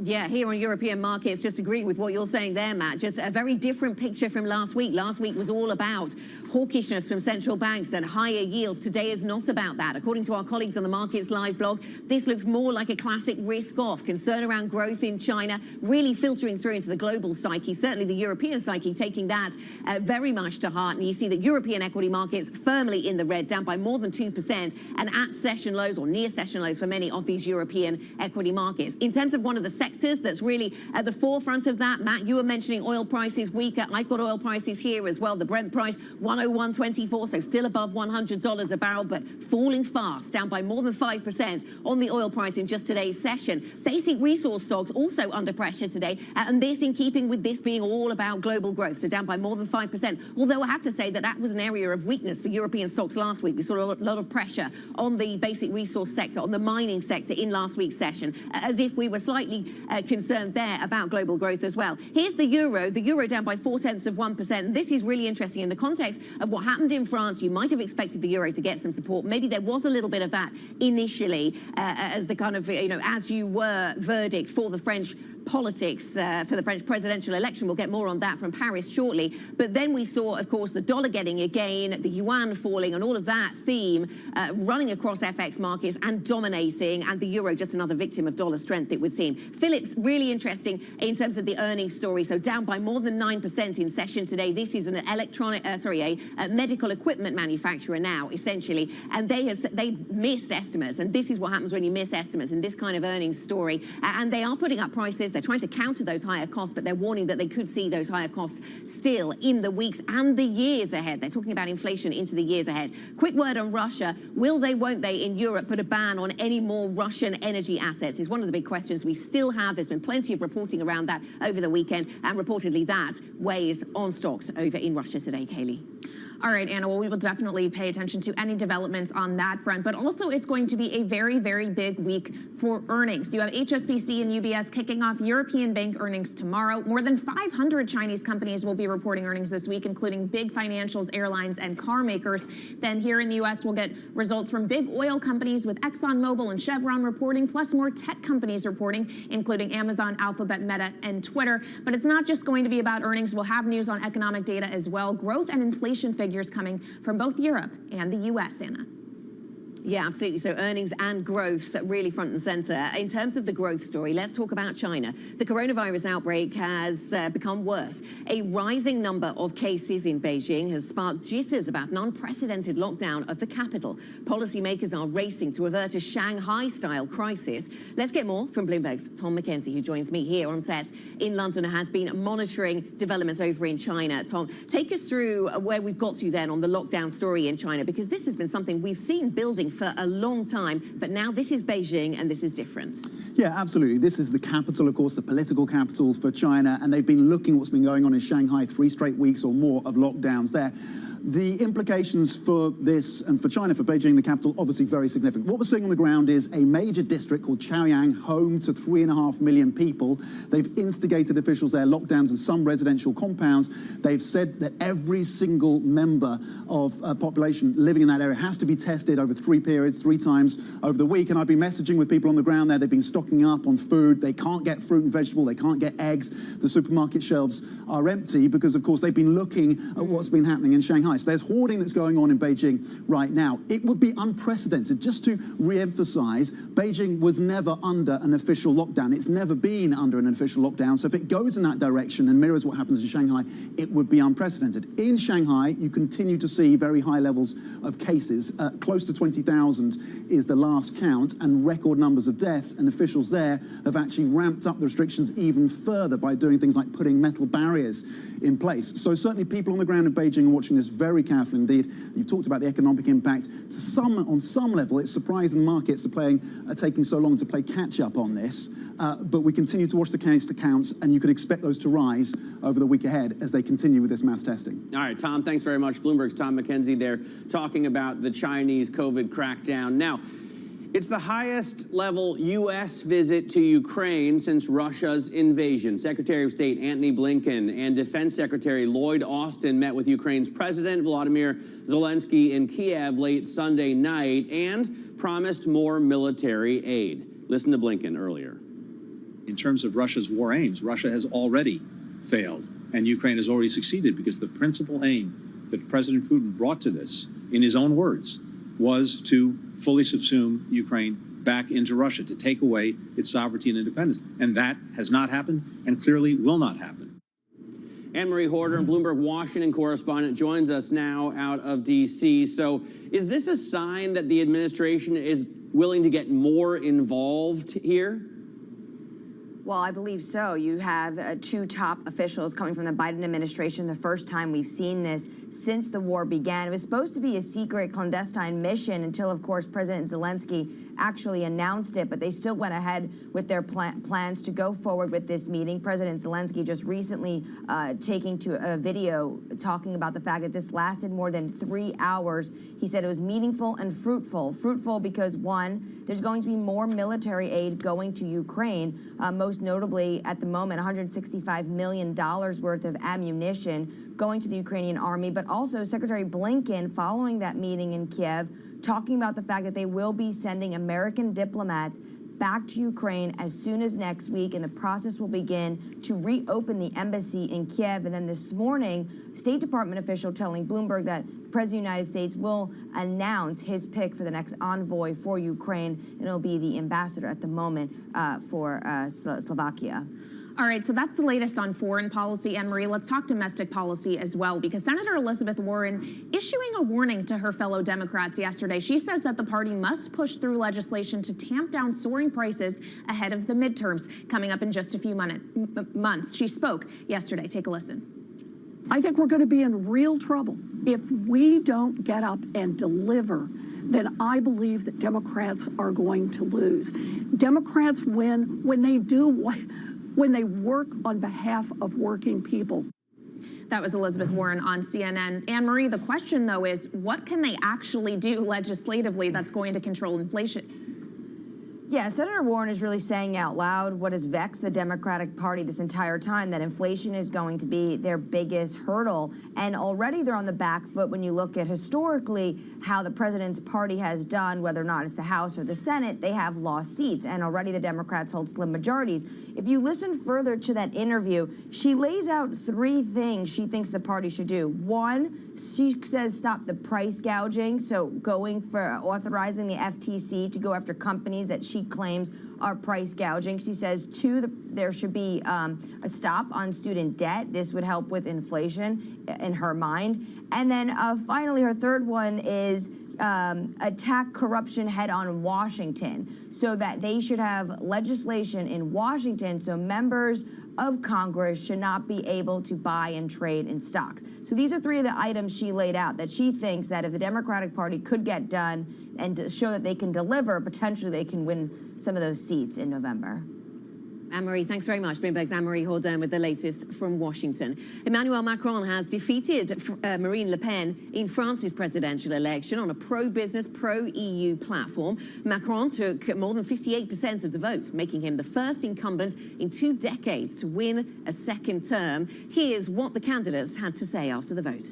Yeah, here on European markets, just agreeing with what you're saying there, Matt, just a very different picture from last week. Last week was all about hawkishness from central banks and higher yields. Today is not about that. According to our colleagues on the Markets Live blog, this looks more like a classic risk-off. Concern around growth in China really filtering through into the global psyche, certainly the European psyche, taking that very much to heart. And you see that European equity markets firmly in the red, down by more than 2%, and at session lows or near session lows for many of these European equity markets. In terms of one of the sectors that's really at the forefront of that, Matt, you were mentioning oil prices weaker. I've got oil prices here as well. The Brent price, 101.24, so still above $100 a barrel, but falling fast, down by more than 5% on the oil price in just today's session. Basic resource stocks also under pressure today, and this in keeping with this being all about global growth, so down by more than 5%. Although I have to say that that was an area of weakness for European stocks last week. We saw a lot of pressure on the basic resource sector, on the mining sector in last week's session, as if we were slightly concerned there about global growth as well. Here's the euro down by 0.4%. And this is really interesting in the context of what happened in France. You might have expected the euro to get some support. Maybe there was a little bit of that initially as the kind of, as you were verdict for the French politics for the French presidential election. We'll get more on that from Paris shortly. But then we saw, of course, the dollar getting a gain, the yuan falling, and all of that theme running across FX markets and dominating, and the euro just another victim of dollar strength, it would seem. Philips, really interesting in terms of the earnings story. So down by more than 9% in session today. This is an a medical equipment manufacturer now, essentially, and they missed estimates. And this is what happens when you miss estimates in this kind of earnings story. And they are putting up prices. They're trying to counter those higher costs, but they're warning that they could see those higher costs still in the weeks and the years ahead. They're talking about inflation into the years ahead. Quick word on Russia. Will they, won't they, in Europe, put a ban on any more Russian energy assets is one of the big questions we still have. There's been plenty of reporting around that over the weekend, and reportedly that weighs on stocks over in Russia today, Kaylee. All right, Anna, well, we will definitely pay attention to any developments on that front, but also it's going to be a very, very big week for earnings. You have HSBC and UBS kicking off European bank earnings tomorrow. More than 500 Chinese companies will be reporting earnings this week, including big financials, airlines, and car makers. Then here in the U.S., we'll get results from big oil companies with ExxonMobil and Chevron reporting, plus more tech companies reporting, including Amazon, Alphabet, Meta, and Twitter. But it's not just going to be about earnings. We'll have news on economic data as well, growth and inflation figures coming from both Europe and the U.S., Anna. Yeah, absolutely. So earnings and growth really front and center. In terms of the growth story, let's talk about China. The coronavirus outbreak has become worse. A rising number of cases in Beijing has sparked jitters about an unprecedented lockdown of the capital. Policymakers are racing to avert a Shanghai-style crisis. Let's get more from Bloomberg's Tom McKenzie, who joins me here on set in London and has been monitoring developments over in China. Tom, take us through where we've got to then on the lockdown story in China, because this has been something we've seen building for a long time, but now this is Beijing and this is different. Yeah, absolutely. This is the capital, of course, the political capital for China, and they've been looking at what's been going on in Shanghai, 3 straight weeks or more of lockdowns there. The implications for this and for China, for Beijing, the capital, obviously very significant. What we're seeing on the ground is a major district called Chaoyang, home to 3.5 million people. They've instigated officials there, lockdowns in some residential compounds. They've said that every single member of population living in that area has to be tested over 3 periods, 3 times over the week. And I've been messaging with people on the ground there. They've been stocking up on food. They can't get fruit and vegetable. They can't get eggs. The supermarket shelves are empty because, of course, they've been looking at what's been happening in Shanghai. So there's hoarding that's going on in Beijing right now. It would be unprecedented. Just to re-emphasize, Beijing was never under an official lockdown. It's never been under an official lockdown. So if it goes in that direction and mirrors what happens in Shanghai, it would be unprecedented. In Shanghai, you continue to see very high levels of cases. Close to 20,000 is the last count, and record numbers of deaths, and officials there have actually ramped up the restrictions even further by doing things like putting metal barriers in place. So certainly people on the ground in Beijing are watching this very carefully indeed. You've talked about the economic impact. On some level, it's surprising the markets are taking so long to play catch up on this, but we continue to watch the case accounts, and you could expect those to rise over the week ahead as they continue with this mass testing. All right, Tom, thanks very much. Bloomberg's Tom McKenzie there talking about the Chinese COVID crackdown. Now, it's the highest level U.S. visit to Ukraine since Russia's invasion. Secretary of State Antony Blinken and Defense Secretary Lloyd Austin met with Ukraine's President Volodymyr Zelensky in Kiev late Sunday night and promised more military aid. Listen to Blinken earlier. In terms of Russia's war aims, Russia has already failed, and Ukraine has already succeeded because the principal aim that President Putin brought to this, in his own words, was to fully subsume Ukraine back into Russia, to take away its sovereignty and independence. And that has not happened and clearly will not happen. Anne-Marie Horder, Bloomberg Washington correspondent, joins us now out of D.C. So is this a sign that the administration is willing to get more involved here? Well, I believe so. You have two top officials coming from the Biden administration. The first time we've seen this since the war began. It was supposed to be a secret clandestine mission until, of course, President Zelensky actually announced it, but they still went ahead with their plans to go forward with this meeting. President Zelensky just recently taking to a video talking about the fact that this lasted more than 3 hours. He said it was meaningful and fruitful. Fruitful because, one, there's going to be more military aid going to Ukraine, most notably at the moment $165 million worth of ammunition going to the Ukrainian army, but also Secretary Blinken, following that meeting in Kiev, talking about the fact that they will be sending American diplomats back to Ukraine as soon as next week, and the process will begin to reopen the embassy in Kiev. And then this morning, State Department official telling Bloomberg that the President of the United States will announce his pick for the next envoy for Ukraine, and it'll be the ambassador at the moment for Slovakia. All right, so that's the latest on foreign policy. Anne-Marie, let's talk domestic policy as well, because Senator Elizabeth Warren issuing a warning to her fellow Democrats yesterday. She says that the party must push through legislation to tamp down soaring prices ahead of the midterms coming up in just a few months. She spoke yesterday. Take a listen. I think we're going to be in real trouble if we don't get up and deliver. Then I believe that Democrats are going to lose. Democrats win when they do when they work on behalf of working people. That was Elizabeth Warren on CNN. Anne-Marie, the question, though, is what can they actually do legislatively that's going to control inflation? Yeah, Senator Warren is really saying out loud what has vexed the Democratic Party this entire time, that inflation is going to be their biggest hurdle. And already they're on the back foot when you look at historically how the president's party has done, whether or not it's the House or the Senate, they have lost seats. And already the Democrats hold slim majorities. If you listen further to that interview, she lays out 3 things she thinks the party should do. 1, she says stop the price gouging, so going for authorizing the FTC to go after companies that she claims are price gouging. She says 2, there should be a stop on student debt. This would help with inflation in her mind. And then finally, her third one is attack corruption head on in Washington, so that they should have legislation in Washington so members of Congress should not be able to buy and trade in stocks. So these are 3 of the items she laid out that she thinks that if the Democratic Party could get done and to show that they can deliver, potentially they can win some of those seats in November. Anne-Marie, thanks very much. Bloomberg's Anne-Marie Horder with the latest from Washington. Emmanuel Macron has defeated Marine Le Pen in France's presidential election on a pro-business, pro-EU platform. Macron took more than 58% of the vote, making him the first incumbent in 2 decades to win a second term. Here's what the candidates had to say after the vote.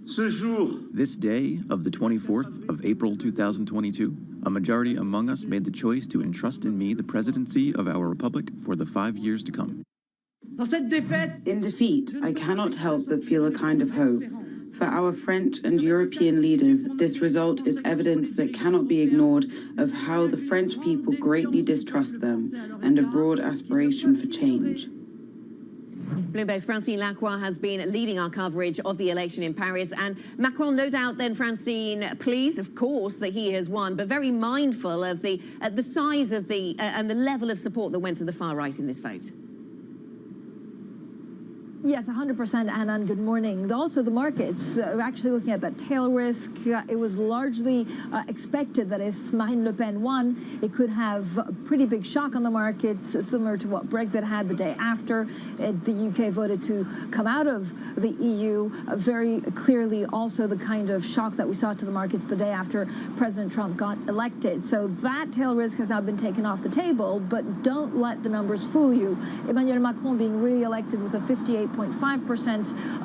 This day of the 24th of April 2022, a majority among us made the choice to entrust in me the presidency of our republic for the 5 years to come. In defeat, I cannot help but feel a kind of hope. For our French and European leaders, this result is evidence that cannot be ignored of how the French people greatly distrust them and a broad aspiration for change. Bloomberg's Francine Lacroix has been leading our coverage of the election in Paris. And Macron, no doubt then, Francine, pleased, of course, that he has won, but very mindful of the size of the and the level of support that went to the far right in this vote. Yes, 100%, Anna, and good morning. Also, the markets are actually looking at that tail risk. It was largely expected that if Marine Le Pen won, it could have a pretty big shock on the markets, similar to what Brexit had the day after the UK voted to come out of the EU. Very clearly also the kind of shock that we saw to the markets the day after President Trump got elected. So that tail risk has now been taken off the table, but don't let the numbers fool you. Emmanuel Macron being re-elected with a 58.5%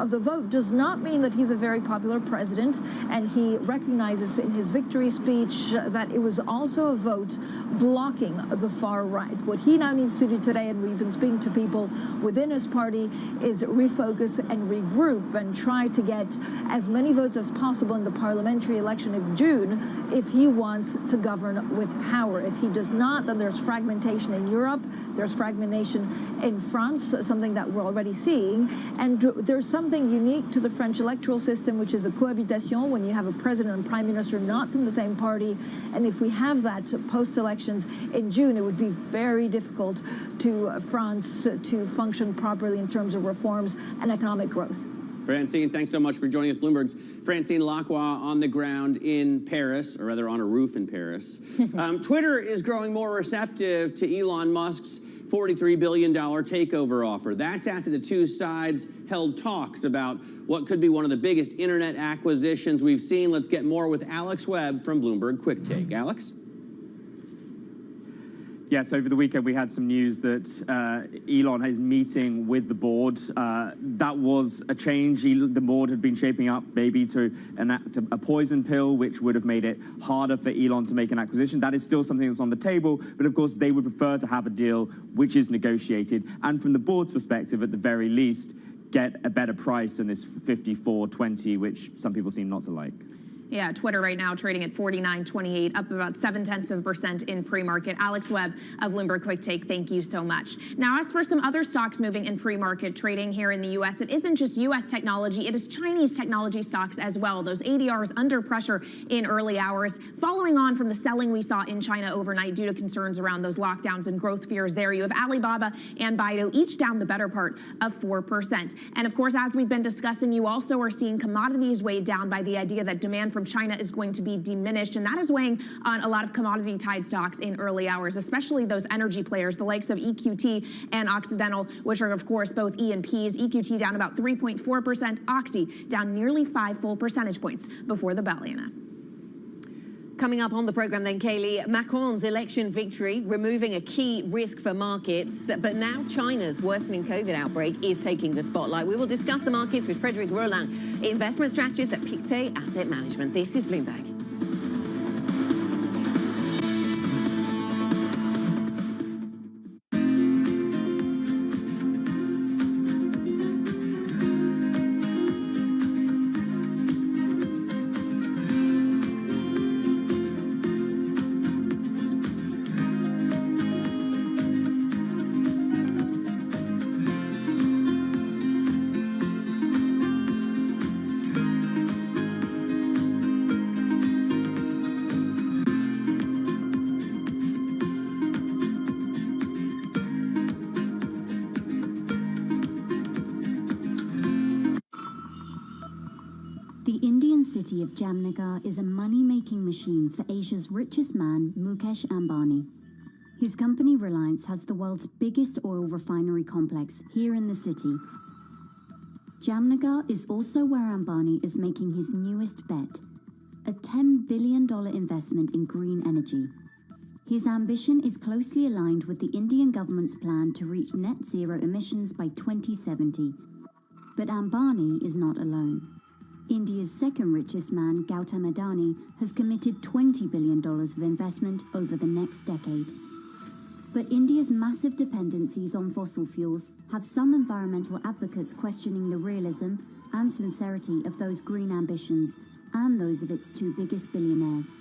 of the vote does not mean that he's a very popular president, and he recognizes in his victory speech that it was also a vote blocking the far right. What he now needs to do today, and we've been speaking to people within his party, is refocus and regroup and try to get as many votes as possible in the parliamentary election of June if he wants to govern with power. If he does not, then there's fragmentation in Europe, there's fragmentation in France, something that we're already seeing. And there's something unique to the French electoral system, which is a cohabitation, when you have a president and prime minister not from the same party. And if we have that post-elections in June, it would be very difficult to France to function properly in terms of reforms and economic growth. Francine, thanks so much for joining us. Bloomberg's Francine Lacroix on the ground in Paris, or rather on a roof in Paris. Twitter is growing more receptive to Elon Musk's $43 billion takeover offer. That's after the two sides held talks about what could be one of the biggest internet acquisitions we've seen. Let's get more with Alex Webb from Bloomberg Quick Take. Alex? Yes, over the weekend we had some news that Elon is meeting with the board. That was a change. The board had been shaping up maybe to enact a poison pill, which would have made it harder for Elon to make an acquisition. That is still something that's on the table, but of course they would prefer to have a deal which is negotiated, and from the board's perspective, at the very least, get a better price than this $54.20, which some people seem not to like. Yeah, Twitter right now trading at 49.28, up about 0.7% in pre-market. Alex Webb of Bloomberg Quick Take, thank you so much. Now, as for some other stocks moving in pre-market trading here in the U.S., it isn't just U.S. technology, it is Chinese technology stocks as well. Those ADRs under pressure in early hours, following on from the selling we saw in China overnight due to concerns around those lockdowns and growth fears there. You have Alibaba and Baidu each down the better part of 4%. And of course, as we've been discussing, you also are seeing commodities weighed down by the idea that demand from China is going to be diminished, and that is weighing on a lot of commodity-tied stocks in early hours, especially those energy players, the likes of EQT and Occidental, which are, of course, both E&Ps. EQT down about 3.4%, Oxy down nearly 5 full percentage points before the bell, Anna. Coming up on the program then, Kaylee, Macron's election victory removing a key risk for markets, but now China's worsening COVID outbreak is taking the spotlight. We will discuss the markets with Frederic Roland, investment strategist at Pictet Asset Management. This is Bloomberg. city of Jamnagar is a money-making machine for Asia's richest man, Mukesh Ambani. His company Reliance has the world's biggest oil refinery complex here in the city. Jamnagar is also where Ambani is making his newest bet, a $10 billion investment in green energy. His ambition is closely aligned with the Indian government's plan to reach net zero emissions by 2070. But Ambani is not alone. India's second richest man, Gautam Adani, has committed $20 billion of investment over the next decade. But India's massive dependencies on fossil fuels have some environmental advocates questioning the realism and sincerity of those green ambitions and those of its two biggest billionaires.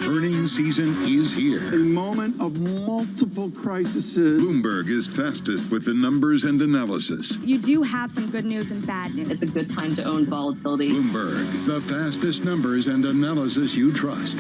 Earnings season is here. A moment of multiple crises. Bloomberg is fastest with the numbers and analysis. You do have some good news and bad news. It's a good time to own volatility. Bloomberg, the fastest numbers and analysis you trust.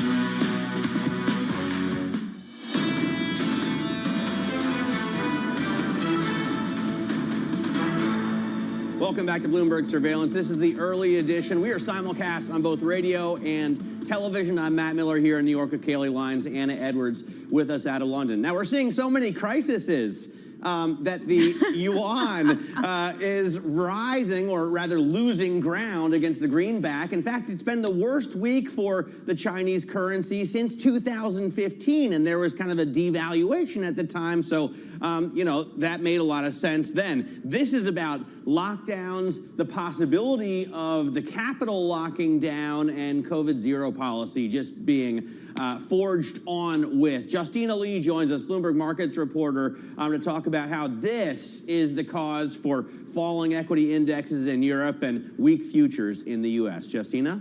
Welcome back to Bloomberg Surveillance. This is the early edition. We are simulcast on both radio and television. I'm Matt Miller here in New York with Kaylee Lyons, Anna Edwards with us out of London. Now, we're seeing so many crises that the yuan is rising, or rather losing ground against the greenback. In fact, it's been the worst week for the Chinese currency since 2015, and there was kind of a devaluation at the time, so you know, that made a lot of sense then. This is about lockdowns, the possibility of the capital locking down, and COVID zero policy just being forged on with. Justina Lee joins us, Bloomberg Markets reporter, to talk about how this is the cause for falling equity indexes in Europe and weak futures in the U.S. Justina?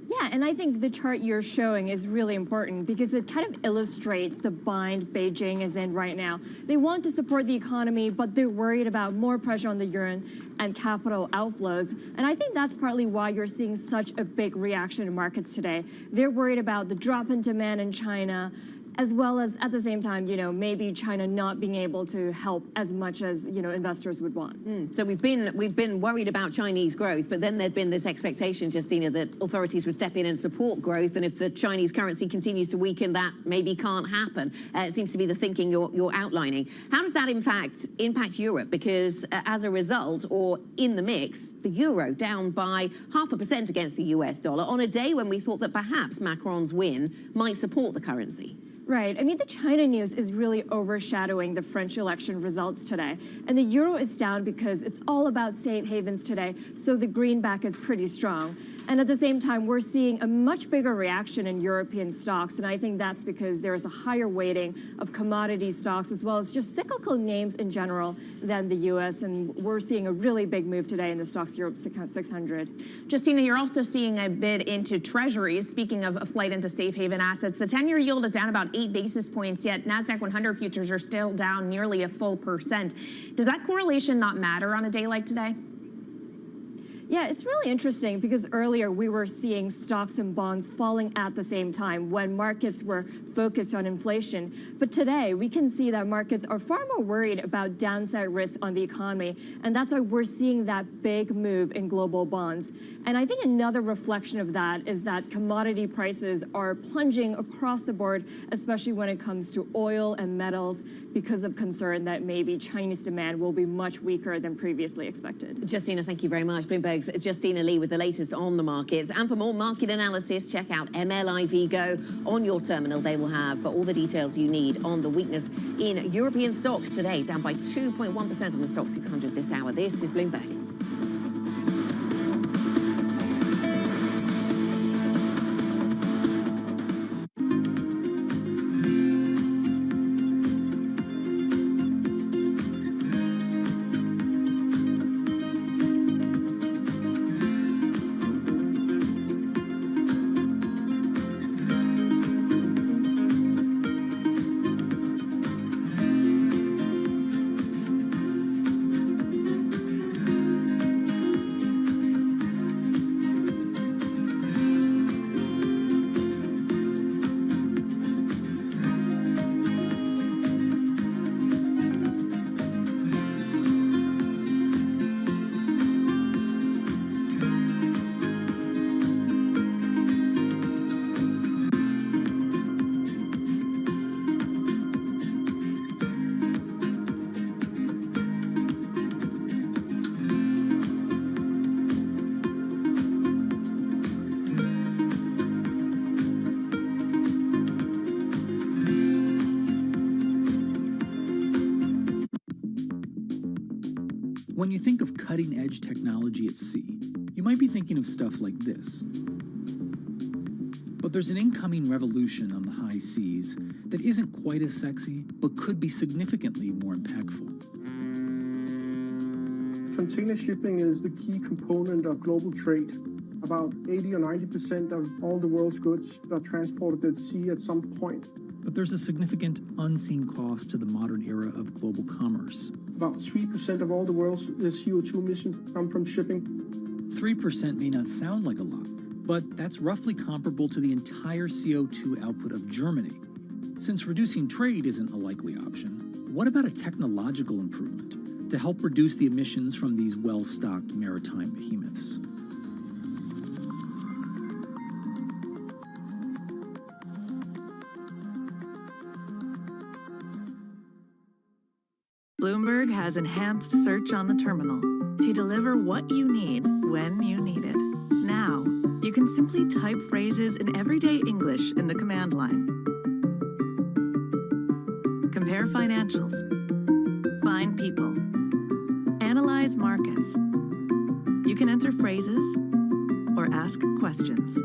Yeah, and I think the chart you're showing is really important because it kind of illustrates the bind Beijing is in right now. They want to support the economy, but they're worried about more pressure on the yuan and capital outflows. And I think that's partly why you're seeing such a big reaction in markets today. They're worried about the drop in demand in China, as well as at the same time, you know, maybe China not being able to help as much as, you know, investors would want. So we've been worried about Chinese growth, but then there'd been this expectation, Justina, that authorities would step in and support growth, and if the Chinese currency continues to weaken, that maybe can't happen. It seems to be the thinking you're outlining. How does that impact Europe? Because as a result, or in the mix, the euro down by 0.5% against the US dollar on a day when we thought that perhaps Macron's win might support the currency. Right. I mean, the China news is really overshadowing the French election results today. And the euro is down because it's all about safe havens today, so the greenback is pretty strong. And at the same time, we're seeing a much bigger reaction in European stocks, and I think that's because there's a higher weighting of commodity stocks as well as just cyclical names in general than the U.S., and we're seeing a really big move today in the Stocks Europe 600. Justina, you're also seeing a bid into treasuries. Speaking of a flight into safe haven assets, the 10-year yield is down about 8 basis points, yet NASDAQ 100 futures are still down nearly a full percent. Does that correlation not matter on a day like today? Yeah, it's really interesting because earlier we were seeing stocks and bonds falling at the same time when markets were focused on inflation. But today we can see that markets are far more worried about downside risks on the economy. And that's why we're seeing that big move in global bonds. And I think another reflection of that is that commodity prices are plunging across the board, especially when it comes to oil and metals, because of concern that maybe Chinese demand will be much weaker than previously expected. Justina, thank you very much. Bloomberg's Justina Lee with the latest on the markets. And for more market analysis, check out MLIV Go on your terminal. They will have all the details you need on the weakness in European stocks today, down by 2.1% on the Stock 600 this hour. This is Bloomberg. When you think of cutting-edge technology at sea, you might be thinking of stuff like this. But there's an incoming revolution on the high seas that isn't quite as sexy, but could be significantly more impactful. Container shipping is the key component of global trade. About 80 or 90% of all the world's goods are transported at sea at some point. But there's a significant unseen cost to the modern era of global commerce. About 3% of all the world's CO2 emissions come from shipping. 3% may not sound like a lot, but that's roughly comparable to the entire CO2 output of Germany. Since reducing trade isn't a likely option, what about a technological improvement to help reduce the emissions from these well-stocked maritime behemoths? Bloomberg has enhanced search on the terminal to deliver what you need when you need it. Now, you can simply type phrases in everyday English in the command line. Compare financials. Find people. Analyze markets. You can enter phrases or ask questions.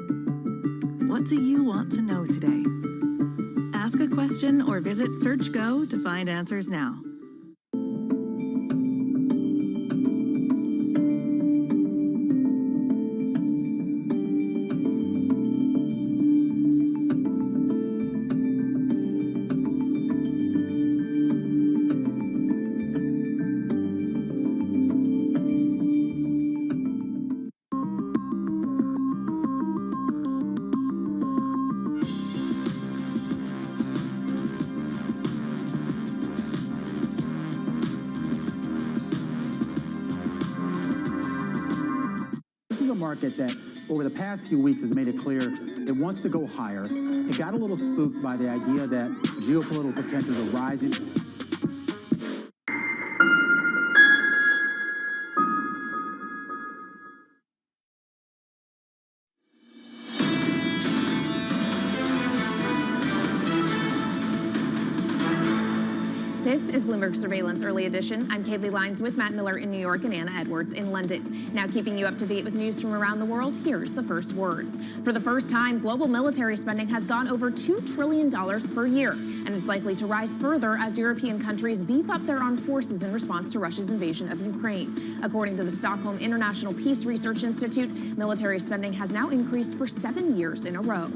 What do you want to know today? Ask a question or visit SearchGo to find answers now. Market that over the past few weeks has made it clear it wants to go higher. It got a little spooked by the idea that geopolitical tensions are rising. This is Bloomberg Surveillance Early Edition. I'm Kaylee Lines with Matt Miller in New York and Anna Edwards in London. Now keeping you up to date with news from around the world, here's the first word. For the first time, global military spending has gone over $2 trillion per year, and is likely to rise further as European countries beef up their armed forces in response to Russia's invasion of Ukraine. According to the Stockholm International Peace Research Institute, military spending has now increased for 7 years in a row.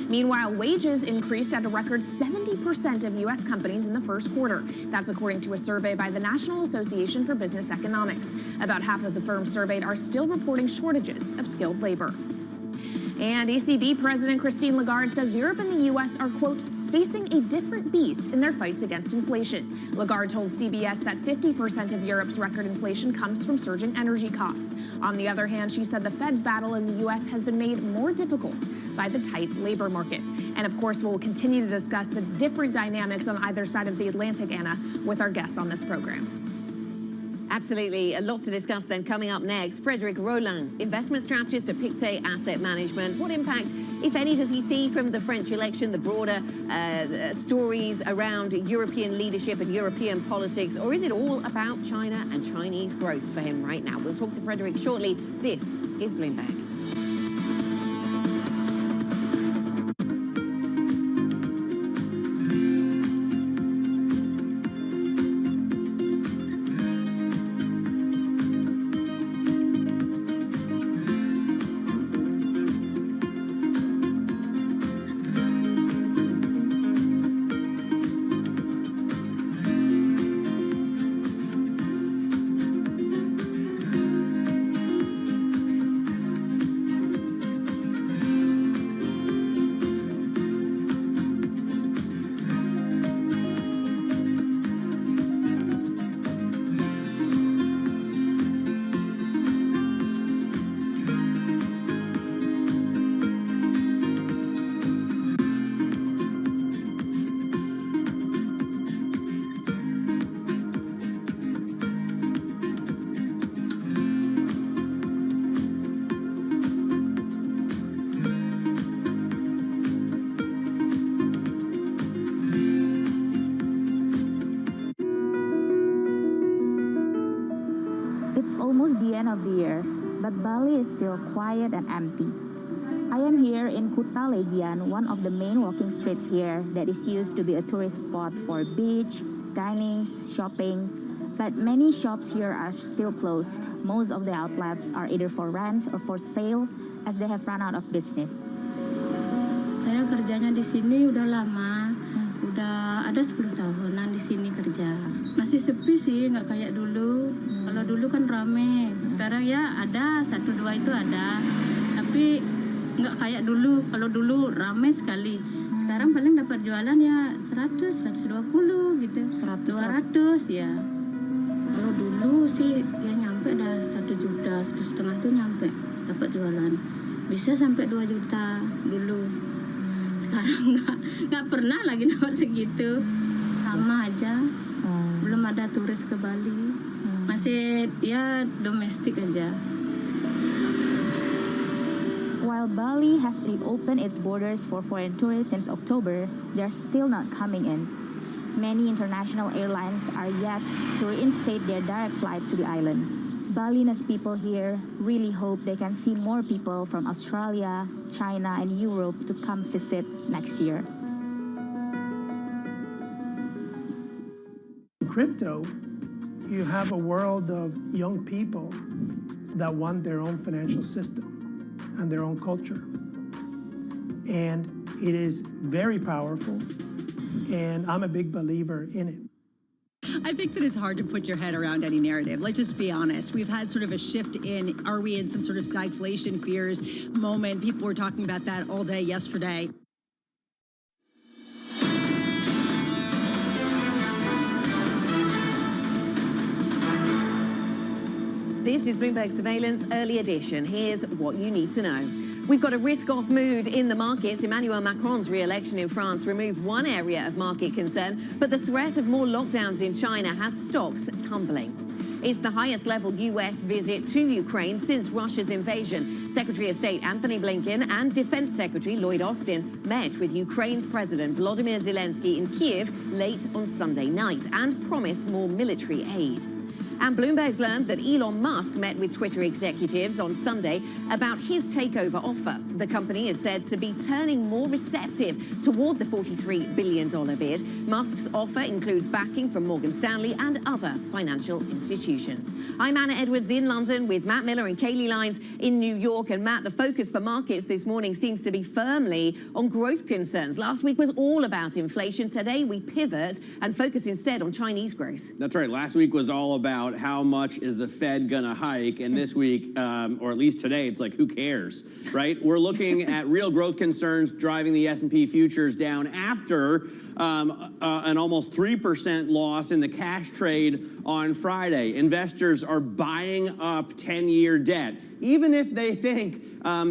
Meanwhile, wages increased at a record 70% of U.S. companies in the first quarter. That's according to a survey by the National Association for Business Economics. About half of the firms surveyed are still reporting shortages of skilled labor. And ECB President Christine Lagarde says Europe and the U.S. are, quote, facing a different beast in their fights against inflation. Lagarde told CBS that 50% of Europe's record inflation comes from surging energy costs. On the other hand, she said the Fed's battle in the U.S. has been made more difficult by the tight labor market. And of course, we'll continue to discuss the different dynamics on either side of the Atlantic, Anna, with our guests on this program. Absolutely. A lot to discuss then. Coming up next, Frederic Rollin, investment strategist at Pictet Asset Management. What impact, if any, does he see from the French election, the broader stories around European leadership and European politics, or is it all about China and Chinese growth for him right now? We'll talk to Frederic shortly. This is Bloomberg. but Bali is still quiet and empty. I am here in Kuta Legian, one of the main walking streets here that is used to be a tourist spot for beach, dining, shopping, but many shops here are still closed. Most of the outlets are either for rent or for sale as they have run out of business. Saya kerjanya di sini udah lama, udah ada 10 tahunan di sini kerja. Masih sepi sih, nggak kayak dulu. Kalau dulu kan rame, sekarang ya ada, 1-2 itu ada. Tapi nggak kayak dulu, kalau dulu rame sekali. Sekarang paling dapat jualan ya 100, 120 gitu, 200 ya. Kalau dulu sih ya nyampe dah 1 juta, 1,5 tuh nyampe dapat jualan. Bisa sampai 2 juta dulu. Sekarang nggak pernah lagi dapat segitu. Sama aja, belum ada turis ke Bali. Masih ya domestik aja. While Bali has reopened its borders for foreign tourists since October, they're still not coming in. Many international airlines are yet to reinstate their direct flight to the island. Balinese people here really hope they can see more people from Australia, China, and Europe to come visit next year. In crypto, you have a world of young people that want their own financial system and their own culture. And it is very powerful, and I'm a big believer in it. I think that it's hard to put your head around any narrative. Let's just be honest. We've had sort of a shift in, are we in some sort of stagflation fears moment? People were talking about that all day yesterday. This is Bloomberg Surveillance Early Edition. Here's what you need to know. We've got a risk-off mood in the markets. Emmanuel Macron's re-election in France removed one area of market concern, but the threat of more lockdowns in China has stocks tumbling. It's the highest level U.S. visit to Ukraine since Russia's invasion. Secretary of State Anthony Blinken and Defense Secretary Lloyd Austin met with Ukraine's President Volodymyr Zelensky in Kyiv late on Sunday night and promised more military aid. And Bloomberg's learned that Elon Musk met with Twitter executives on Sunday about his takeover offer. The company is said to be turning more receptive toward the $43 billion bid. Musk's offer includes backing from Morgan Stanley and other financial institutions. I'm Anna Edwards in London with Matt Miller and Kaylee Lines in New York. And Matt, the focus for markets this morning seems to be firmly on growth concerns. Last week was all about inflation. Today we pivot and focus instead on Chinese growth. That's right. Last week was all about how much is the Fed gonna hike, and this week, or at least today, it's like, who cares, right? We're looking at real growth concerns driving the S&P futures down after an almost 3% loss in the cash trade on Friday. Investors are buying up 10-year debt, even if they think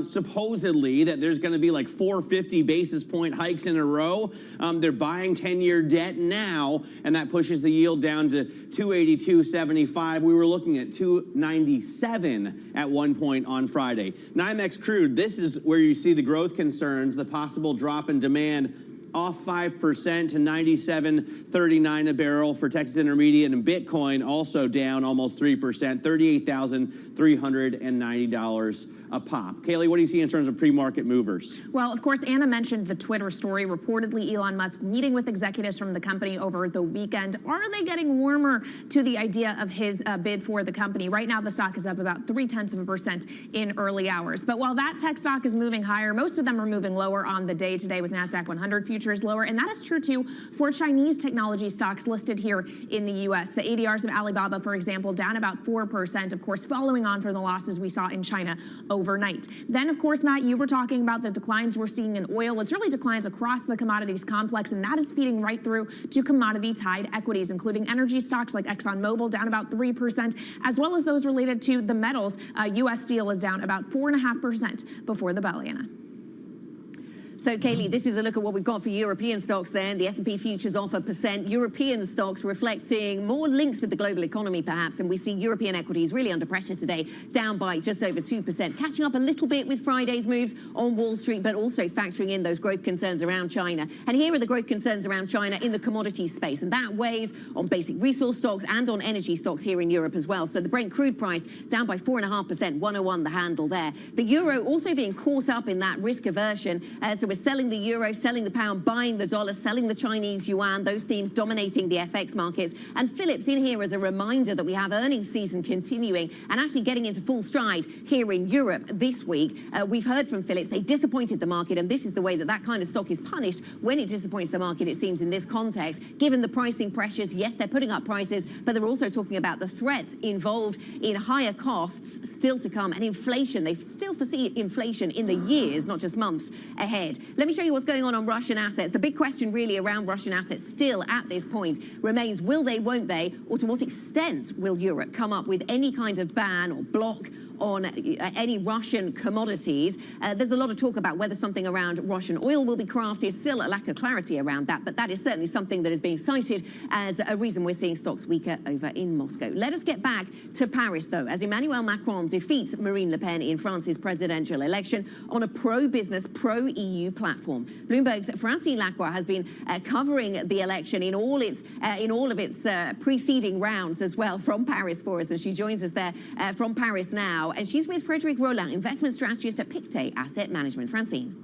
supposedly that there's going to be like 450 basis point hikes in a row. They're buying 10-year debt now, and that pushes the yield down to 282.75. We were looking at 297 at one point on Friday. NYMEX crude, this is where you see the growth concerns, the possible drop in demand, off 5% to 97.39 a barrel for Texas Intermediate, and Bitcoin also down almost 3%, $38,390 a pop. Kaylee, what do you see in terms of pre-market movers? Well, of course, Anna mentioned the Twitter story. Reportedly, Elon Musk meeting with executives from the company over the weekend. Are they getting warmer to the idea of his bid for the company? Right now, the stock is up about 0.3% in early hours. But while that tech stock is moving higher, most of them are moving lower on the day today with NASDAQ 100 futures lower. And that is true, too, for Chinese technology stocks listed here in the U.S. The ADRs of Alibaba, for example, down about 4%, of course, following on from the losses we saw in China overnight. Then, of course, Matt, you were talking about the declines we're seeing in oil. It's really declines across the commodities complex, and that is feeding right through to commodity-tied equities, including energy stocks like ExxonMobil, down about 3%, as well as those related to the metals. U.S. Steel is down about 4.5% before the bell, Anna. So, Kaylee, this is a look at what we've got for European stocks then. The S&P futures off 1%. European stocks reflecting more links with the global economy, perhaps. And we see European equities really under pressure today, down by just over 2%. Catching up a little bit with Friday's moves on Wall Street, but also factoring in those growth concerns around China. And here are the growth concerns around China in the commodities space. And that weighs on basic resource stocks and on energy stocks here in Europe as well. So the Brent crude price down by 4.5%, 101 the handle there. The euro also being caught up in that risk aversion. So we're selling the euro, selling the pound, buying the dollar, selling the Chinese yuan, those themes dominating the FX markets. And Philips in here as a reminder that we have earnings season continuing and actually getting into full stride here in Europe this week. We've heard from Philips, they disappointed the market, and this is the way that that kind of stock is punished when it disappoints the market, it seems, in this context. Given the pricing pressures, yes, they're putting up prices, but they're also talking about the threats involved in higher costs still to come and inflation. They still foresee inflation in the years, not just months ahead. Let me show you what's going on Russian assets. The big question really around Russian assets still at this point remains, will they, won't they, or to what extent will Europe come up with any kind of ban or block on any Russian commodities? There's a lot of talk about whether something around Russian oil will be crafted. Still a lack of clarity around that, but that is certainly something that is being cited as a reason we're seeing stocks weaker over in Moscow. Let us get back to Paris, though, as Emmanuel Macron defeats Marine Le Pen in France's presidential election on a pro-business, pro-EU platform. Bloomberg's Francine Lacqua has been covering the election in all of its preceding rounds as well from Paris for us, and she joins us there from Paris now. And she's with Frédéric Rollin, investment strategist at Pictet Asset Management. Francine.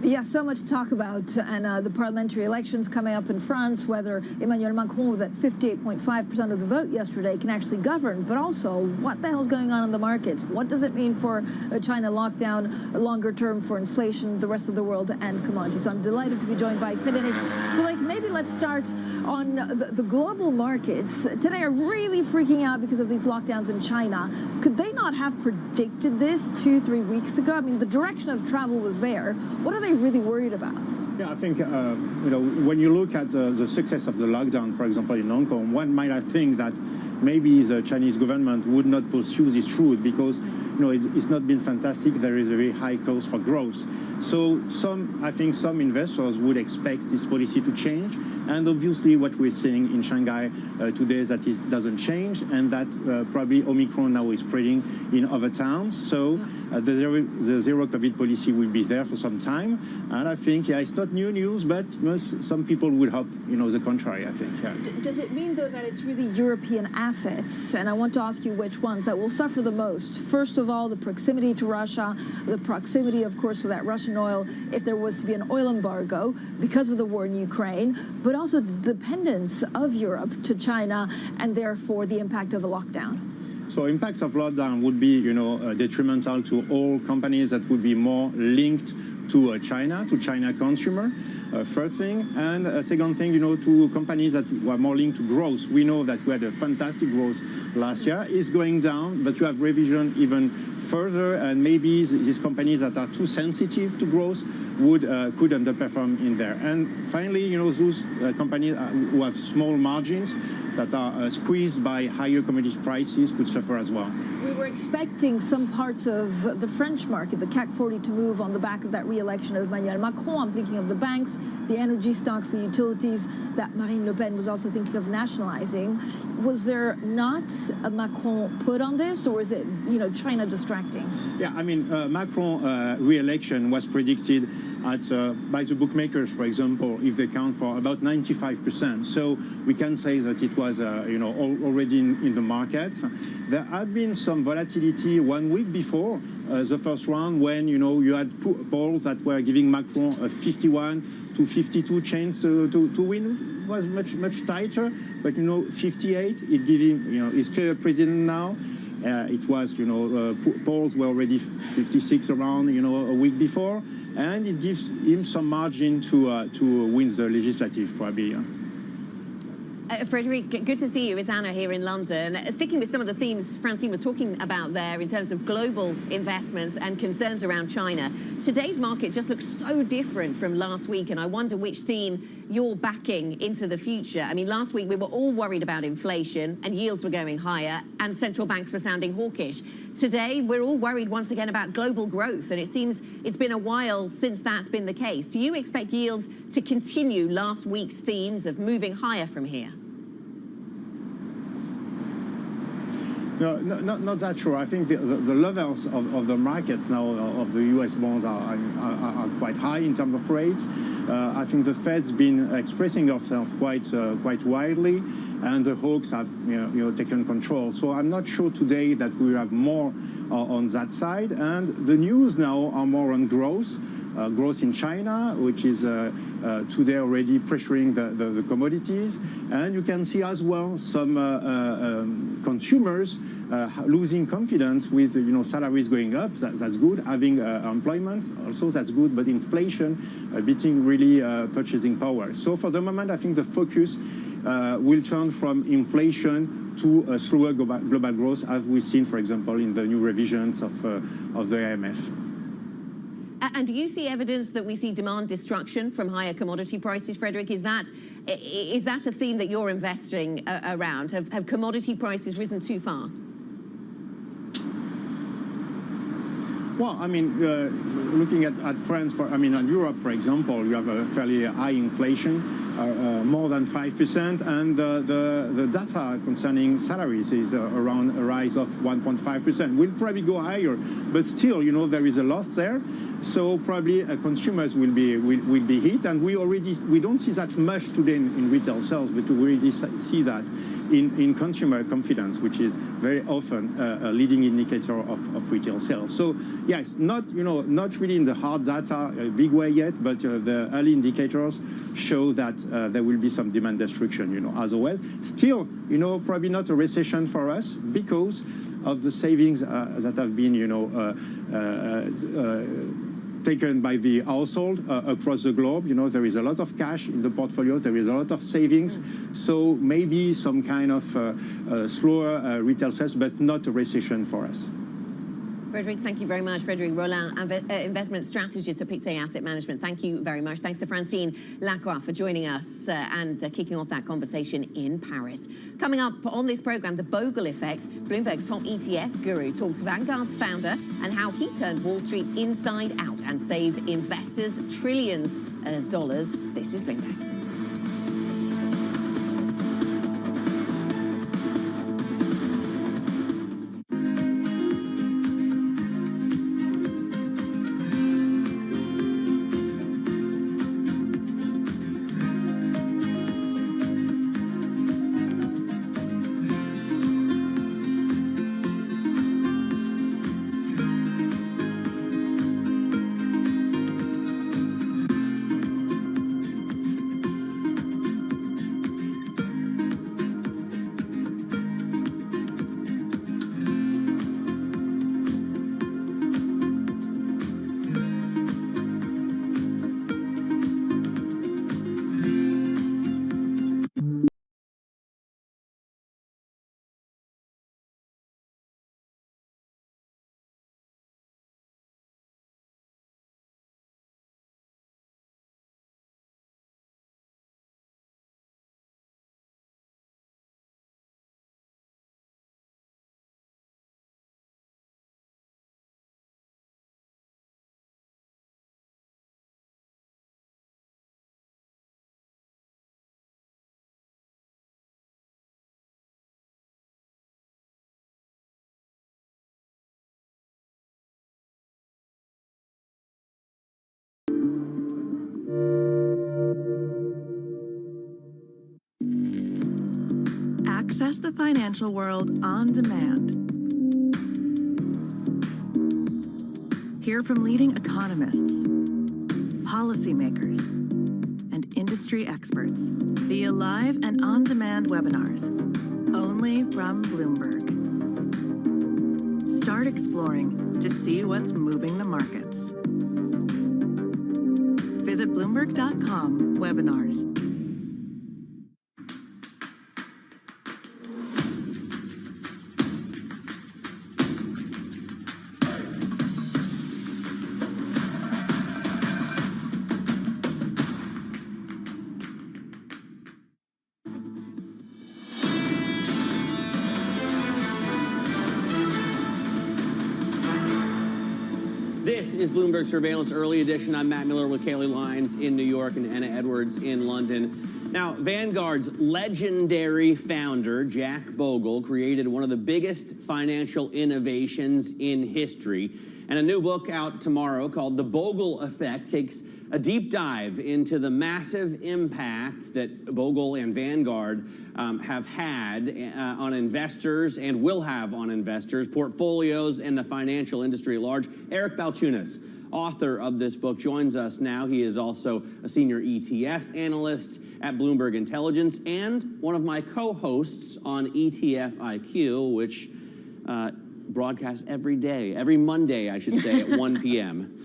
Yeah, so much to talk about, and the parliamentary elections coming up in France, whether Emmanuel Macron, with that 58.5% of the vote yesterday, can actually govern, but also what the hell's going on in the markets? What does it mean for a China lockdown, longer term for inflation, the rest of the world, and commodities? So I'm delighted to be joined by Frédéric. So, maybe let's start on the global markets. Today are really freaking out because of these lockdowns in China. Could they not have predicted this 2-3 weeks ago? I mean, the direction of travel was there. What are they really worried about? Yeah, I think, when you look at the success of the lockdown, for example, in Hong Kong, one might think that maybe the Chinese government would not pursue this route because, it's not been fantastic. There is a very high cost for growth. So I think some investors would expect this policy to change. And obviously what we're seeing in Shanghai today is that it doesn't change, and that probably Omicron now is spreading in other towns. So the zero COVID policy will be there for some time. And I think, it's not new news, but some people would hope, the contrary, I think. Yeah. Does it mean, though, that it's really European assets, and I want to ask you which ones, that will suffer the most? First of all, the proximity to Russia, the proximity, of course, to that Russian oil, if there was to be an oil embargo because of the war in Ukraine, but also the dependence of Europe to China, and therefore the impact of a lockdown. So impact of lockdown would be, detrimental to all companies that would be more linked to China consumer, first thing. And second thing, to companies that were more linked to growth. We know that we had a fantastic growth last year. It's going down, but you have revision even further, and maybe these companies that are too sensitive to growth could underperform in there. And finally, those companies who have small margins that are squeezed by higher commodity prices could suffer as well. We were expecting some parts of the French market, the CAC 40, to move on the back of that re-election of Emmanuel Macron. I'm thinking of the banks, the energy stocks, the utilities that Marine Le Pen was also thinking of nationalizing. Was there not a Macron put on this, or is it, China distracting? Yeah, I mean, Macron re-election was predicted by the bookmakers, for example, if they count for about 95%. So we can say that it was, already in the market. There had been some volatility 1 week before the first round, when, you had polls that were giving Macron a 51 to 52 chance to win. It was much tighter, but 58, it gave him, he's clear president now. It was, polls were already 56 around, a week before, and it gives him some margin to win the legislative, probably. Frédéric, good to see you. It's Anna here in London. Sticking with some of the themes Francine was talking about there in terms of global investments and concerns around China, today's market just looks so different from last week, and I wonder which theme you're backing into the future. I mean, last week we were all worried about inflation and yields were going higher. and central banks were sounding hawkish. Today, we're all worried once again about global growth, and it seems it's been a while since that's been the case. Do you expect yields to continue last week's themes of moving higher from here? No, not that sure. I think the levels of the markets now of the U.S. bonds are quite high in terms of rates. I think the Fed's been expressing itself quite widely, and the hawks have taken control. So I'm not sure today that we have more on that side. And the news now are more on growth. Growth in China, which is today already pressuring the commodities. And you can see as well some consumers losing confidence with salaries going up. That's good. Having employment also, that's good. But inflation beating really purchasing power. So for the moment, I think the focus will turn from inflation to a slower global growth, as we've seen, for example, in the new revisions of the IMF. And do you see evidence that we see demand destruction from higher commodity prices, Frederick? Is that a theme that you're investing around? Have commodity prices risen too far? Well, I mean, looking at France, at Europe, for example, you have a fairly high inflation, more than 5%, and the data concerning salaries is around a rise of 1.5%. Will probably go higher, but still, there is a loss there. So probably consumers will be hit, and we don't see that much today in retail sales, but we already see that in consumer confidence, which is very often a leading indicator of retail sales. So yes, not really in the hard data a big way yet, but the early indicators show that there will be some demand destruction, as well. Still, probably not a recession for us because of the savings that have been, taken by the household across the globe. There is a lot of cash in the portfolio. There is a lot of savings. So maybe some kind of slower retail sales, but not a recession for us. Frederick, thank you very much. Frederick Rollin, investment strategist at Pictet Asset Management. Thank you very much. Thanks to Francine Lacroix for joining us and kicking off that conversation in Paris. Coming up on this program, the Bogle effect. Bloomberg's top ETF guru talks Vanguard's founder and how he turned Wall Street inside out and saved investors trillions of dollars. This is Bloomberg. Access the financial world on demand. Hear from leading economists, policymakers, and industry experts via live and on-demand webinars, only from Bloomberg. Start exploring to see what's moving the markets. Visit Bloomberg.com/webinars. This is Bloomberg Surveillance Early Edition. I'm Matt Miller with Kaylee Lyons in New York and Anna Edwards in London. Now, Vanguard's legendary founder, Jack Bogle, created one of the biggest financial innovations in history. And a new book out tomorrow called The Bogle Effect takes a deep dive into the massive impact that Bogle and Vanguard have had on investors and will have on investors, portfolios, and the financial industry at large. Eric Balchunas, author of this book, joins us now. He is also a senior ETF analyst at Bloomberg Intelligence and one of my co-hosts on ETF IQ, which broadcast every day, every Monday, I should say, at 1 p.m.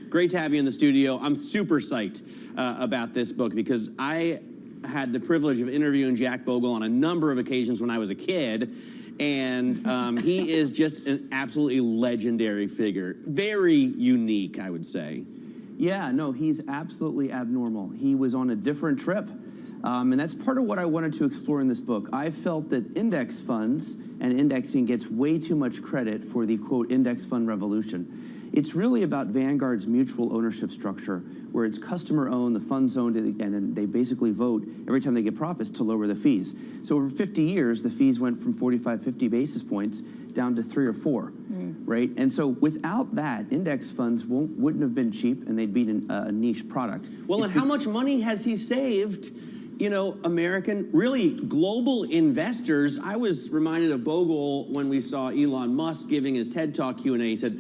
Great to have you in the studio. I'm super psyched about this book because I had the privilege of interviewing Jack Bogle on a number of occasions when I was a kid, and he is just an absolutely legendary figure. Very unique, I would say. Yeah, no, he's absolutely abnormal. He was on a different trip. And that's part of what I wanted to explore in this book. I felt that index funds and indexing gets way too much credit for the, quote, index fund revolution. It's really about Vanguard's mutual ownership structure, where it's customer-owned, the fund's owned, and then they basically vote every time they get profits to lower the fees. So over 50 years, the fees went from 45, 50 basis points down to 3 or 4, right? And so without that, index funds wouldn't have been cheap, and they'd be a niche product. Well, and how much money has he saved? You know, American, really global investors. I was reminded of Bogle when we saw Elon Musk giving his TED Talk Q&A. He said,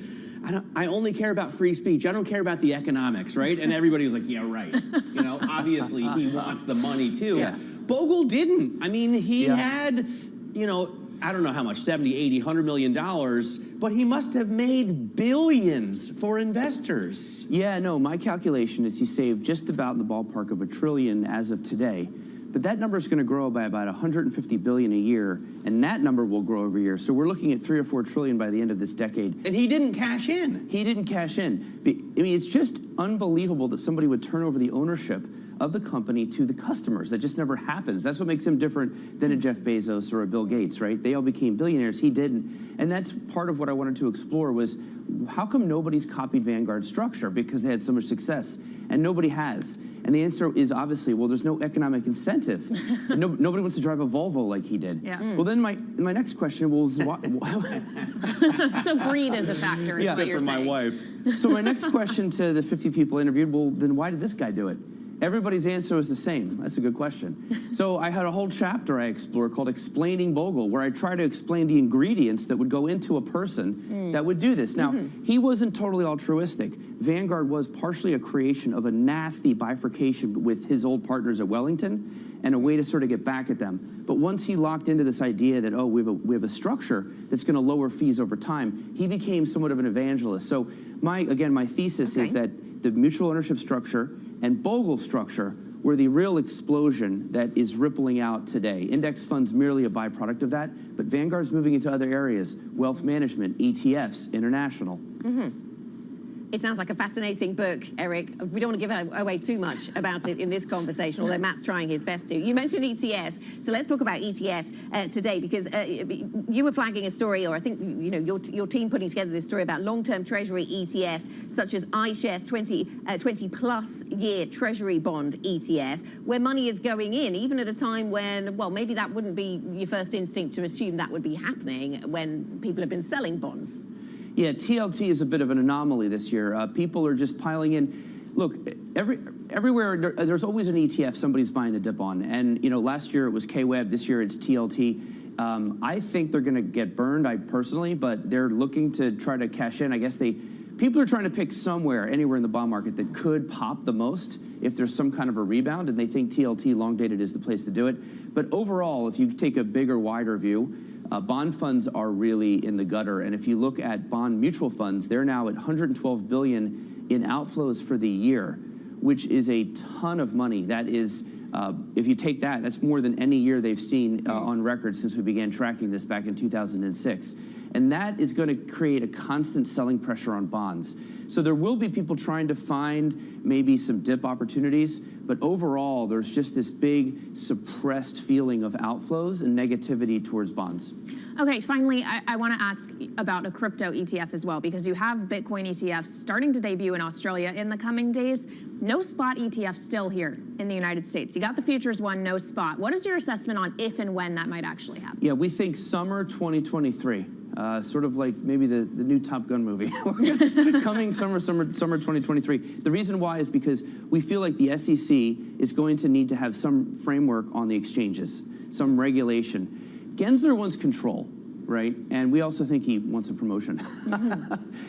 I only care about free speech. I don't care about the economics, right? And everybody was like, yeah, right. You know, obviously he wants the money too. Yeah. Bogle didn't. I mean, he had, you know, I don't know how much, 70, 80, $100 million, but he must have made billions for investors. Yeah, no, my calculation is he saved just about in the ballpark of $1 trillion as of today. But that number is going to grow by about 150 billion a year, and that number will grow every year. So we're looking at 3 or 4 trillion by the end of this decade. And he didn't cash in. He didn't cash in. I mean, it's just unbelievable that somebody would turn over the ownership of the company to the customers. That just never happens. That's what makes him different than a Jeff Bezos or a Bill Gates, right? They all became billionaires. He didn't. And that's part of what I wanted to explore was how come nobody's copied Vanguard's structure? Because they had so much success, and nobody has. And the answer is obviously, well, there's no economic incentive. Nobody wants to drive a Volvo like he did. Yeah. Well, then my next question was, So greed is a factor, is what you're saying. my wife. So my next question to the 50 people interviewed, well, then why did this guy do it? Everybody's answer was the same. That's a good question. So I had a whole chapter I explored called Explaining Bogle, where I try to explain the ingredients that would go into a person that would do this. Now, he wasn't totally altruistic. Vanguard was partially a creation of a nasty bifurcation with his old partners at Wellington and a way to sort of get back at them. But once he locked into this idea that, oh, we have a structure that's going to lower fees over time, he became somewhat of an evangelist. So my thesis is that the mutual ownership structure and Bogle's structure were the real explosion that is rippling out today. Index funds merely a byproduct of that, but Vanguard's moving into other areas, wealth management, ETFs, international. It sounds like a fascinating book, Eric. We don't want to give away too much about it in this conversation, although Matt's trying his best to. You mentioned ETFs, so let's talk about ETFs today, because you were flagging a story, or I think your team putting together this story about long-term Treasury ETFs, such as iShares 20-plus year Treasury bond ETF, where money is going in, even at a time when, well, maybe that wouldn't be your first instinct to assume that would be happening when people have been selling bonds. Yeah, TLT is a bit of an anomaly this year. People are just piling in. Look, everywhere there's always an ETF somebody's buying the dip on. And last year it was KWEB. This year it's TLT. I think they're going to get burned, personally, but they're looking to try to cash in. I guess people are trying to pick anywhere in the bond market that could pop the most if there's some kind of a rebound, and they think TLT long dated is the place to do it. But overall, if you take a bigger, wider view, bond funds are really in the gutter. And if you look at bond mutual funds, they're now at $112 billion in outflows for the year, which is a ton of money. That is, if you take that, that's more than any year they've seen on record since we began tracking this back in 2006. And that is going to create a constant selling pressure on bonds. So there will be people trying to find maybe some dip opportunities, but overall, there's just this big suppressed feeling of outflows and negativity towards bonds. Okay, finally, I want to ask about a crypto ETF as well, because you have Bitcoin ETFs starting to debut in Australia in the coming days. No spot ETF still here in the United States. You got the futures one, no spot. What is your assessment on if and when that might actually happen? Yeah, we think summer 2023. Sort of like maybe the new Top Gun movie. Coming summer 2023. The reason why is because we feel like the SEC is going to need to have some framework on the exchanges, some regulation. Gensler wants control, right? And we also think he wants a promotion.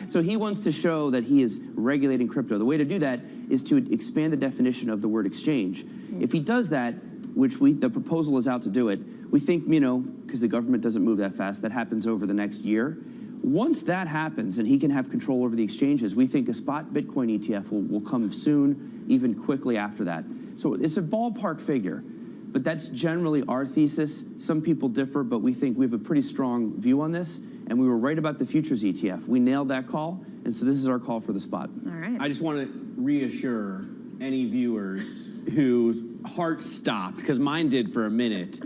So he wants to show that he is regulating crypto. The way to do that is to expand the definition of the word exchange. If he does that, which the proposal is out to do it, we think, because the government doesn't move that fast, that happens over the next year. Once that happens and he can have control over the exchanges, we think a spot Bitcoin ETF will come soon, even quickly after that. So it's a ballpark figure, but that's generally our thesis. Some people differ, but we think we have a pretty strong view on this, and we were right about the futures ETF. We nailed that call, and so this is our call for the spot. All right. I just want to reassure any viewers whose heart stopped, because mine did for a minute.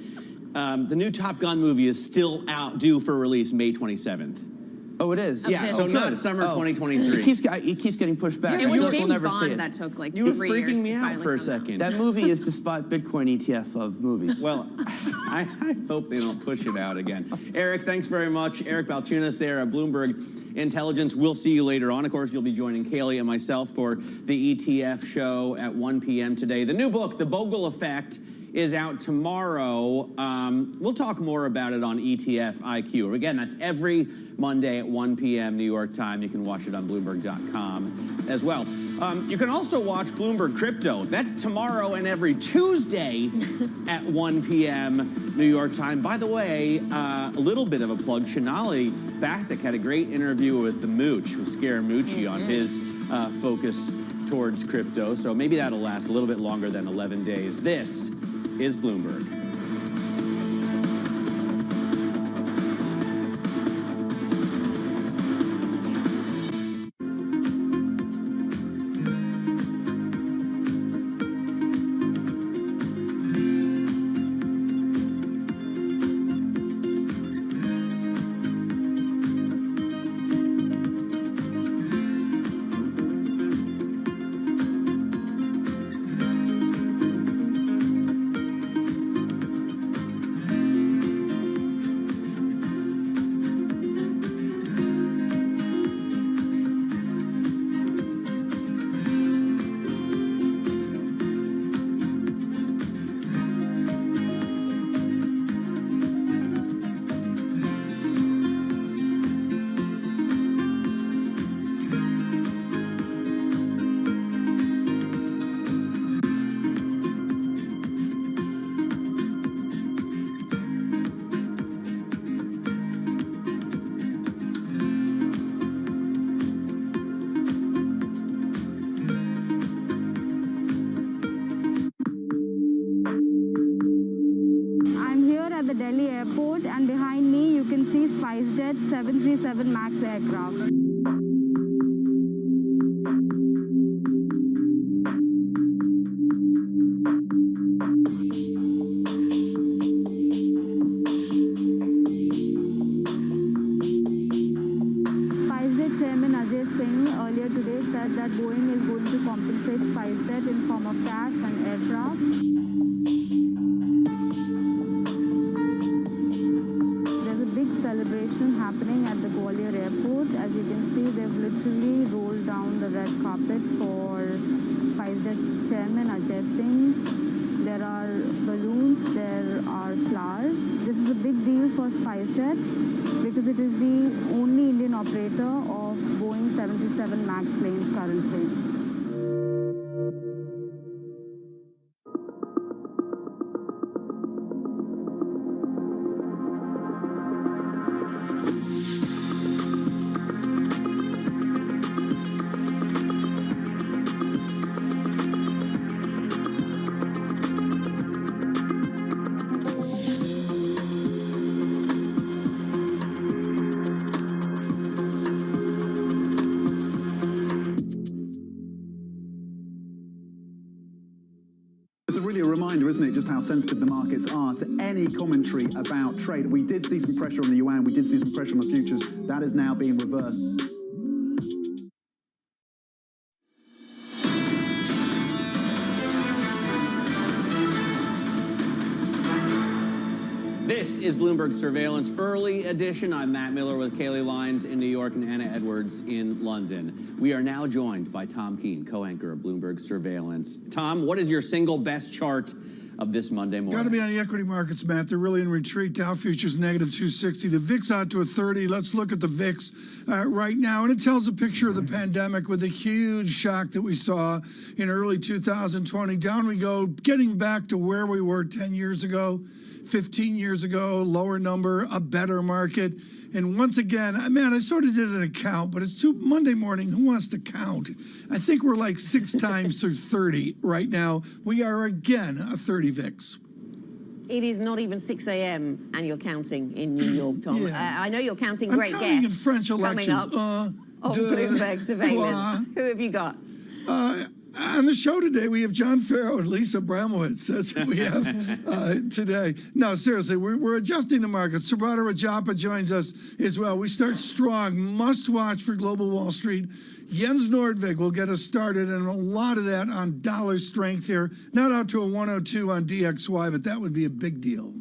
The new Top Gun movie is still out, due for release May 27th. Oh, it is? Yeah, so not summer 2023. It keeps getting pushed back. It was We'll James never see Bond it. that took like You were 3 years freaking me to out finally for a come out. second. That movie is the spot Bitcoin ETF of movies. Well, I hope they don't push it out again. Eric, thanks very much. Eric Balchunas there at Bloomberg Intelligence. We'll see you later on. Of course, you'll be joining Kaylee and myself for the ETF show at 1 p.m. today. The new book, The Bogle Effect, is out tomorrow. We'll talk more about it on ETF IQ. Again, that's every Monday at 1 p.m. New York time. You can watch it on Bloomberg.com as well. You can also watch Bloomberg Crypto. That's tomorrow and every Tuesday at 1 p.m. New York time. By the way, a little bit of a plug. Sonali Basak had a great interview with the Mooch, with Scaramucci, on his focus towards crypto. So maybe that'll last a little bit longer than 11 days. This is Bloomberg. At the Delhi airport, and behind me you can see SpiceJet 737 MAX aircraft. SpiceJet Chairman Ajay Singh earlier today said that Boeing is going to compensate SpiceJet in form of cash and aircraft. Celebration happening at the Gwalior airport. As you can see, they've literally rolled down the red carpet for SpiceJet Chairman Ajay Singh. There are balloons, there are flowers. This is a big deal for SpiceJet because it is the only Indian operator of Boeing 737 MAX planes currently. really a reminder, isn't it, just how sensitive the markets are to any commentary about trade. We did see some pressure on the yuan, we did see some pressure on the futures. That is now being reversed. This is Bloomberg Surveillance Early Edition. I'm Matt Miller with Kaylee Lyons in New York and Anna Edwards in London. We are now joined by Tom Keene, co-anchor of Bloomberg Surveillance. Tom, what is your single best chart of this Monday morning? Got to be on the equity markets, Matt. They're really in retreat. Dow futures negative 260. The VIX out to a 30. Let's look at the VIX right now. And it tells a picture of the pandemic with a huge shock that we saw in early 2020. Down we go, getting back to where we were 10 years ago. 15 years ago, lower number, a better market. And once again, man, I sort of did an account, but it's Monday morning. Who wants to count? I think we're like 6 times through 30 right now. We are again a 30 VIX. It is not even 6 a.m. and you're counting in New York, Tom. Yeah. I know you're counting I'm great counting guests in French elections. coming up on Bloomberg Surveillance. Who have you got? On the show today, we have John Farrow and Lisa Abramowitz. That's what we have today. No, seriously, we're adjusting the market. Subrata Rajappa joins us as well. We start strong. Must watch for Global Wall Street. Jens Nordvig will get us started, and a lot of that on dollar strength here. Not out to a 102 on DXY, but that would be a big deal.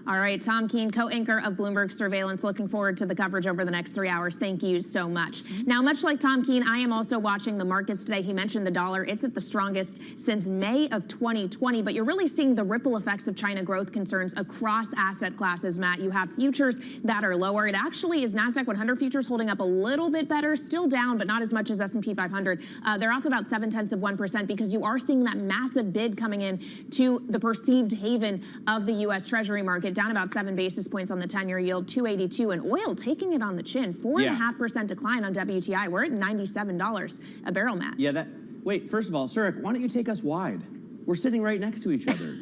All right, Tom Keene, co-anchor of Bloomberg Surveillance. Looking forward to the coverage over the next 3 hours. Thank you so much. Now, much like Tom Keene, I am also watching the markets today. He mentioned the dollar. It's at the strongest since May of 2020, but you're really seeing the ripple effects of China growth concerns across asset classes, Matt. You have futures that are lower. It actually is NASDAQ 100 futures holding up a little bit better, still down, but not as much as S&P 500. They're off about 0.7% because you are seeing that massive bid coming in to the perceived haven of the U.S. Treasury market, down about 7 basis points on the 10-year yield, 282, and oil taking it on the chin, 4.5% decline on WTI. We're at $97 a barrel, Matt. Yeah, wait, first of all, Surik, why don't you take us wide? We're sitting right next to each other.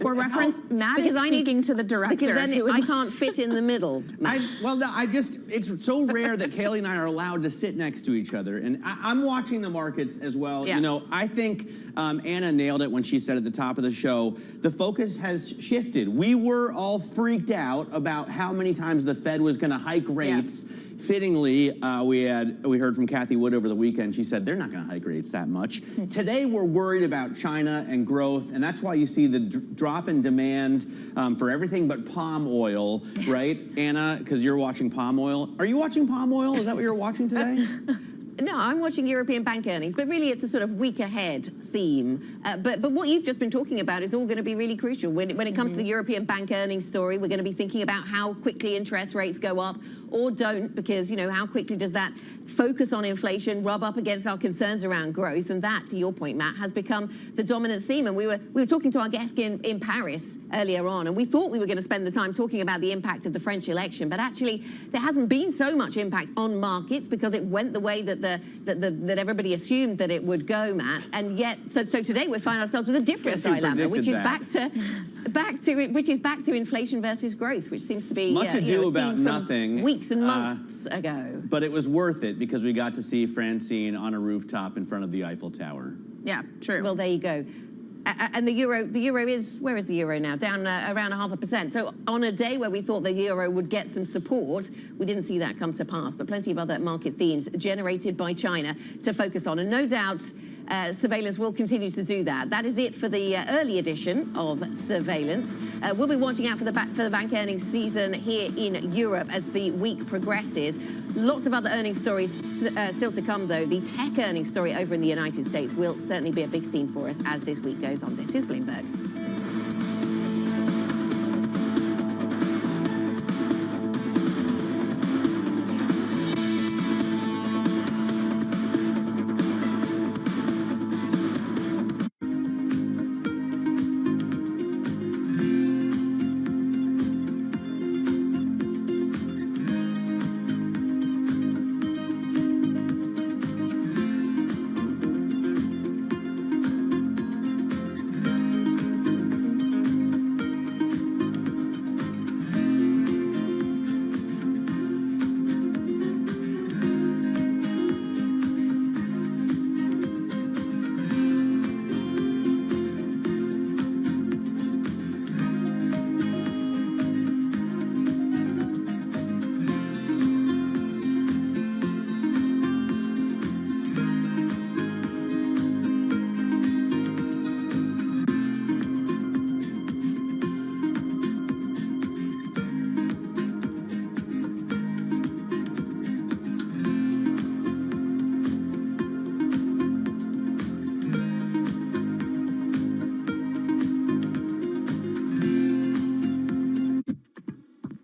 For reference, Matt is speaking to the director. Because then I can't fit in the middle. It's so rare that Kaylee and I are allowed to sit next to each other. And I'm watching the markets as well. Yeah. You know, I think Anna nailed it when she said at the top of the show, the focus has shifted. We were all freaked out about how many times the Fed was going to hike rates. Yeah. Fittingly, we heard from Kathy Wood over the weekend. She said they're not going to hike rates that much. Today, we're worried about China and growth, and that's why you see the drop in demand for everything but palm oil, right, Anna? Because you're watching palm oil. Are you watching palm oil? Is that what you're watching today? No, I'm watching European bank earnings, but really it's a sort of week ahead theme. But what you've just been talking about is all going to be really crucial. When it comes to the European bank earnings story, we're going to be thinking about how quickly interest rates go up or don't, because, you know, how quickly does that focus on inflation rub up against our concerns around growth? And that, to your point, Matt, has become the dominant theme. And we were talking to our guest in Paris earlier on, and we thought we were going to spend the time talking about the impact of the French election, but actually there hasn't been so much impact on markets because it went the way that that everybody assumed that it would go, Matt. And yet, so today we find ourselves with a different dilemma, which is back to inflation versus growth, which seems to be much ado about nothing weeks and months ago. But it was worth it because we got to see Francine on a rooftop in front of the Eiffel Tower. Yeah, true. Well, there you go. And the euro is, where is the euro now? Down around 0.5%. So on a day where we thought the euro would get some support, we didn't see that come to pass. But plenty of other market themes generated by China to focus on. And no doubt, surveillance will continue to do that. That is it for the early edition of Surveillance. We'll be watching out for the bank earnings season here in Europe as the week progresses. Lots of other earnings stories still to come, though. The tech earnings story over in the United States will certainly be a big theme for us as this week goes on. This is Bloomberg.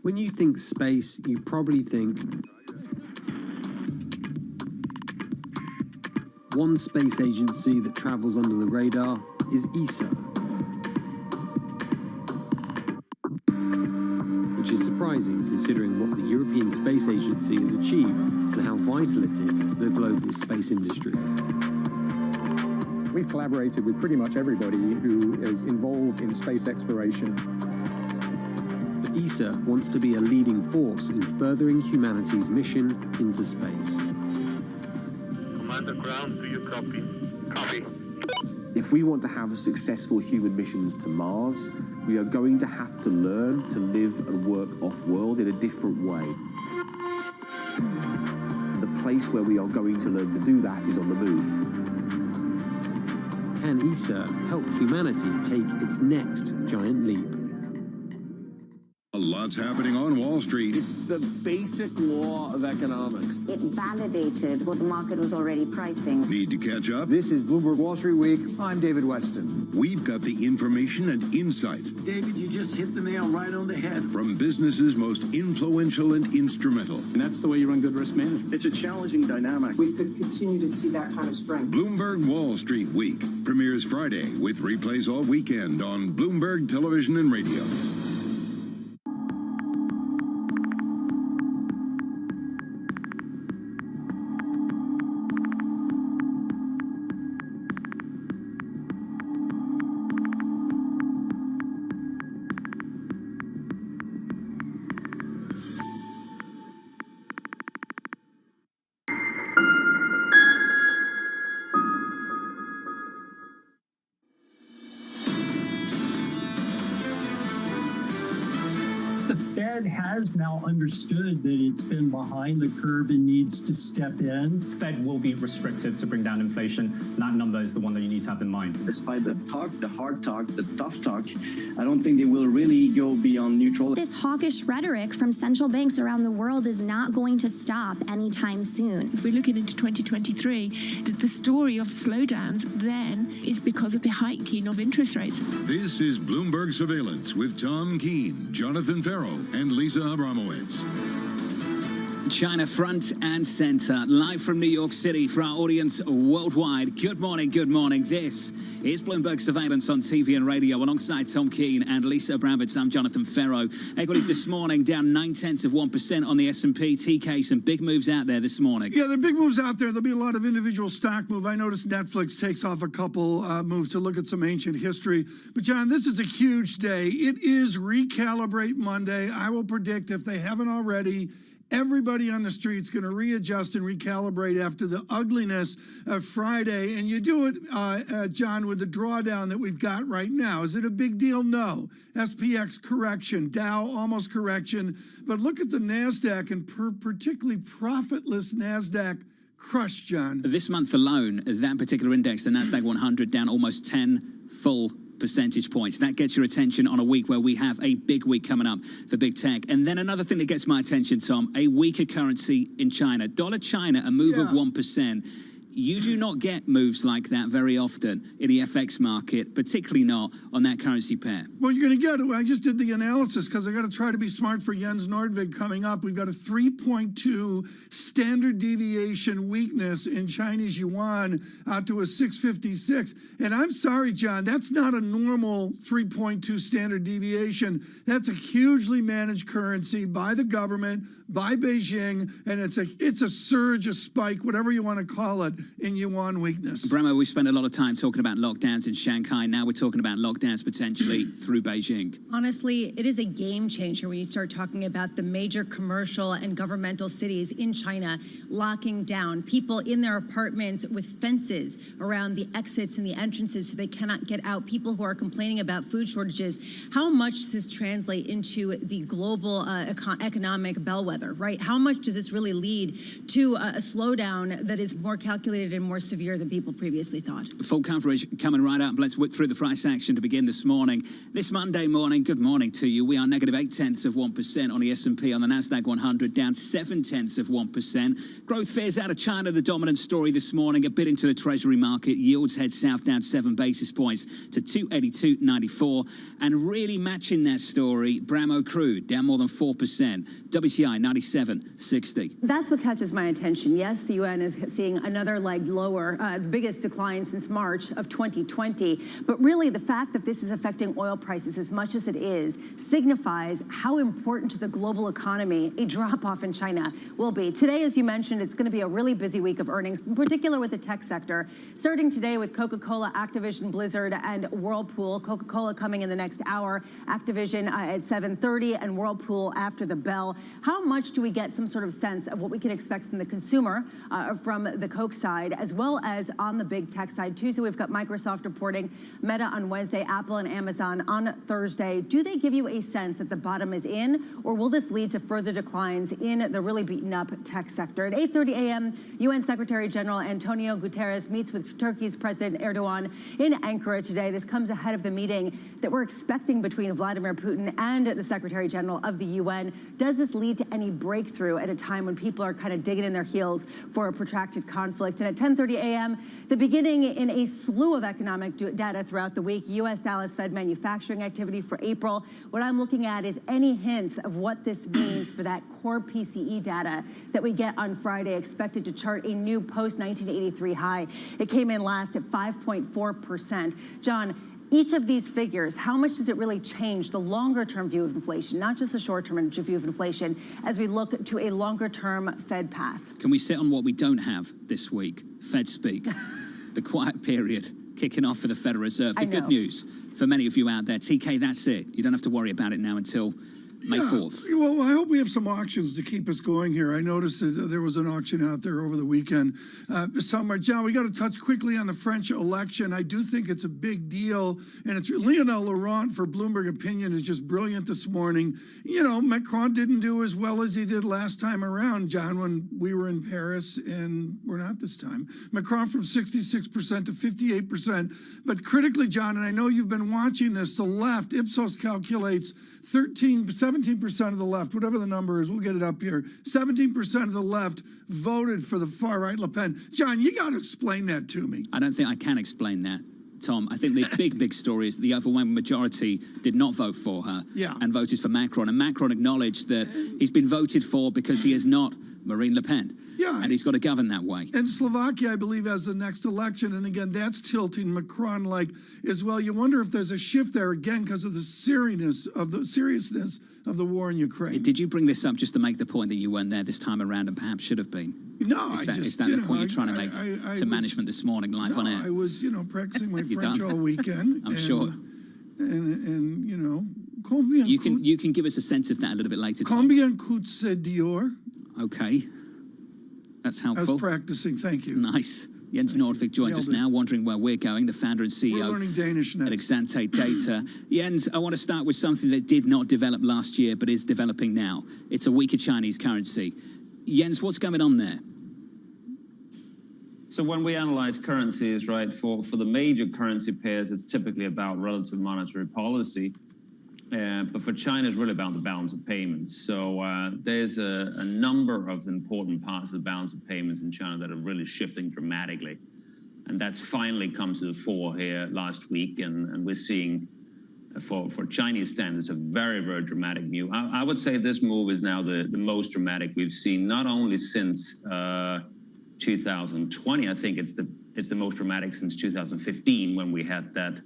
When you think space, you probably think one space agency that travels under the radar is ESA, which is surprising considering what the European Space Agency has achieved and how vital it is to the global space industry. We've collaborated with pretty much everybody who is involved in space exploration. But ESA wants to be a leading force in furthering humanity's mission into space. Commander Ground, do you copy? Copy. If we want to have successful human missions to Mars, we are going to have to learn to live and work off-world in a different way. The place where we are going to learn to do that is on the moon. Can ESA help humanity take its next giant leap? A lot's happening on Wall Street. It's the basic law of economics. It validated what the market was already pricing. Need to catch up? This is Bloomberg Wall Street Week. I'm David Weston. We've got the information and insights. David, you just hit the nail right on the head. From businesses most influential and instrumental. And that's the way you run good risk management. It's a challenging dynamic. We could continue to see that kind of strength. Bloomberg Wall Street Week premieres Friday with replays all weekend on Bloomberg Television and Radio. Has now understood that it's been behind the curve and needs to step in. Fed will be restrictive to bring down inflation. That number is the one that you need to have in mind. Despite the talk, the hard talk, the tough talk, I don't think they will really go beyond neutral. This hawkish rhetoric from central banks around the world is not going to stop anytime soon. If we're looking into 2023, the story of slowdowns then is because of the hiking of interest rates. This is Bloomberg Surveillance with Tom Keene, Jonathan Farrow, and Lisa Abramowitz. China front and center, live from New York City for our audience worldwide. Good morning, good morning. This is Bloomberg Surveillance on TV and radio alongside Tom Keene and Lisa Abramowitz. I'm Jonathan Farrow. Equities this morning down 0.9% on the S&P. TK, some big moves out there this morning. Yeah, there are big moves out there. There'll be a lot of individual stock move. I noticed Netflix takes off a couple moves to look at some ancient history. But, John, this is a huge day. It is Recalibrate Monday. I will predict, if they haven't already, everybody on the street's going to readjust and recalibrate after the ugliness of Friday. And you do it, John, with the drawdown that we've got right now. Is it a big deal? No. SPX correction, Dow almost correction. But look at the NASDAQ, and particularly profitless NASDAQ crushed, John. This month alone, that particular index, the NASDAQ 100, down almost 10 full percentage points. That gets your attention on a week where we have a big week coming up for big tech. And then another thing that gets my attention, Tom, a weaker currency in China. Dollar China, a move of 1%. You do not get moves like that very often in the FX market, particularly not on that currency pair. Well, you're going to get it. I just did the analysis because I got to try to be smart for Jens Nordvig coming up. We've got a 3.2 standard deviation weakness in Chinese yuan out to a 656. And I'm sorry, John, that's not a normal 3.2 standard deviation. That's a hugely managed currency by the government, by Beijing, and it's a surge, a spike, whatever you want to call it, in yuan weakness. Bremo, we spent a lot of time talking about lockdowns in Shanghai. Now we're talking about lockdowns potentially through Beijing. Honestly, it is a game changer when you start talking about the major commercial and governmental cities in China locking down, people in their apartments with fences around the exits and the entrances so they cannot get out, people who are complaining about food shortages. How much does this translate into the global economic bellwether, right? How much does this really lead to a slowdown that is more calculated calculated and more severe than people previously thought. Full coverage coming right up. Let's whip through the price action to begin this morning. This Monday morning, good morning to you. We are negative 0.8% on the S&P. On the Nasdaq 100, down 0.7%. Growth fears out of China, the dominant story this morning. A bit into the Treasury market. Yields head south, down 7 basis points to 282.94. And really matching that story, Bramo crude down more than 4%. WTI 97.60. That's what catches my attention. Yes, the UN is seeing another leg lower, the biggest decline since March of 2020. But really, the fact that this is affecting oil prices as much as it is signifies how important to the global economy a drop-off in China will be. Today, as you mentioned, it's going to be a really busy week of earnings, in particular with the tech sector. Starting today with Coca-Cola, Activision, Blizzard, and Whirlpool. Coca-Cola coming in the next hour, Activision at 7:30, and Whirlpool after the bell. How much do we get some sort of sense of what we can expect from the consumer, from the Coke side, as well as on the big tech side too? So we've got Microsoft reporting, Meta on Wednesday, Apple and Amazon on Thursday. Do they give you a sense that the bottom is in, or will this lead to further declines in the really beaten up tech sector? At 8:30 a.m., UN Secretary General Antonio Guterres meets with Turkey's President Erdogan in Ankara today. This comes ahead of the meeting that we're expecting between Vladimir Putin and the Secretary General of the UN. Does this lead to any breakthrough at a time when people are kind of digging in their heels for a protracted conflict? And at 10:30 a.m., the beginning in a slew of economic data throughout the week. U.S. Dallas Fed manufacturing activity for April. What I'm looking at is any hints of what this means for that core PCE data that we get on Friday, expected to chart a new post-1983 high. It came in last at 5.4%. John, each of these figures, how much does it really change the longer-term view of inflation, not just the short-term view of inflation, as we look to a longer-term Fed path? Can we sit on what we don't have this week? Fed speak. The quiet period kicking off for the Federal Reserve. The good news for many of you out there, TK, that's it. You don't have to worry about it now until May 4th. Well, I hope we have some auctions to keep us going here. I noticed that there was an auction out there over the weekend somewhere. John, we got to touch quickly on the French election. I do think it's a big deal, and it's Lionel Laurent for Bloomberg Opinion is just brilliant this morning. You know, Macron didn't do as well as he did last time around, John, when we were in Paris, and we're not this time. Macron from 66% to 58%. But critically, John, and I know you've been watching this, the left, Ipsos calculates 17% of the left, whatever the number is, we'll get it up here. 17% of the left voted for the far-right Le Pen. John, you got to explain that to me. I don't think I can explain that, Tom. I think the big story is the overwhelming majority did not vote for her and voted for Macron. And Macron acknowledged that he's been voted for because he is not Marine Le Pen. Yeah. And he's got to govern that way. And Slovakia, I believe, has the next election. And again, that's tilting Macron like as well. You wonder if there's a shift there again because of the seriousness of the war in Ukraine. Did you bring this up just to make the point that you weren't there this time around and perhaps should have been? No, is that the point you're trying to make to management this morning, live on air? I was, practicing my French all weekend. I'm sure. And combien you can give us a sense of that a little bit later. Combien coûte ce Dior? Okay, that's helpful. I was practicing. Thank you. Nice. Jens Nordvik joins us now, wondering where we're going, the founder and CEO we're learning Danish at Exante Data. Jens, I want to start with something that did not develop last year, but is developing now. It's a weaker Chinese currency. Jens, what's going on there? So when we analyze currencies, right, for the major currency pairs, it's typically about relative monetary policy. But for China, it's really about the balance of payments. So there's a number of important parts of the balance of payments in China that are really shifting dramatically. And that's finally come to the fore here last week. And we're seeing, for Chinese standards, a very, very dramatic move. I would say this move is now the most dramatic we've seen, not only since 2020. I think it's the most dramatic since 2015 when we had that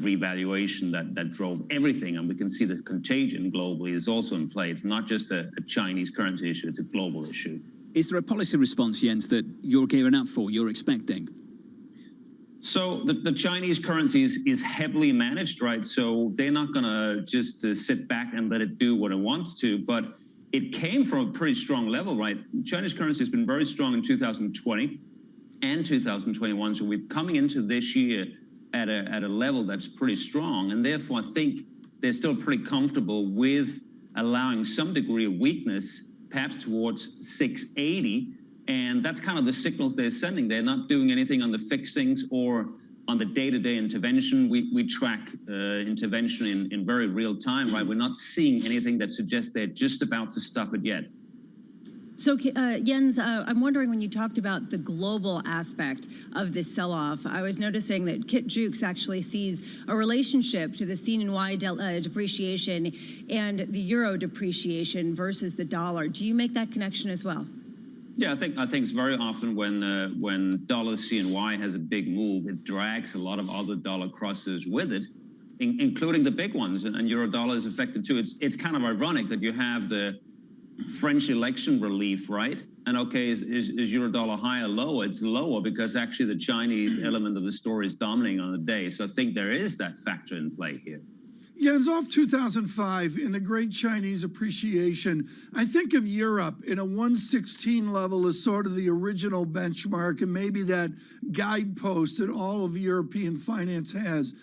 revaluation that drove everything, and we can see the contagion globally is also in play. It's not just a Chinese currency issue, it's a global issue. Is there a policy response, Jens, that you're gearing up for, you're expecting? So the Chinese currency is heavily managed, right? So they're not going to just sit back and let it do what it wants to, but it came from a pretty strong level, right? Chinese currency has been very strong in 2020 and 2021, so we're coming into this year at a level that's pretty strong, and therefore I think they're still pretty comfortable with allowing some degree of weakness, perhaps towards 680, And that's kind of the signals they're sending. They're not doing anything on the fixings or on the day-to-day intervention. We track intervention in very real time, right? We're not seeing anything that suggests they're just about to stop it yet. So, Jens, I'm wondering, when you talked about the global aspect of this sell-off, I was noticing that Kit Jukes actually sees a relationship to the CNY depreciation and the euro depreciation versus the dollar. Do you make that connection as well? Yeah, I think it's very often when dollar CNY has a big move, it drags a lot of other dollar crosses with it, including the big ones, and euro dollar is affected too. It's kind of ironic that you have the French election relief, right? And okay, is euro dollar high or lower? It's lower because actually the Chinese element of the story is dominating on the day. So I think there is that factor in play here. Jens, off 2005 in the great Chinese appreciation, I think of Europe in a 116 level as sort of the original benchmark and maybe that guidepost that all of European finance has.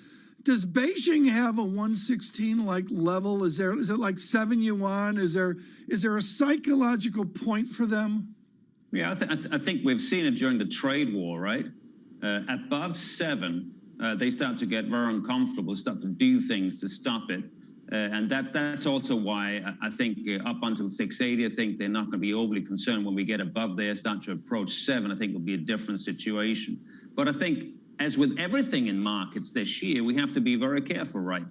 Does Beijing have a 116 like level? Is it like 7 yuan? Is there a psychological point for them? Yeah, I think we've seen it during the trade war, right? Above 7, they start to get very uncomfortable, start to do things to stop it. And that's also why I think up until 680, I think they're not going to be overly concerned. When we get above there, start to approach 7, I think it'll be a different situation. But I think, as with everything in markets this year, we have to be very careful, right?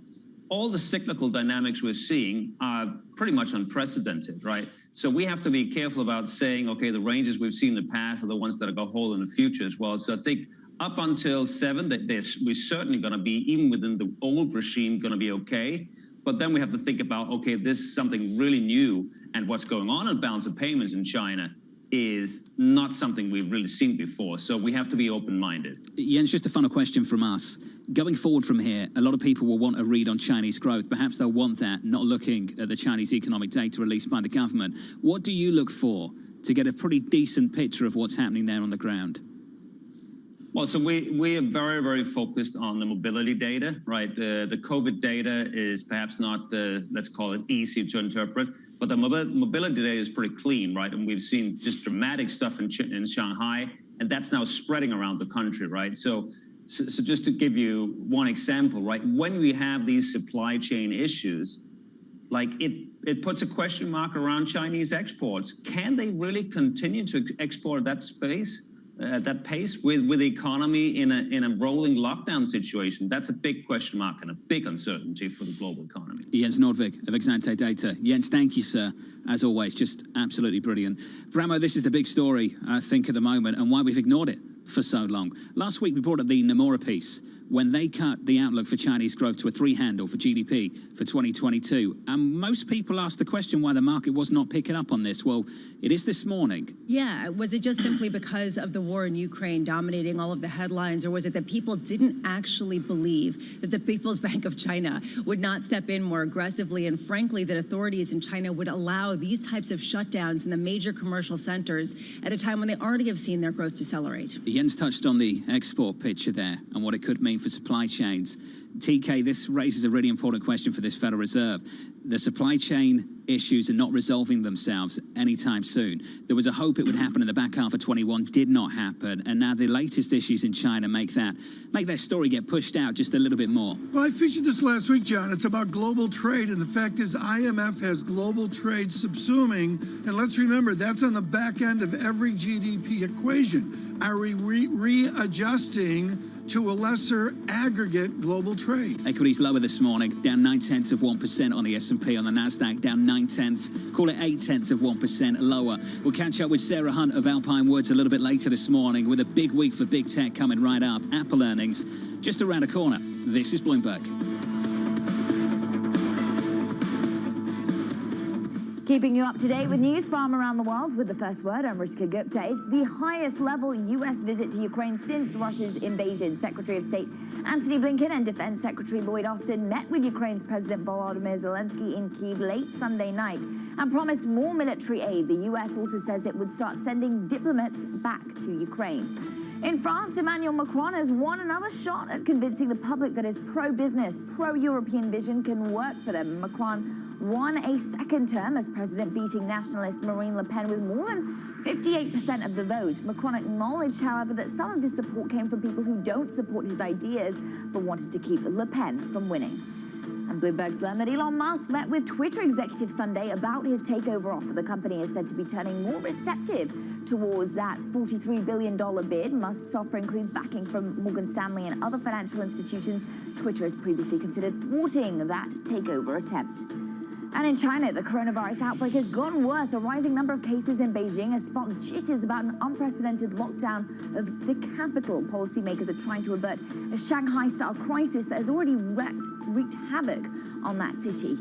All the cyclical dynamics we're seeing are pretty much unprecedented, right? So we have to be careful about saying, okay, the ranges we've seen in the past are the ones that are going to hold in the future as well. So I think up until 7, we're certainly going to be, even within the old regime, going to be okay. But then we have to think about, okay, this is something really new, and what's going on in balance of payments in China is not something we've really seen before. So we have to be open-minded. Jens, just a final question from us. Going forward from here, a lot of people will want a read on Chinese growth. Perhaps they'll want that, not looking at the Chinese economic data released by the government. What do you look for to get a pretty decent picture of what's happening there on the ground? Well, so we are very, very focused on the mobility data, right? The COVID data is perhaps not, let's call it, easy to interpret, but the mobility data is pretty clean, right? And we've seen just dramatic stuff in Shanghai, and that's now spreading around the country, right? So just to give you one example, right? When we have these supply chain issues, like it puts a question mark around Chinese exports. Can they really continue to export that space? At that pace with the economy in a rolling lockdown situation? That's a big question mark and a big uncertainty for the global economy. Jens Nordvik of Exante Data. Jens, thank you, sir. As always, just absolutely brilliant. Bramo, this is the big story, I think, at the moment, and why we've ignored it for so long. Last week, we brought up the Nomura piece when they cut the outlook for Chinese growth to a 3 handle for GDP for 2022. And most people asked the question why the market was not picking up on this. Well, it is this morning. Yeah, was it just simply because of the war in Ukraine dominating all of the headlines, or was it that people didn't actually believe that the People's Bank of China would not step in more aggressively, and frankly, that authorities in China would allow these types of shutdowns in the major commercial centers at a time when they already have seen their growth decelerate? Jens touched on the export picture there and what it could mean for supply chains. TK, this raises a really important question for this Federal Reserve. The supply chain issues are not resolving themselves anytime soon. There was a hope it would happen in the back half of 21, did not happen, and now the latest issues in China make that story get pushed out just a little bit more. Well, I featured this last week, John. It's about global trade, and the fact is IMF has global trade subsuming, and let's remember, that's on the back end of every GDP equation. Are we readjusting to a lesser aggregate global trade? Equities lower this morning, down 0.9% on the S&P. On the Nasdaq, down 0.9, call it 0.8% lower. We'll catch up with Sarah Hunt of Alpine Woods a little bit later this morning with a big week for big tech coming right up. Apple earnings just around the corner. This is Bloomberg. Keeping you up to date with news from around the world with the first word, I'm Rishika Gupta. It's the highest level U.S. visit to Ukraine since Russia's invasion. Secretary of State Antony Blinken and Defense Secretary Lloyd Austin met with Ukraine's President Volodymyr Zelensky in Kyiv late Sunday night and promised more military aid. The U.S. also says it would start sending diplomats back to Ukraine. In France, Emmanuel Macron has won another shot at convincing the public that his pro-business, pro-European vision can work for them. Macron won a second term as president, beating nationalist Marine Le Pen with more than 58% of the vote. Macron acknowledged, however, that some of his support came from people who don't support his ideas, but wanted to keep Le Pen from winning. And Bloomberg's learned that Elon Musk met with Twitter executives Sunday about his takeover offer. The company is said to be turning more receptive towards that $43 billion bid. Musk's offer includes backing from Morgan Stanley and other financial institutions. Twitter has previously considered thwarting that takeover attempt. And in China, the coronavirus outbreak has gotten worse. A rising number of cases in Beijing has sparked jitters about an unprecedented lockdown of the capital. Policymakers are trying to avert a Shanghai-style crisis that has already wreaked havoc on that city.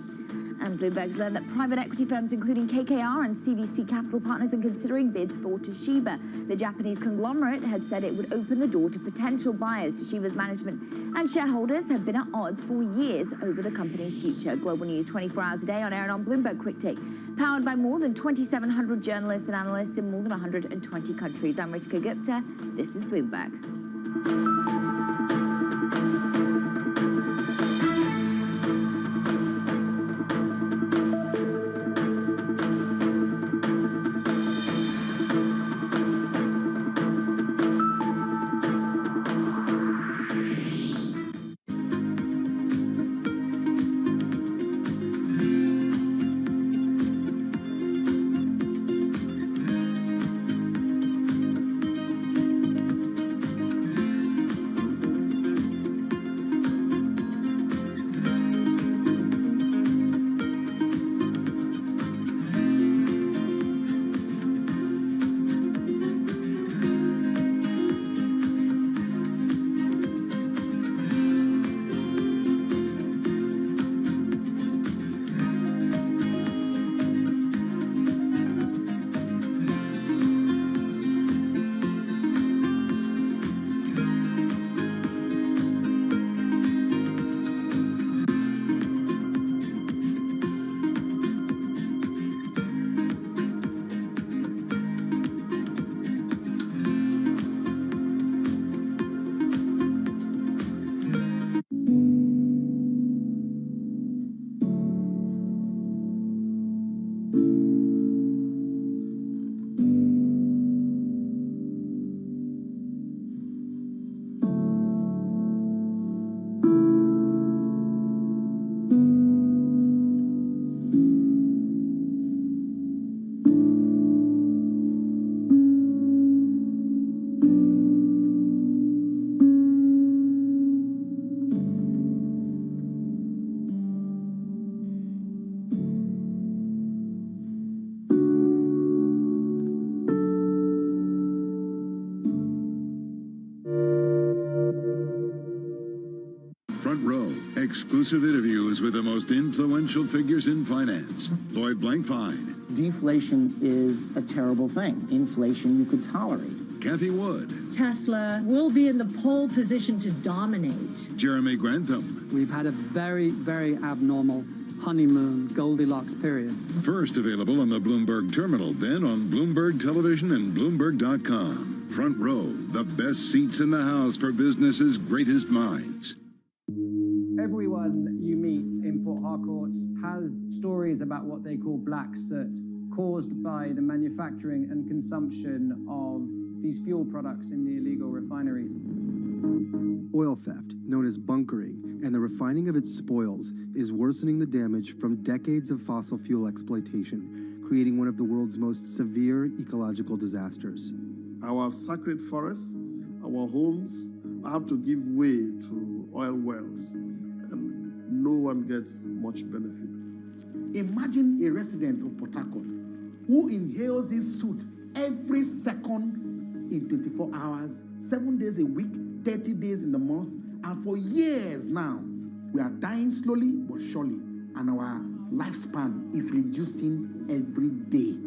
And Bloomberg's learned that private equity firms, including KKR and CVC Capital Partners, are considering bids for Toshiba. The Japanese conglomerate had said it would open the door to potential buyers. Toshiba's management and shareholders have been at odds for years over the company's future. Global news 24 hours a day on air and on Bloomberg Quick Take, powered by more than 2,700 journalists and analysts in more than 120 countries. I'm Ritika Gupta. This is Bloomberg. Front Row, exclusive interviews with the most influential figures in finance. Lloyd Blankfein. Deflation is a terrible thing. Inflation you could tolerate. Kathy Wood. Tesla will be in the pole position to dominate. Jeremy Grantham. We've had a very, very abnormal honeymoon Goldilocks period. First available on the Bloomberg terminal, then on Bloomberg Television and Bloomberg.com. Front Row, the best seats in the house for business's greatest minds. Everyone you meet in Port Harcourt has stories about what they call black soot, caused by the manufacturing and consumption of these fuel products in the illegal refineries. Oil theft, known as bunkering, and the refining of its spoils is worsening the damage from decades of fossil fuel exploitation, creating one of the world's most severe ecological disasters. Our sacred forests, our homes have to give way to oil wells, and no one gets much benefit. Imagine a resident of Port Harcourt who inhales this soot every second in 24 hours, 7 days a week, 30 days in the month, and for years now, we are dying slowly but surely, and our lifespan is reducing every day.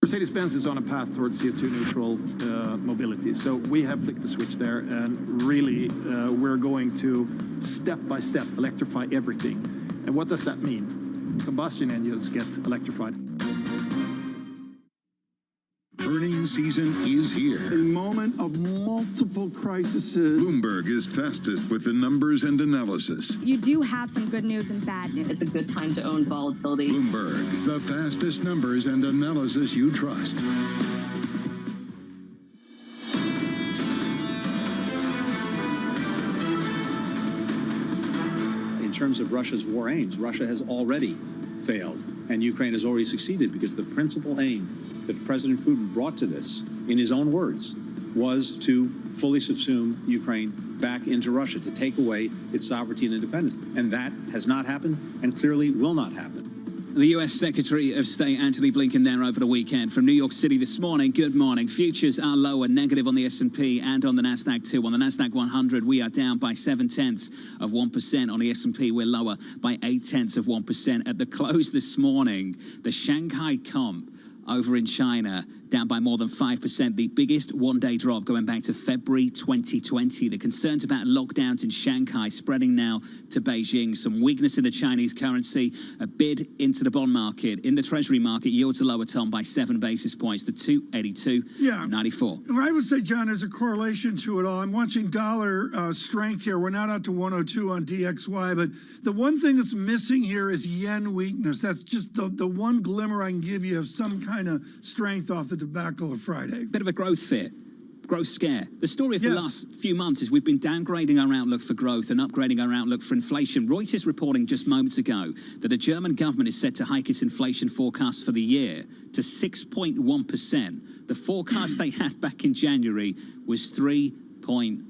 Mercedes-Benz is on a path towards CO2 neutral mobility. So we have flicked the switch there, and really we're going to step by step electrify everything. And what does that mean? Combustion engines get electrified. Earnings season is here. A moment of multiple crises. Bloomberg is fastest with the numbers and analysis. You do have some good news and bad news. It's a good time to own volatility. Bloomberg, the fastest numbers and analysis you trust. In terms of Russia's war aims, Russia has already failed, and Ukraine has already succeeded, because the principal aim that President Putin brought to this, in his own words, was to fully subsume Ukraine back into Russia, to take away its sovereignty and independence. And that has not happened, and clearly will not happen. The U.S. Secretary of State Antony Blinken there over the weekend. From New York City this morning, good morning. Futures are lower, negative on the S&P and on the Nasdaq too. On the Nasdaq 100, we are down by 0.7%. On the S&P, we're lower by 0.8%. At the close this morning, the Shanghai Comp over in China, down by more than 5%, the biggest one-day drop going back to February 2020. The concerns about lockdowns in Shanghai spreading now to Beijing. Some weakness in the Chinese currency, a bid into the bond market. In the Treasury market, yields are lower, Tom, by 7 basis points to 282.94. Well, I would say, John, there's a correlation to it all. I'm watching dollar strength here. We're not out to 102 on DXY, but the one thing that's missing here is yen weakness. That's just the one glimmer I can give you of some kind of strength off the debacle of Friday. Bit of a growth fear, growth scare. The story of the last few months is we've been downgrading our outlook for growth and upgrading our outlook for inflation. Reuters reporting just moments ago that the German government is set to hike its inflation forecast for the year to 6.1%. The forecast they had back in January was 3.3.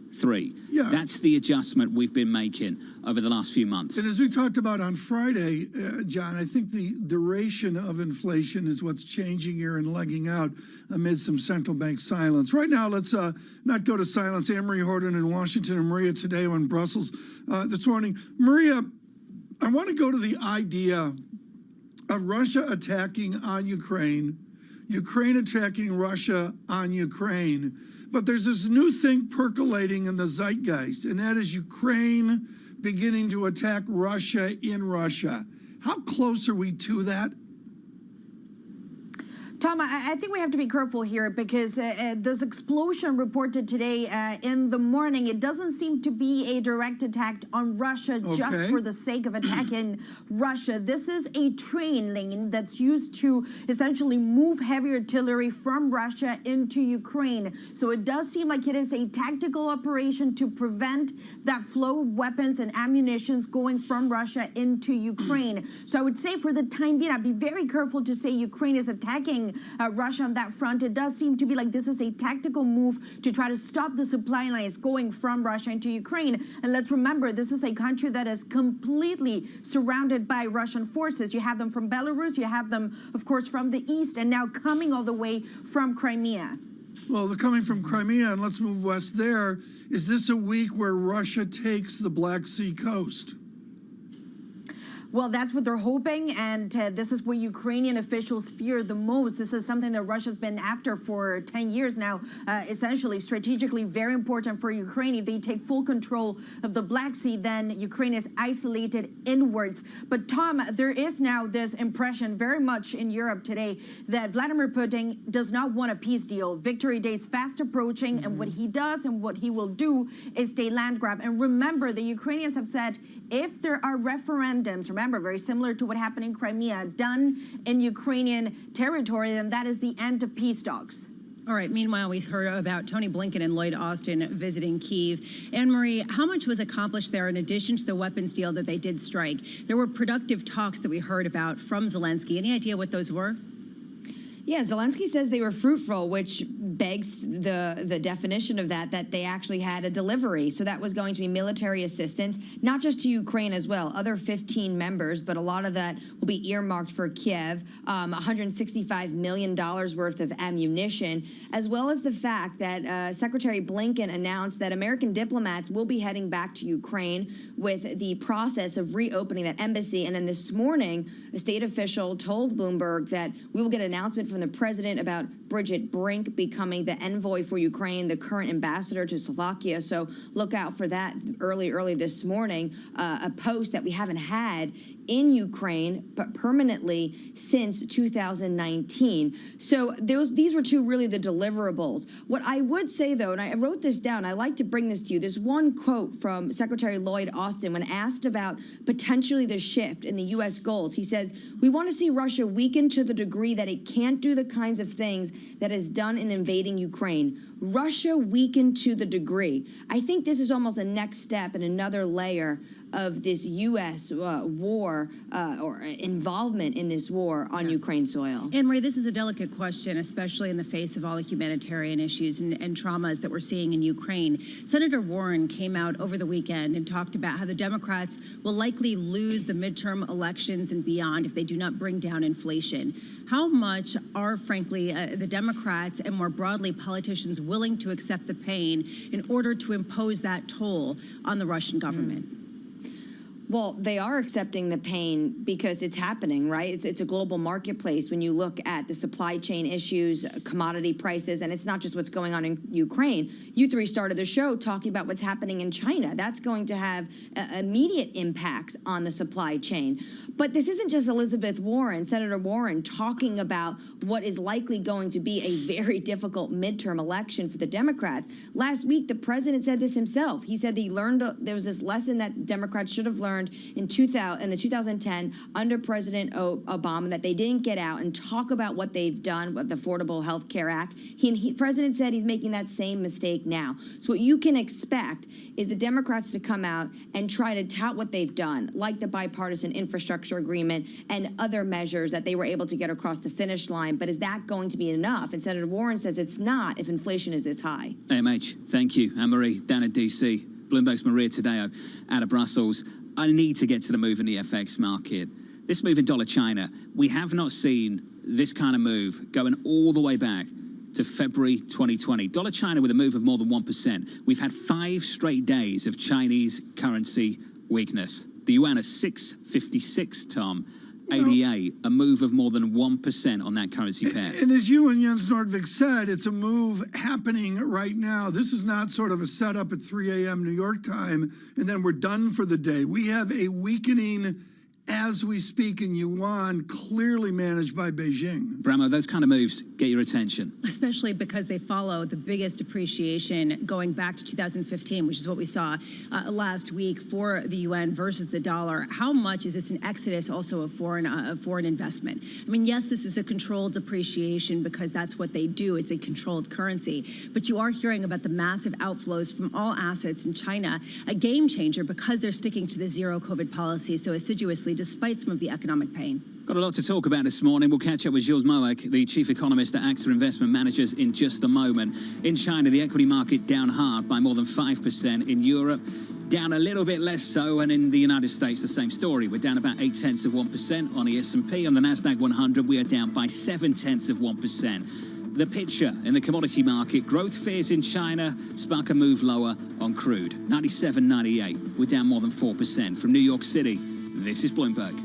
Yeah. That's the adjustment we've been making over the last few months. And as we talked about on Friday, John, I think the duration of inflation is what's changing here and legging out amid some central bank silence. Right now, let's not go to silence. Anne-Marie Horton in Washington and Maria Tadeo in Brussels this morning. Maria, I want to go to the idea of Russia attacking on Ukraine, Ukraine attacking Russia on Ukraine. But there's this new thing percolating in the zeitgeist, and that is Ukraine beginning to attack Russia in Russia. How close are we to that? Tom, I think we have to be careful here because this explosion reported today in the morning, it doesn't seem to be a direct attack on Russia just for the sake of attacking Russia. This is a train lane that's used to essentially move heavy artillery from Russia into Ukraine. So it does seem like it is a tactical operation to prevent that flow of weapons and ammunition going from Russia into Ukraine. So I would say for the time being, I'd be very careful to say Ukraine is attacking Russia on that front. It does seem to be like this is a tactical move to try to stop the supply lines going from Russia into Ukraine. And let's remember, this is a country that is completely surrounded by Russian forces. You have them from Belarus, you have them, of course, from the east, and now coming all the way from Crimea. Well, they're coming from Crimea, and let's move west there. Is this a week where Russia takes the Black Sea coast? Well, that's what they're hoping, and this is what Ukrainian officials fear the most. This is something that Russia's been after for 10 years now, essentially strategically very important for Ukraine. If they take full control of the Black Sea, then Ukraine is isolated inwards. But Tom, there is now this impression very much in Europe today that Vladimir Putin does not want a peace deal. Victory Day is fast approaching, and what he does and what he will do is a land grab. And remember, the Ukrainians have said if there are referendums, remember, very similar to what happened in Crimea, done in Ukrainian territory, then that is the end of peace talks. All right. Meanwhile, we heard about Tony Blinken and Lloyd Austin visiting Kyiv. Anne-Marie, how much was accomplished there in addition to the weapons deal that they did strike? There were productive talks that we heard about from Zelensky. Any idea what those were? Yeah, Zelensky says they were fruitful, which begs the definition of that they actually had a delivery. So that was going to be military assistance, not just to Ukraine as well, other 15 members, but a lot of that will be earmarked for Kiev, $165 million worth of ammunition, as well as the fact that Secretary Blinken announced that American diplomats will be heading back to Ukraine with the process of reopening that embassy. And then this morning, a state official told Bloomberg that we will get an announcement from from the president about Bridget Brink becoming the envoy for Ukraine, the current ambassador to Slovakia. So look out for that early this morning, a post that we haven't had in Ukraine, but permanently since 2019. So these were two really the deliverables. What I would say, though, and I wrote this down, I like to bring this to you. There's one quote from Secretary Lloyd Austin when asked about potentially the shift in the U.S. goals. He says, "We want to see Russia weaken to the degree that it can't do the kinds of things that it's done in invading Ukraine." Russia weakened to the degree. I think this is almost a next step and another layer of this U.S. war or involvement in this war on Ukraine soil. Anne-Marie, this is a delicate question, especially in the face of all the humanitarian issues and traumas that we're seeing in Ukraine. Senator Warren came out over the weekend and talked about how the Democrats will likely lose the midterm elections and beyond if they do not bring down inflation. How much are, frankly, the Democrats and more broadly politicians willing to accept the pain in order to impose that toll on the Russian government? Well, they are accepting the pain because it's happening, right? It's a global marketplace when you look at the supply chain issues, commodity prices, and it's not just what's going on in Ukraine. You three started the show talking about what's happening in China. That's going to have immediate impacts on the supply chain. But this isn't just Elizabeth Warren, Senator Warren, talking about what is likely going to be a very difficult midterm election for the Democrats. Last week, the president said this himself. He said he learned there was this lesson that Democrats should have learned in the 2010 under President Obama, that they didn't get out and talk about what they've done with the Affordable Health Care Act. The president said he's making that same mistake now. So what you can expect is the Democrats to come out and try to tout what they've done, like the bipartisan infrastructure agreement and other measures that they were able to get across the finish line. But is that going to be enough? And Senator Warren says it's not if inflation is this high. AMH, thank you. Anne-Marie, down in D.C. Bloomberg's Maria Tadeo out of Brussels. I need to get to the move in the FX market. This move in dollar China, we have not seen this kind of move going all the way back to February 2020. Dollar China with a move of more than 1%. We've had 5 straight days of Chinese currency weakness. The yuan is 6.56, Tom. 88, a move of more than 1% on that currency pair. And as you and Jens Nordvik said, it's a move happening right now. This is not sort of a setup at 3 a.m. New York time, and then we're done for the day. We have a weakening as we speak in yuan, clearly managed by Beijing. Bramo, those kind of moves get your attention. Especially because they follow the biggest appreciation going back to 2015, which is what we saw last week for the yuan versus the dollar. How much is this an exodus also of foreign investment? I mean, yes, this is a controlled depreciation because that's what they do. It's a controlled currency. But you are hearing about the massive outflows from all assets in China, a game changer because they're sticking to the zero COVID policy so assiduously, despite some of the economic pain. Got a lot to talk about this morning. We'll catch up with Gilles Moak, the chief economist at AXA Investment Managers, in just a moment. In China, the equity market down hard by more than 5%. In Europe, down a little bit less so. And in the United States, the same story. We're down about 0.8% on the S&P. On the NASDAQ 100, we are down by 0.7%. The picture in the commodity market, growth fears in China spark a move lower on crude. 97.98. We're down more than 4%. From New York City, this is Bloomberg.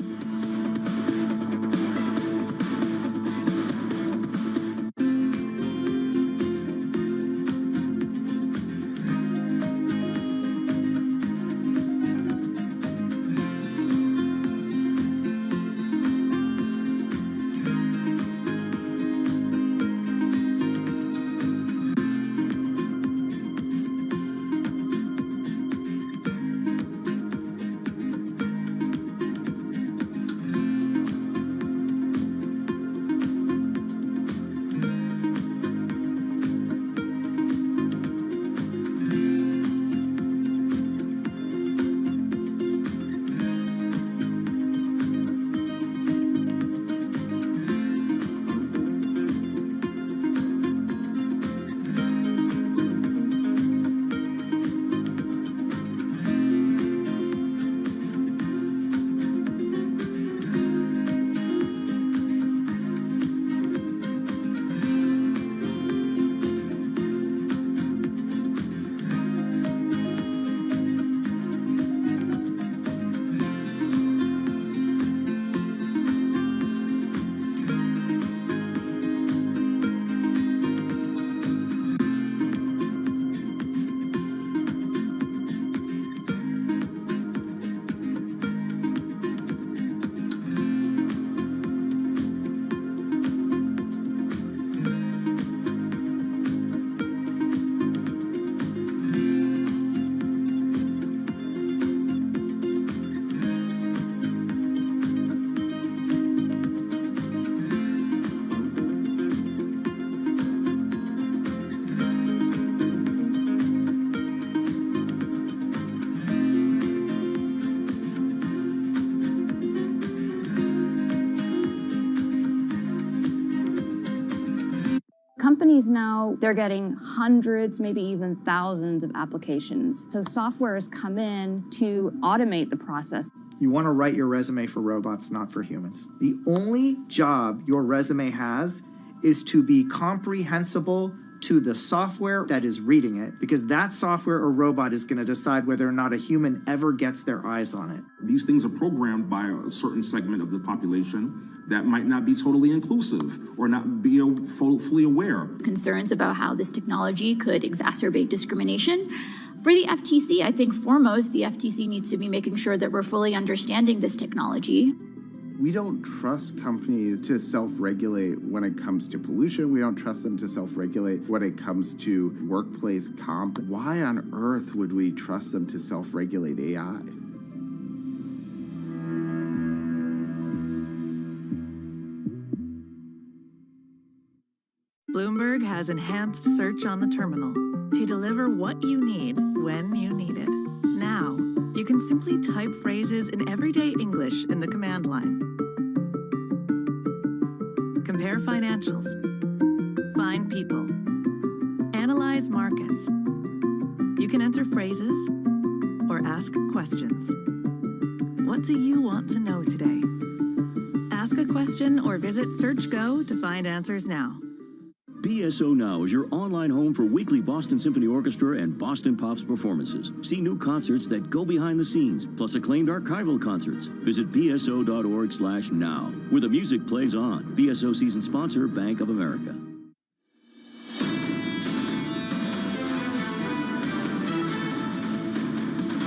companies now, they're getting hundreds, maybe even thousands of applications. So software has come in to automate the process. You want to write your resume for robots, not for humans. The only job your resume has is to be comprehensible to the software that is reading it, because that software or robot is going to decide whether or not a human ever gets their eyes on it. These things are programmed by a certain segment of the population that might not be totally inclusive or not be fully aware. Concerns about how this technology could exacerbate discrimination. For the FTC, I think foremost, the FTC needs to be making sure that we're fully understanding this technology. We don't trust companies to self-regulate when it comes to pollution. We don't trust them to self-regulate when it comes to workplace comp. Why on earth would we trust them to self-regulate AI? Bloomberg has enhanced search on the terminal to deliver what you need when you need it. Now, you can simply type phrases in everyday English in the command line. Compare financials. Find people. Analyze markets. You can enter phrases or ask questions. What do you want to know today? Ask a question or visit SearchGo to find answers now. BSO Now is your online home for weekly Boston Symphony Orchestra and Boston Pops performances. See new concerts that go behind the scenes, plus acclaimed archival concerts. Visit bso.org/now, where the music plays on. BSO season sponsor, Bank of America.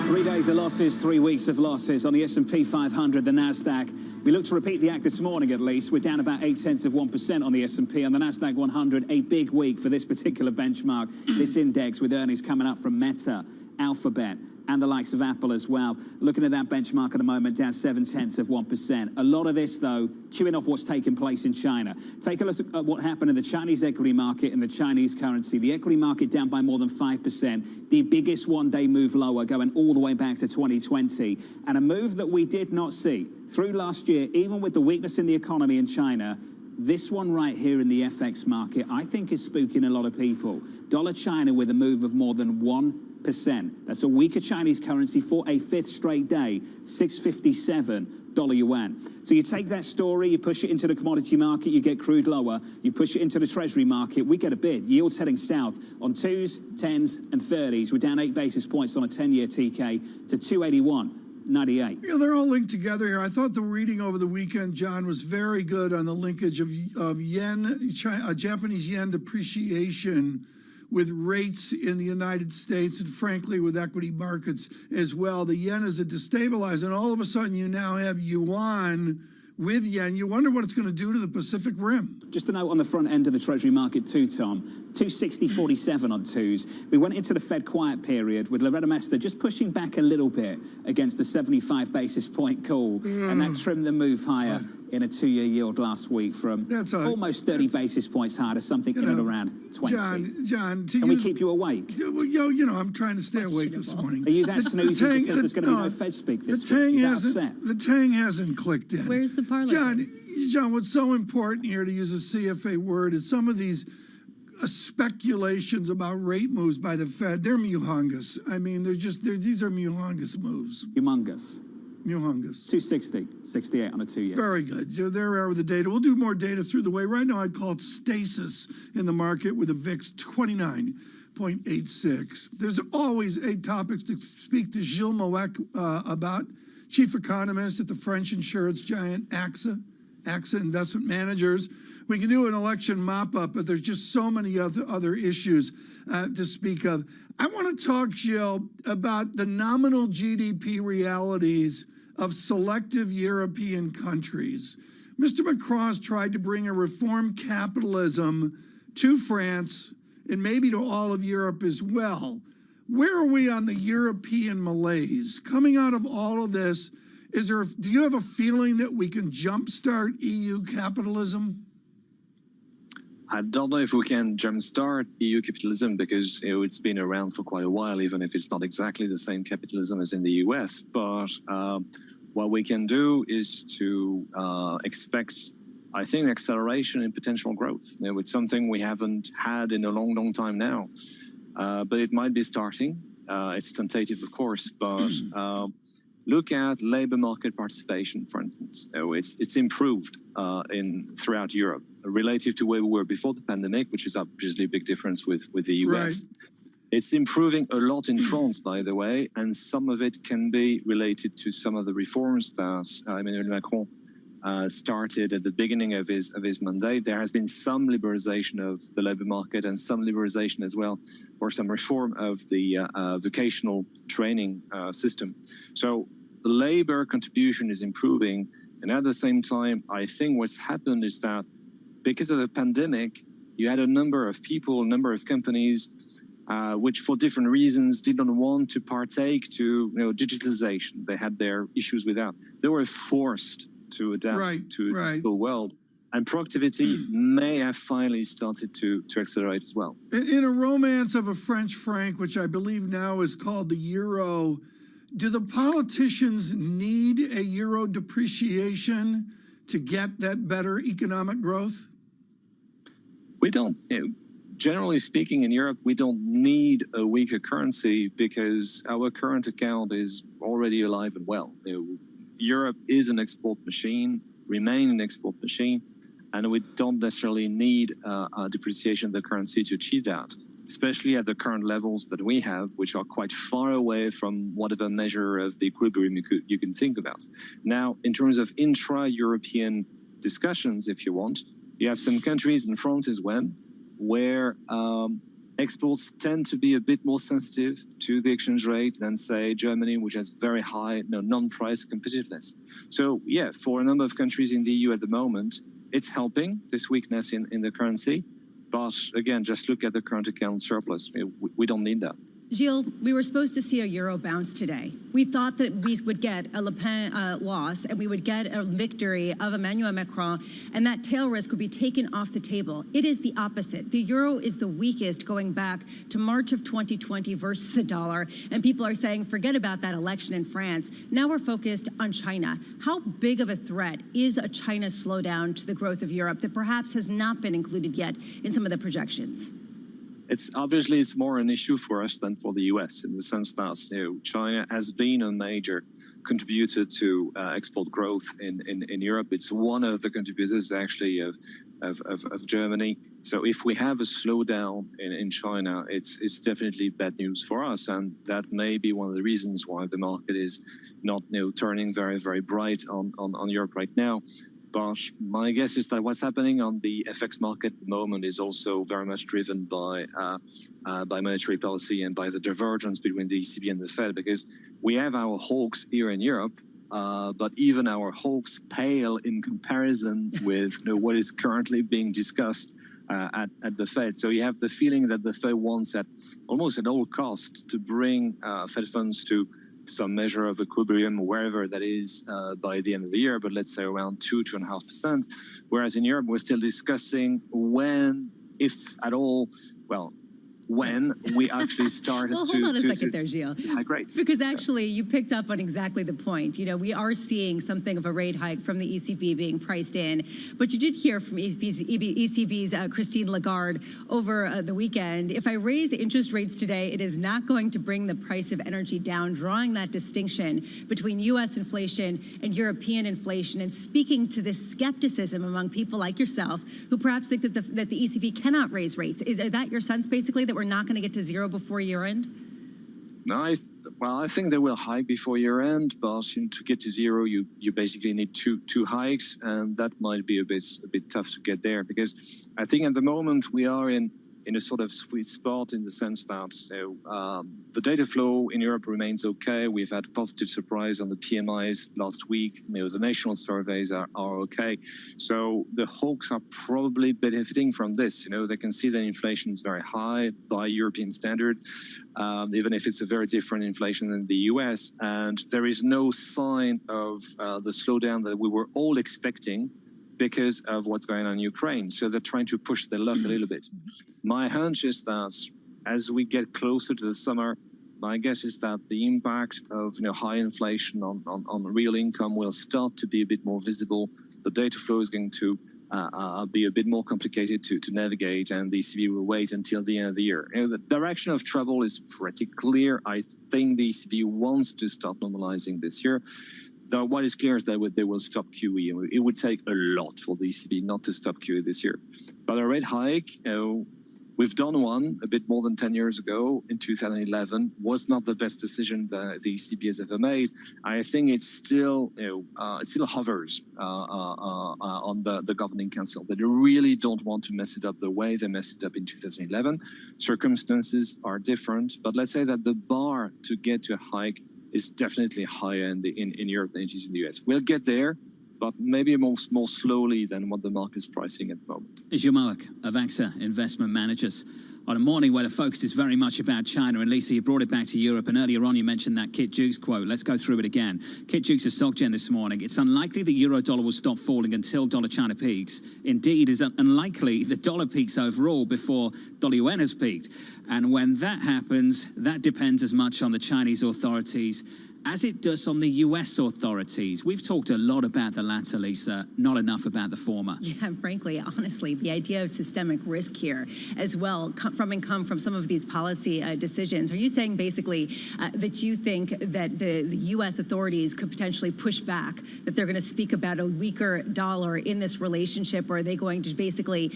Three days of losses, 3 weeks of losses. On the S&P 500, the NASDAQ, we look to repeat the act this morning at least. We're down about 0.8% on the S&P. On the NASDAQ 100, a big week for this particular benchmark, this index, with earnings coming up from Meta, Alphabet, and the likes of Apple as well. Looking at that benchmark at the moment, down 0.7%. A lot of this, though, queuing off what's taking place in China. Take a look at what happened in the Chinese equity market and the Chinese currency. The equity market down by more than 5%. The biggest one-day move lower, going all the way back to 2020. And a move that we did not see through last year, even with the weakness in the economy in China. This one right here in the FX market, I think, is spooking a lot of people. Dollar China with a move of more than 1%. That's a weaker Chinese currency for a fifth straight day, 657 dollar yuan. So you take that story, you push it into the commodity market, you get crude lower, you push it into the treasury market, we get a bid. Yields heading south on 2s, 10s, and 30s. We're down 8 basis points on a 10-year TK to 281.98. Yeah, they're all linked together here. I thought the reading over the weekend, John, was very good on the linkage of yen, Japanese yen depreciation with rates in the United States and, frankly, with equity markets as well. The yen is a destabilizer, and all of a sudden you now have yuan with yen. You wonder what it's going to do to the Pacific Rim. Just a note on the front end of the Treasury market too, Tom. 260.47 on twos. We went into the Fed quiet period with Loretta Mester just pushing back a little bit against the 75 basis point call, and that trimmed the move higher in a 2-year yield last week from almost 30 basis points higher to something in and around 20. John, can we keep you awake? Well, you know, I'm trying to stay awake this morning. Are you that snoozy because there's going to be no Fed speak this week? The tang hasn't clicked in. Where's the parlay? John, what's so important here, to use a CFA word, is some of these speculations about rate moves by the Fed. They're humongous. I mean, these are humongous moves. Humongous. 260, 68 on a 2-year. Very good. So there are the data. We'll do more data through the way. Right now, I'd call it stasis in the market with the VIX 29.86. There's always 8 topics to speak to Gilles Moec about, chief economist at the French insurance giant AXA Investment Managers. We can do an election mop-up, but there's just so many other issues to speak of. I want to talk, Gilles, about the nominal GDP realities of selective European countries. Mr. Macron's tried to bring a reformed capitalism to France and maybe to all of Europe as well. Where are we on the European malaise? Coming out of all of this, do you have a feeling that we can jumpstart EU capitalism? I don't know if we can jumpstart EU capitalism because it's been around for quite a while, even if it's not exactly the same capitalism as in the US. But what we can do is to expect I think, an acceleration in potential growth. It's something we haven't had in a long, long time now. But it might be starting. It's tentative, of course, but look at labor market participation, for instance. It's improved throughout Europe relative to where we were before the pandemic, which is obviously a big difference with the US. Right. It's improving a lot in France, by the way, and some of it can be related to some of the reforms that Emmanuel Macron started at the beginning of his mandate. There has been some liberalization of the labor market and some liberalization as well, or some reform of the vocational training system. So the labor contribution is improving, and at the same time, I think what's happened is that because of the pandemic, you had a number of people, a number of companies which for different reasons didn't want to partake to digitalization. They had their issues with that. They were forced to adapt to the digital world. And productivity may have finally started to accelerate as well. In a romance of a French franc, which I believe now is called the euro, do the politicians need a euro depreciation to get that better economic growth? We don't. Generally speaking, in Europe, we don't need a weaker currency because our current account is already alive and well. Europe is an export machine, remain an export machine, and we don't necessarily need a depreciation of the currency to achieve that, especially at the current levels that we have, which are quite far away from whatever measure of the equilibrium you can think about. Now, in terms of intra-European discussions, if you want, you have some countries, and France is one, where exports tend to be a bit more sensitive to the exchange rate than, say, Germany, which has very high non-price competitiveness. So, yeah, for a number of countries in the EU at the moment, it's helping this weakness in the currency. But again, just look at the current account surplus. We don't need that. Gilles, we were supposed to see a euro bounce today. We thought that we would get a Le Pen loss and we would get a victory of Emmanuel Macron, and that tail risk would be taken off the table. It is the opposite. The euro is the weakest going back to March of 2020 versus the dollar, and people are saying, forget about that election in France. Now we're focused on China. How big of a threat is a China slowdown to the growth of Europe that perhaps has not been included yet in some of the projections? It's more an issue for us than for the US, in the sense that China has been a major contributor to export growth in Europe. It's one of the contributors actually of Germany. So if we have a slowdown in China, it's definitely bad news for us, and that may be one of the reasons why the market is not turning very, very bright on Europe right now. But my guess is that what's happening on the FX market at the moment is also very much driven by monetary policy and by the divergence between the ECB and the Fed, because we have our hawks here in Europe, but even our hawks pale in comparison with what is currently being discussed at the Fed. So you have the feeling that the Fed wants almost at all costs to bring Fed funds to some measure of equilibrium, wherever that is, by the end of the year, but let's say around 2.5%. Whereas in Europe, we're still discussing when, if at all, when we actually started well, hold on a second there, Gilles. Great. Because actually, you picked up on exactly the point. We are seeing something of a rate hike from the ECB being priced in. But you did hear from ECB's Christine Lagarde over the weekend. If I raise interest rates today, it is not going to bring the price of energy down, drawing that distinction between U.S. inflation and European inflation, and speaking to this skepticism among people like yourself, who perhaps think that the ECB cannot raise rates. Is that your sense, basically, that we're not going to get to zero before year end? No, I think they will hike before year end, but to get to zero, you basically need two hikes, and that might be a bit tough to get there, because I think at the moment we are in a sort of sweet spot, in the sense that the data flow in Europe remains okay. We've had positive surprise on the PMIs last week. The national surveys are okay. So the hawks are probably benefiting from this. They can see that inflation is very high by European standards, even if it's a very different inflation than the US. And there is no sign of the slowdown that we were all expecting because of what's going on in Ukraine. So they're trying to push their luck a little bit. My hunch is that as we get closer to the summer, my guess is that the impact of high inflation on real income will start to be a bit more visible. The data flow is going to be a bit more complicated to navigate, and the ECB will wait until the end of the year. The direction of travel is pretty clear. I think the ECB wants to start normalizing this year. Though what is clear is that they will stop QE. It would take a lot for the ECB not to stop QE this year. But a rate hike, we've done one a bit more than 10 years ago in 2011, was not the best decision that the ECB has ever made. I think it still hovers on the governing council. They really don't want to mess it up the way they messed it up in 2011. Circumstances are different, but let's say that the bar to get to a hike is definitely higher in Europe than it is in the US. We'll get there, but maybe more slowly than what the market is pricing at the moment. Jean-Marc of AXA Investment Managers. On a morning where the focus is very much about China, and Lisa, you brought it back to Europe, and earlier on you mentioned that Kit Jukes quote. Let's go through it again. Kit Jukes of SocGen this morning. It's unlikely the euro-dollar will stop falling until dollar-China peaks. Indeed, it's unlikely the dollar peaks overall before dollar-yuan has peaked. And when that happens, that depends as much on the Chinese authorities as it does on the US authorities. We've talked a lot about the latter, Lisa, not enough about the former. Yeah, frankly, honestly, the idea of systemic risk here as well come from some of these policy decisions. Are you saying basically that you think that the US authorities could potentially push back, that they're going to speak about a weaker dollar in this relationship, or are they going to basically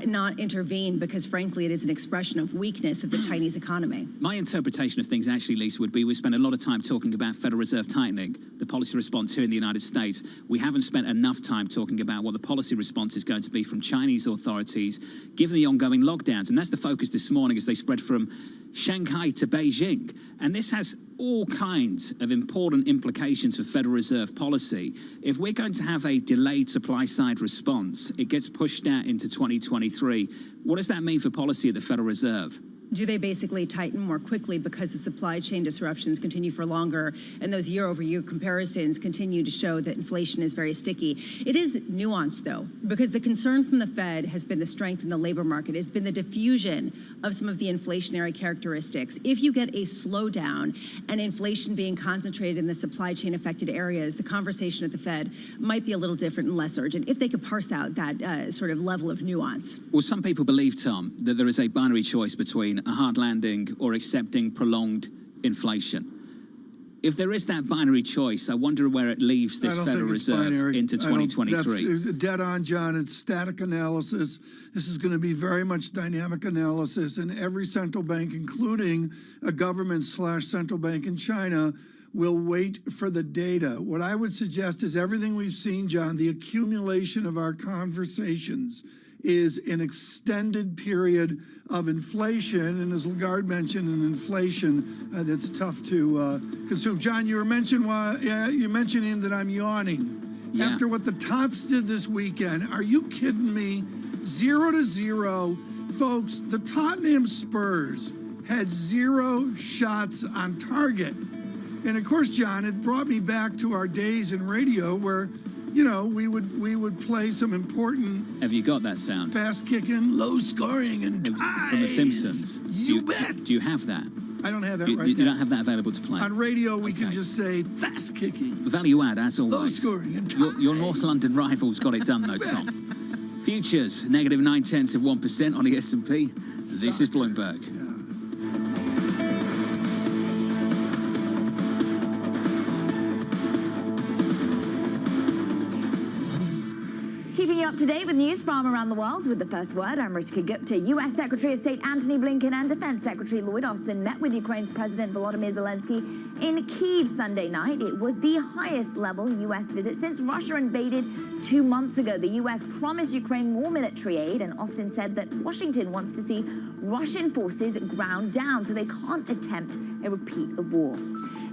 not intervene because, frankly, it is an expression of weakness of the Chinese economy? My interpretation of things, actually, Lisa, would be we spent a lot of time talking about Federal Reserve tightening, the policy response here in the United States. We haven't spent enough time talking about what the policy response is going to be from Chinese authorities, given the ongoing lockdowns. And that's the focus this morning as they spread from Shanghai to Beijing. And this has all kinds of important implications for Federal Reserve policy. If we're going to have a delayed supply-side response, it gets pushed out into 2023. What does that mean for policy at the Federal Reserve? Do they basically tighten more quickly because the supply chain disruptions continue for longer and those year-over-year comparisons continue to show that inflation is very sticky? It is nuanced, though, because the concern from the Fed has been the strength in the labor market, has been the diffusion of some of the inflationary characteristics. If you get a slowdown and inflation being concentrated in the supply chain affected areas, the conversation at the Fed might be a little different and less urgent if they could parse out that sort of level of nuance. Well, some people believe, Tom, that there is a binary choice between a hard landing or accepting prolonged inflation. If there is that binary choice, I wonder where it leaves this Federal Reserve into 2023. That's dead on, John. It's static analysis. This is going to be very much dynamic analysis, and every central bank, including a government/central bank in China, will wait for the data. What I would suggest is everything we've seen, John, the accumulation of our conversations is an extended period of inflation, and as Lagarde mentioned, an inflation that's tough to consume. John, you were mentioning that I'm yawning. Yeah. After what the Tots did this weekend, are you kidding me? 0-0, folks. The Tottenham Spurs had 0 shots on target, and of course, John, it brought me back to our days in radio where, you know, we would play some important. Have you got that sound? Fast kicking, low scoring, and ties. From The Simpsons. You bet. Do you have that? I don't have that right now. You don't have that available to play? On radio, we can just say fast kicking. Value add, as always. Low scoring and ties. Your North London rivals got it done, though, Tom. Futures, negative 0.9% on the S&P. This is Bloomberg. Keeping you up to date with news from around the world with The First Word, I'm Ritika Gupta. U.S. Secretary of State Antony Blinken and Defense Secretary Lloyd Austin met with Ukraine's President Volodymyr Zelensky in Kyiv Sunday night. It was the highest level U.S. visit since Russia invaded 2 months ago. The U.S. promised Ukraine more military aid, and Austin said that Washington wants to see Russian forces ground down so they can't attempt a repeat of war.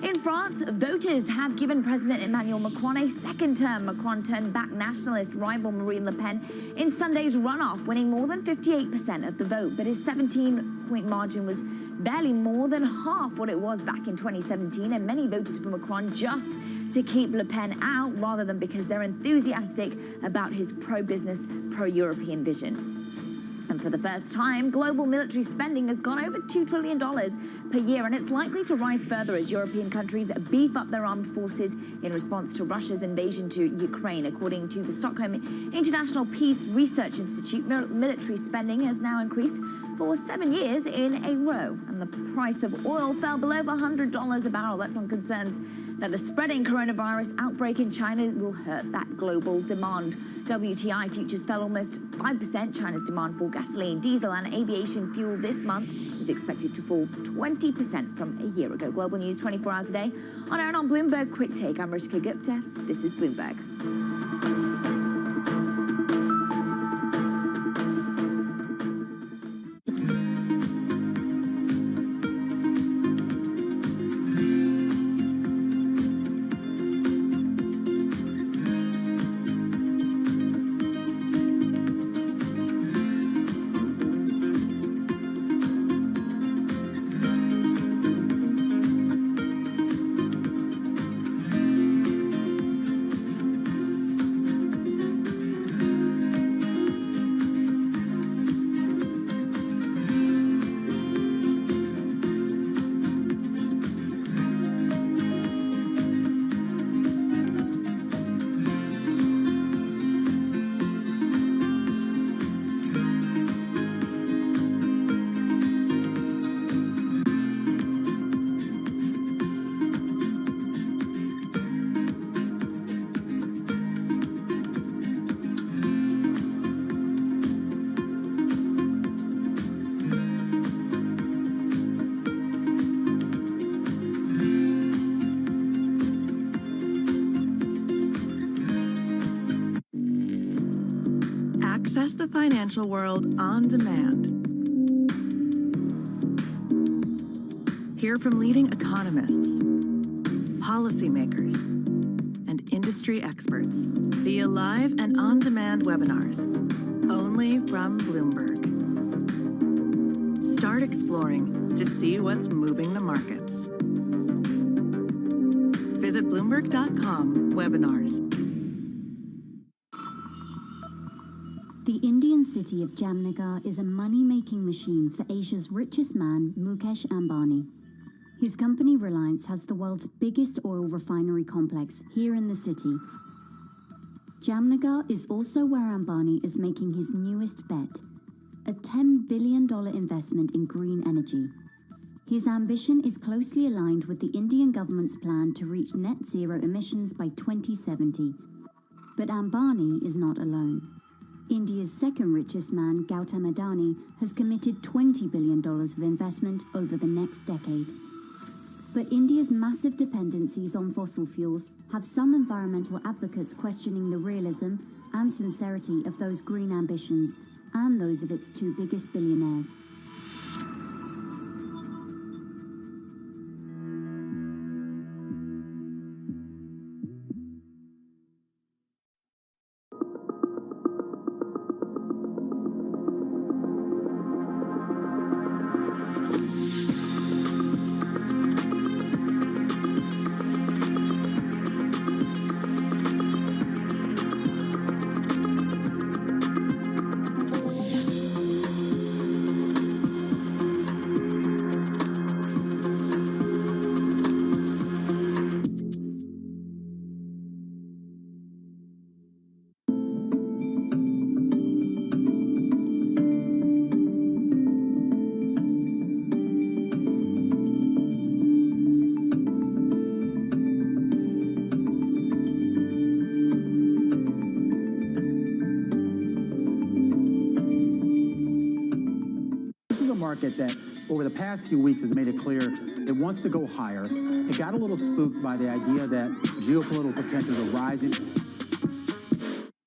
In France, voters have given President Emmanuel Macron a second term. Macron turned back nationalist rival Marine Le Pen in Sunday's runoff, winning more than 58% of the vote. But his 17-point margin was barely more than half what it was back in 2017, and many voted for Macron just to keep Le Pen out rather than because they're enthusiastic about his pro-business, pro-European vision. And for the first time, global military spending has gone over $2 trillion per year, and it's likely to rise further as European countries beef up their armed forces in response to Russia's invasion to Ukraine. According to the Stockholm International Peace Research Institute, military spending has now increased for 7 years in a row, and the price of oil fell below $100 a barrel. That's on concerns that the spreading coronavirus outbreak in China will hurt that global demand. WTI futures fell almost 5%. China's demand for gasoline, diesel, and aviation fuel this month is expected to fall 20% from a year ago. Global news 24 hours a day on air and on Bloomberg Quick Take. I'm Ritika Gupta. This is Bloomberg. Access the financial world on demand. Hear from leading economists, policymakers, and industry experts via live and on-demand webinars, only from Bloomberg. Start exploring to see what's moving the markets. Visit Bloomberg.com/webinars. The Indian city of Jamnagar is a money-making machine for Asia's richest man, Mukesh Ambani. His company Reliance has the world's biggest oil refinery complex here in the city. Jamnagar is also where Ambani is making his newest bet, a $10 billion investment in green energy. His ambition is closely aligned with the Indian government's plan to reach net zero emissions by 2070. But Ambani is not alone. India's second richest man, Gautam Adani, has committed $20 billion of investment over the next decade. But India's massive dependencies on fossil fuels have some environmental advocates questioning the realism and sincerity of those green ambitions and those of its two biggest billionaires. That over the past few weeks has made it clear it wants to go higher. It got a little spooked by the idea that geopolitical tensions are rising.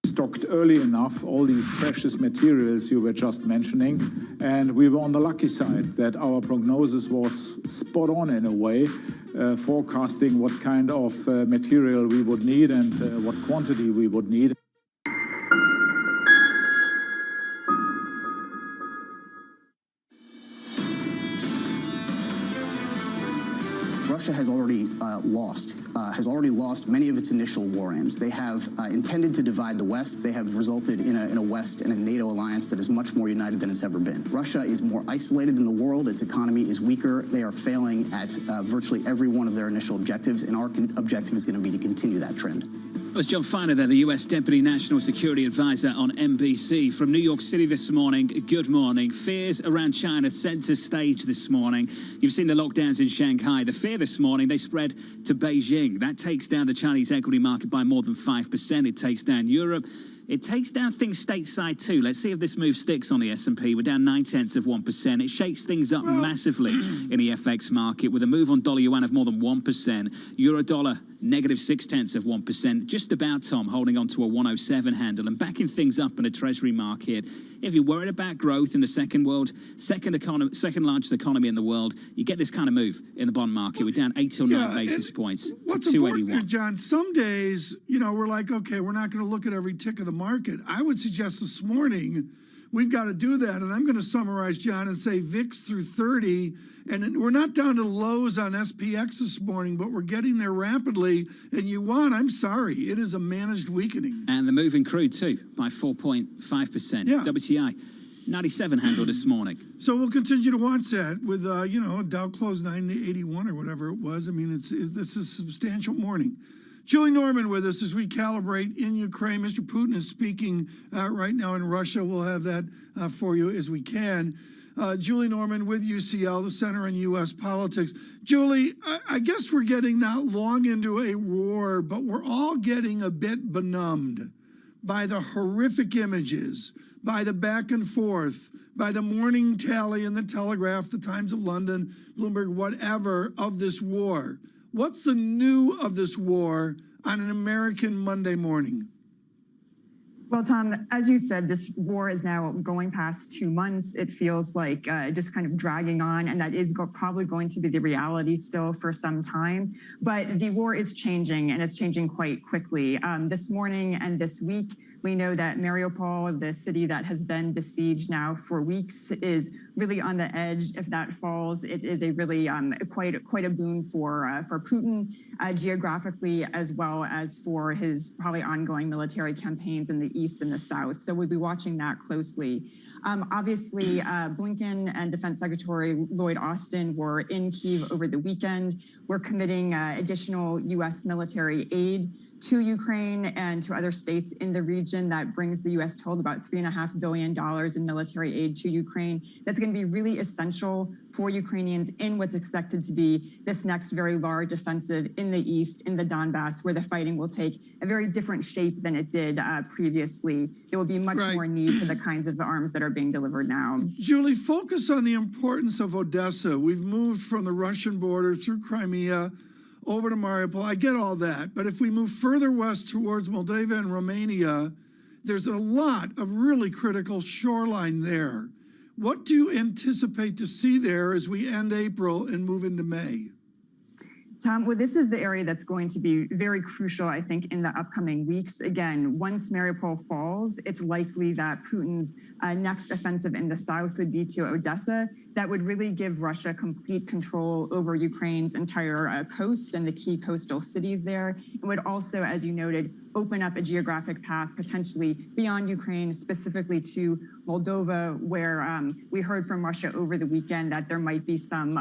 Stocked early enough all these precious materials you were just mentioning, and we were on the lucky side that our prognosis was spot on in a way, forecasting what kind of material we would need and what quantity we would need. Russia has already lost many of its initial war aims. They have intended to divide the West. They have resulted in a West and a NATO alliance that is much more united than it's ever been. Russia is more isolated in the world. Its economy is weaker. They are failing at virtually every one of their initial objectives, and our objective is going to be to continue that trend. That was John Feiner there, the US Deputy National Security Advisor on NBC. From New York City this morning, good morning. Fears around China center stage this morning. You've seen the lockdowns in Shanghai. The fear this morning, they spread to Beijing. That takes down the Chinese equity market by more than 5%. It takes down Europe. It takes down things stateside too. Let's see if this move sticks on the S&P. We're down 0.9%. It shakes things up massively in the FX market with a move on dollar yuan of more than 1%. Euro dollar negative 0.6%. Just about, Tom, holding on to a 107 handle and backing things up in a treasury market. If you're worried about growth in the second largest economy in the world, you get this kind of move in the bond market. We're down 8 to 9 basis points to 281. John, some days, we're like, okay, we're not going to look at every tick of the market. I would suggest this morning we've got to do that, and I'm going to summarize, John, and say VIX through 30, and we're not down to lows on SPX this morning, but we're getting there rapidly, and yuan, I'm sorry, it is a managed weakening. And the move in crude, too, by 4.5%. Yeah. WTI, 97 handle this morning. So we'll continue to watch that with, Dow closed 981 or whatever it was. I mean, this is a substantial morning. Julie Norman with us as we calibrate in Ukraine. Mr. Putin is speaking right now in Russia. We'll have that for you as we can. Julie Norman with UCL, the Center on U.S. Politics. Julie, I guess we're getting not long into a war, but we're all getting a bit benumbed by the horrific images, by the back and forth, by the morning tally in the Telegraph, the Times of London, Bloomberg, whatever, of this war. What's the new of this war on an American Monday morning? Well, Tom, as you said, this war is now going past 2 months. It feels like just kind of dragging on, and that is probably going to be the reality still for some time. But the war is changing, and it's changing quite quickly. This morning and this week, we know that Mariupol, the city that has been besieged now for weeks, is really on the edge. If that falls, it is a really quite a boon for Putin geographically, as well as for his probably ongoing military campaigns in the east and the south. So we'll be watching that closely. Obviously, Blinken and Defense Secretary Lloyd Austin were in Kyiv over the weekend. We're committing additional U.S. military aid to Ukraine and to other states in the region. That brings the U.S. total about $3.5 billion in military aid to Ukraine. That's going to be really essential for Ukrainians in what's expected to be this next very large offensive in the east, in the Donbass, where the fighting will take a very different shape than it did previously. There will be much more need for the kinds of arms that are being delivered now. Julie, focus on the importance of Odessa. We've moved from the Russian border through Crimea over to Mariupol. I get all that. But if we move further west towards Moldova and Romania, there's a lot of really critical shoreline there. What do you anticipate to see there as we end April and move into May? Tom, well, this is the area that's going to be very crucial, I think, in the upcoming weeks. Again, once Mariupol falls, it's likely that Putin's next offensive in the south would be to Odessa. That would really give Russia complete control over Ukraine's entire coast and the key coastal cities there. It would also, as you noted, open up a geographic path potentially beyond Ukraine, specifically to Moldova, where we heard from Russia over the weekend that there might be some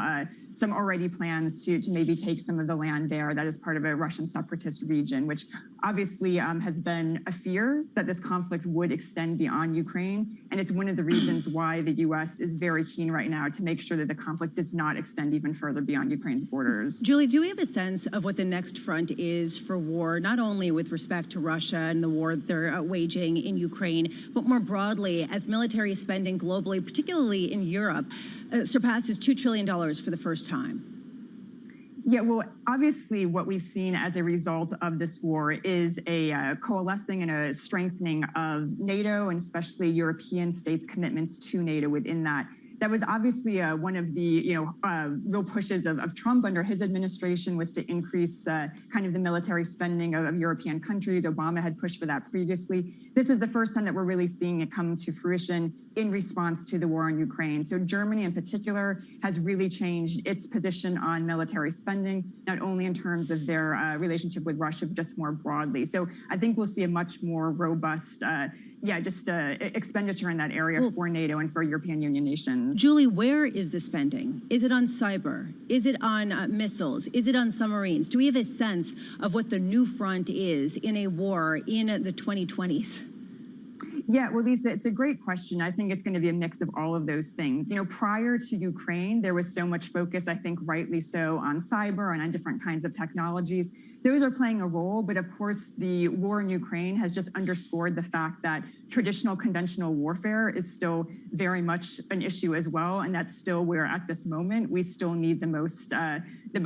already plans to maybe take some of the land there that is part of a Russian separatist region, which obviously has been a fear that this conflict would extend beyond Ukraine. And it's one of the reasons why the U.S. is very keen right now to make sure that the conflict does not extend even further beyond Ukraine's borders. Julie, do we have a sense of what the next front is for war, not only with respect to Russia and the war they're waging in Ukraine, but more broadly as military spending globally, particularly in Europe, surpasses $2 trillion for the first time? Yeah, well, obviously what we've seen as a result of this war is a coalescing and a strengthening of NATO and especially European states' commitments to NATO within that. That was obviously one of the real pushes of Trump under his administration, was to increase kind of the military spending of European countries. Obama had pushed for that previously. This is the first time that we're really seeing it come to fruition in response to the war in Ukraine. So Germany in particular has really changed its position on military spending, not only in terms of their relationship with Russia, but just more broadly. So I think we'll see a much more robust expenditure in that area for NATO and for European Union nations. Julie, where is the spending? Is it on cyber? Is it on missiles? Is it on submarines? Do we have a sense of what the new front is in a war in the 2020s? Yeah, well, Lisa, it's a great question. I think it's going to be a mix of all of those things. Prior to Ukraine, there was so much focus, I think rightly so, on cyber and on different kinds of technologies. Those are playing a role, but of course, the war in Ukraine has just underscored the fact that traditional conventional warfare is still very much an issue as well, and that's still where, at this moment, we still need the most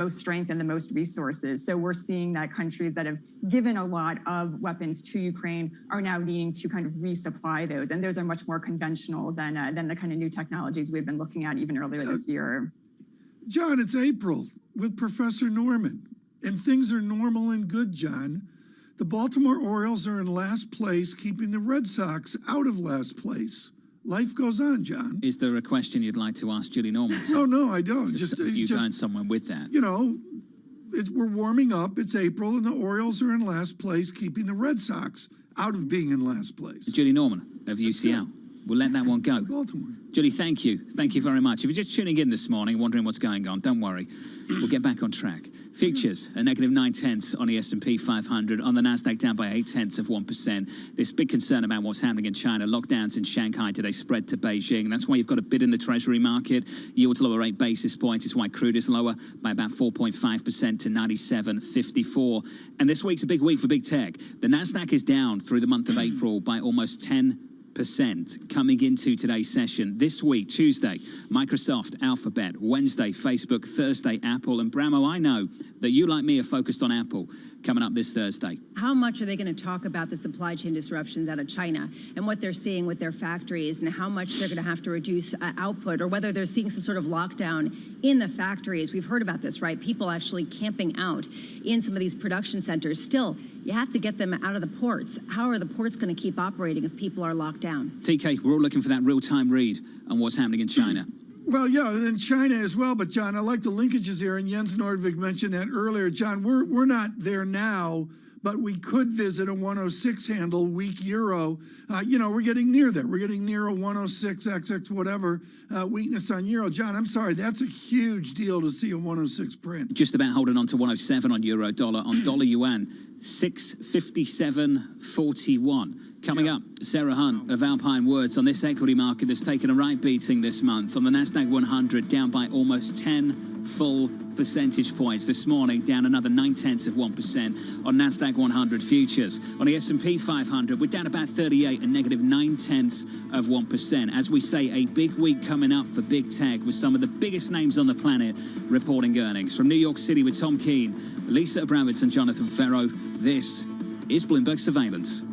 strength and the most resources. So we're seeing that countries that have given a lot of weapons to Ukraine are now needing to kind of resupply those, and those are much more conventional than the kind of new technologies we've been looking at even earlier this year. John, it's April with Professor Norman. And things are normal and good, John. The Baltimore Orioles are in last place, keeping the Red Sox out of last place. Life goes on, John. Is there a question you'd like to ask Julie Norman? No, I don't. You going somewhere with that? We're warming up. It's April, and the Orioles are in last place, keeping the Red Sox out of being in last place. Julie Norman of UCL. We'll let that one go. Baltimore. Julie, thank you. Thank you very much. If you're just tuning in this morning, wondering what's going on, don't worry. We'll get back on track. Futures, a negative 0.9 on the S&P 500. On the Nasdaq, down by 0.8%. This big concern about what's happening in China. Lockdowns in Shanghai today spread to Beijing. That's why you've got a bid in the Treasury market. Yields lower 8 basis points. It's why crude is lower by about 4.5% to 97.54. And this week's a big week for big tech. The Nasdaq is down through the month of April by almost 10% coming into today's session. This week, Tuesday, Microsoft, Alphabet. Wednesday, Facebook. Thursday, Apple. And Bramo, I know that you, like me, are focused on Apple coming up this Thursday. How much are they going to talk about the supply chain disruptions out of China and what they're seeing with their factories and how much they're going to have to reduce output, or whether they're seeing some sort of lockdown in the factories? We've heard about this, right? People actually camping out in some of these production centers. Still, you have to get them out of the ports. How are the ports going to keep operating if people are locked down? TK, we're all looking for that real-time read on what's happening in China. Well, yeah, and China as well. But, John, I like the linkages here, and Jens Nordvik mentioned that earlier. John, we're not there now, but we could visit a 106 handle, weak euro. We're getting near there. We're getting near a 106 XX whatever weakness on euro. John, I'm sorry, that's a huge deal to see a 106 print. Just about holding on to 107 on euro dollar. On dollar yuan, 657.41. Coming up, Sarah Hunt of Alpine Woods on this equity market that's taken a right beating this month. On the Nasdaq 100, down by almost 10 full percentage points. This morning, down another 0.9% on Nasdaq 100 futures. On the S&P 500, we're down about 38 and negative 0.9%. As we say, a big week coming up for big tech with some of the biggest names on the planet reporting earnings. From New York City with Tom Keene, Lisa Abramowitz and Jonathan Ferro, this is Bloomberg Surveillance.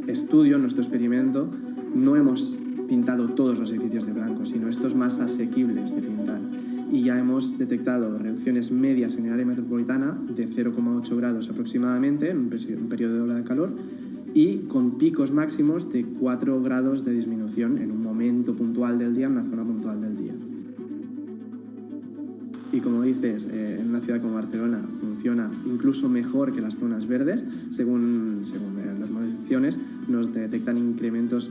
estudio, nuestro experimento, no hemos pintado todos los edificios de blanco, sino estos más asequibles de pintar. Y ya hemos detectado reducciones medias en el área metropolitana de 0,8 grados aproximadamente en un periodo de ola de calor y con picos máximos de 4 grados de disminución en un momento puntual del día, en una zona puntual del día. Y como dices, en una ciudad como Barcelona funciona incluso mejor que las zonas verdes, según las modificaciones nos detectan incrementos,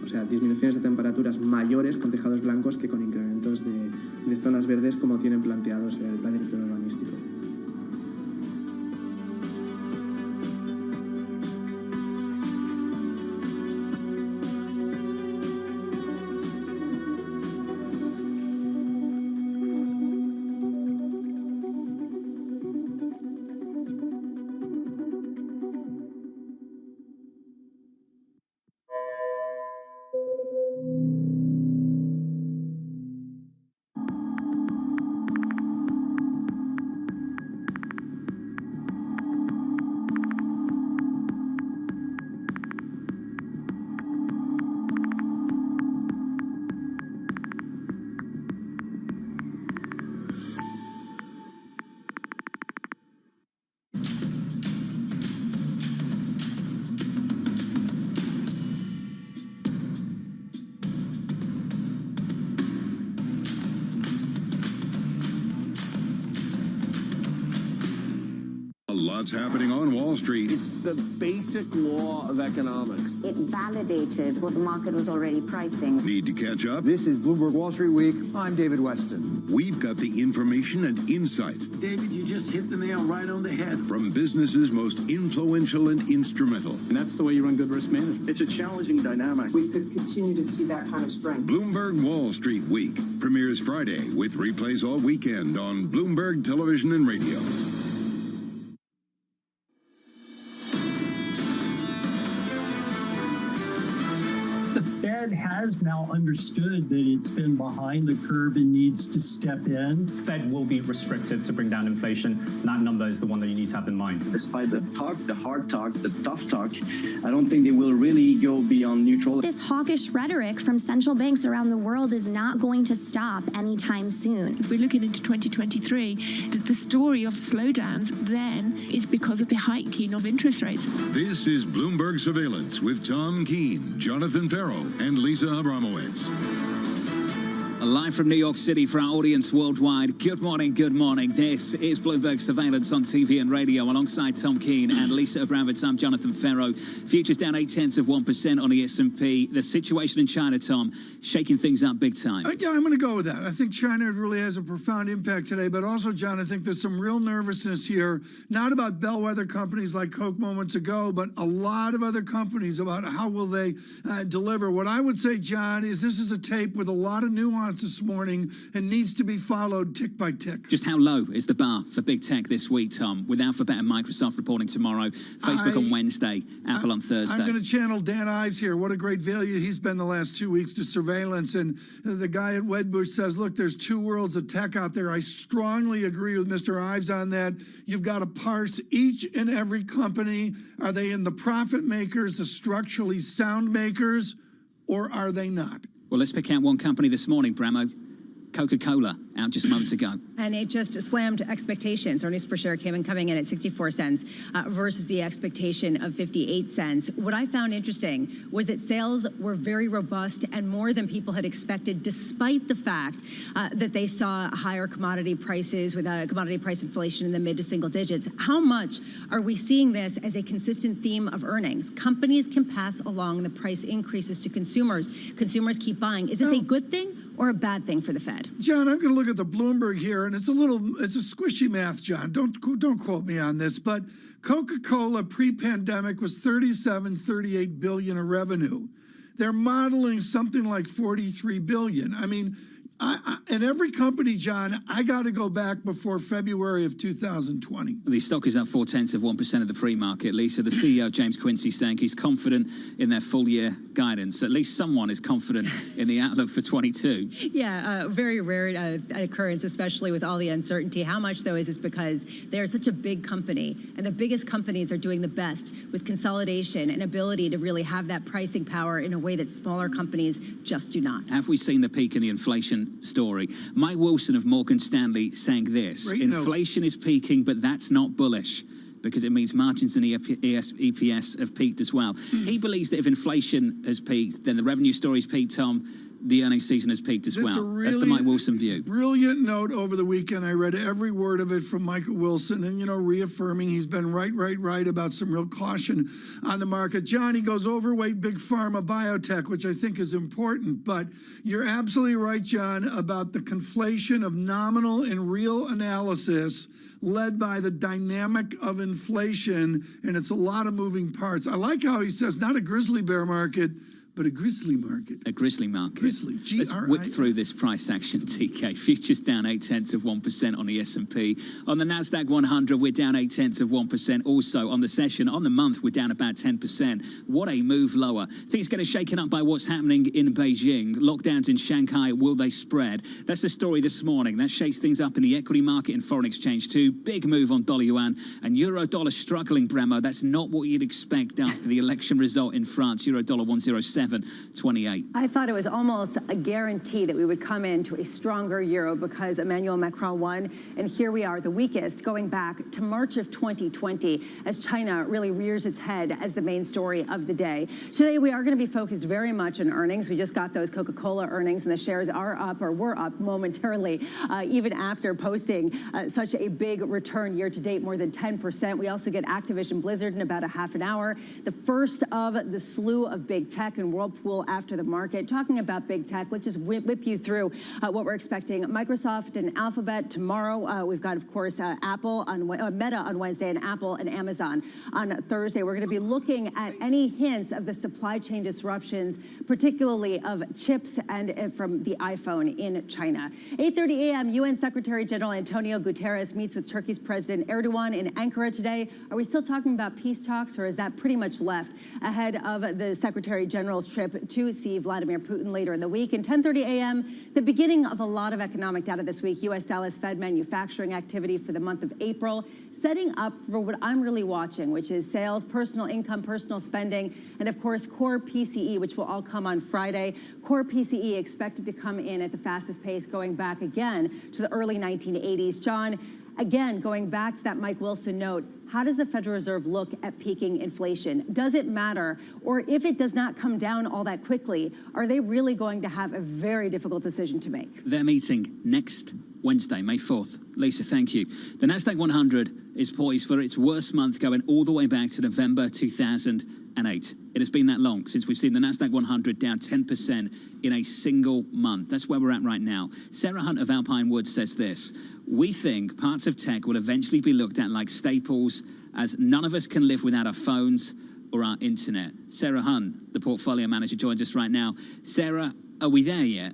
o sea, disminuciones de temperaturas mayores con tejados blancos que con incrementos de zonas verdes como tienen planteados el plan director urbanístico. Lots happening on Wall Street. It's the basic law of economics. It validated what the market was already pricing. Need to catch up? This is Bloomberg Wall Street Week. I'm David Weston. We've got the information and insights. David, you just hit the nail right on the head. From businesses most influential and instrumental. And that's the way you run good risk management. It's a challenging dynamic. We could continue to see that kind of strength. Bloomberg Wall Street Week premieres Friday with replays all weekend on Bloomberg Television and Radio. The Fed has now understood that it's been behind the curve and needs to step in. Fed will be restrictive to bring down inflation. That number is the one that you need to have in mind. Despite the talk, the hard talk, the tough talk, I don't think they will really go beyond neutral. This hawkish rhetoric from central banks around the world is not going to stop anytime soon. If we're looking into 2023, the story of slowdowns then is because of the hiking of interest rates. This is Bloomberg Surveillance with Tom Keene, Jonathan Farrow, and Lisa Abramowitz. Live from New York City for our audience worldwide. Good morning, good morning. This is Bloomberg Surveillance on TV and radio alongside Tom Keene and Lisa Abramowitz. I'm Jonathan Farrow. Futures down 0.8% on the S&P. The situation in China, Tom, shaking things up big time. Yeah, I'm going to go with that. I think China really has a profound impact today, but also, John, I think there's some real nervousness here, not about bellwether companies like Coke moments ago, but a lot of other companies about how will they deliver. What I would say, John, is this is a tape with a lot of nuance this morning and needs to be followed tick by tick. Just how low is the bar for big tech this week, Tom? With Alphabet and Microsoft reporting tomorrow, Facebook on Wednesday, Apple on Thursday. I'm going to channel Dan Ives here. What a great value he's been the last 2 weeks to surveillance. And the guy at Wedbush says, look, there's two worlds of tech out there. I strongly agree with Mr. Ives on that. You've got to parse each and every company. Are they in the profit makers, the structurally sound makers, or are they not? Well, let's pick out one company this morning, Bramo. Coca-Cola, out just moments ago. And it just slammed expectations. Earnings per share coming in at 64 cents versus the expectation of 58 cents. What I found interesting was that sales were very robust and more than people had expected, despite the fact that they saw higher commodity prices with commodity price inflation in the mid to single digits. How much are we seeing this as a consistent theme of earnings? Companies can pass along the price increases to consumers. Consumers keep buying. Is this a good thing or a bad thing for the Fed? John, I'm going to look at the Bloomberg here, and it's a squishy math, John. Don't quote me on this, but Coca-Cola pre-pandemic was $38 billion of revenue. They're modeling something like $43 billion. I mean, In every company, John, I got to go back before February of 2020. The stock is up 0.4% of the pre-market. Lisa, the CEO, James Quincy, saying he's confident in their full-year guidance. At least someone is confident in the outlook for 22. Yeah, very rare occurrence, especially with all the uncertainty. How much, though, is this because they're such a big company, and the biggest companies are doing the best with consolidation and ability to really have that pricing power in a way that smaller companies just do not. Have we seen the peak in the inflation story? Mike Wilson of Morgan Stanley saying this: inflation is peaking, but that's not bullish, because it means margins and EPS have peaked as well. He believes that if inflation has peaked, then the revenue story's peaked, Tom. The earnings season has peaked as well. That's the Mike Wilson view. Brilliant note over the weekend. I read every word of it from Michael Wilson, and, reaffirming he's been right about some real caution on the market. John, he goes overweight big pharma biotech, which I think is important, but you're absolutely right, John, about the conflation of nominal and real analysis led by the dynamic of inflation, and it's a lot of moving parts. I like how he says not a grizzly bear market, but a grizzly market. A grizzly market. Grizzly, Let's whip through this price action, TK. Futures down 0.8% on the S&P. On the Nasdaq 100, we're down 0.8%. Also, on the session, on the month, we're down about 10%. What a move lower. Things getting shaken up by what's happening in Beijing. Lockdowns in Shanghai, will they spread? That's the story this morning. That shakes things up in the equity market and foreign exchange too. Big move on dollar yuan and euro dollar struggling, Bremo. That's not what you'd expect after the election result in France. Euro dollar 107.28. I thought it was almost a guarantee that we would come into a stronger euro because Emmanuel Macron won. And here we are, the weakest, going back to March of 2020, as China really rears its head as the main story of the day. Today, we are going to be focused very much on earnings. We just got those Coca-Cola earnings, and the shares are up, or were up momentarily, even after posting such a big return year to date, more than 10%. We also get Activision Blizzard in about a half an hour. The first of the slew of big tech and Whirlpool after the market. Talking about big tech, let's just whip you through what we're expecting. Microsoft and Alphabet tomorrow. We've got, of course, Apple on Meta on Wednesday, and Apple and Amazon on Thursday. We're going to be looking at any hints of the supply chain disruptions, particularly of chips and from the iPhone in China. 8:30 a.m. UN Secretary General Antonio Guterres meets with Turkey's President Erdogan in Ankara today. Are we still talking about peace talks, or is that pretty much left ahead of the Secretary General's trip to see Vladimir Putin later in the week? And 10:30 a.m., the beginning of a lot of economic data this week. U.S. Dallas Fed manufacturing activity for the month of April, setting up for what I'm really watching, which is sales, personal income, personal spending, and of course, core PCE, which will all come on Friday. Core PCE expected to come in at the fastest pace, going back again to the early 1980s. John, again, going back to that Mike Wilson note, how does the Federal Reserve look at peaking inflation? Does it matter? Or if it does not come down all that quickly, are they really going to have a very difficult decision to make? They're meeting next Wednesday, May 4th. Lisa, thank you. The Nasdaq 100 is poised for its worst month going all the way back to November 2008. It has been that long since we've seen the Nasdaq 100 down 10% in a single month. That's where we're at right now. Sarah Hunt of Alpine Woods says this: we think parts of tech will eventually be looked at like staples, as none of us can live without our phones or our internet. Sarah Hunt, the portfolio manager, joins us right now. Sarah, are we there yet?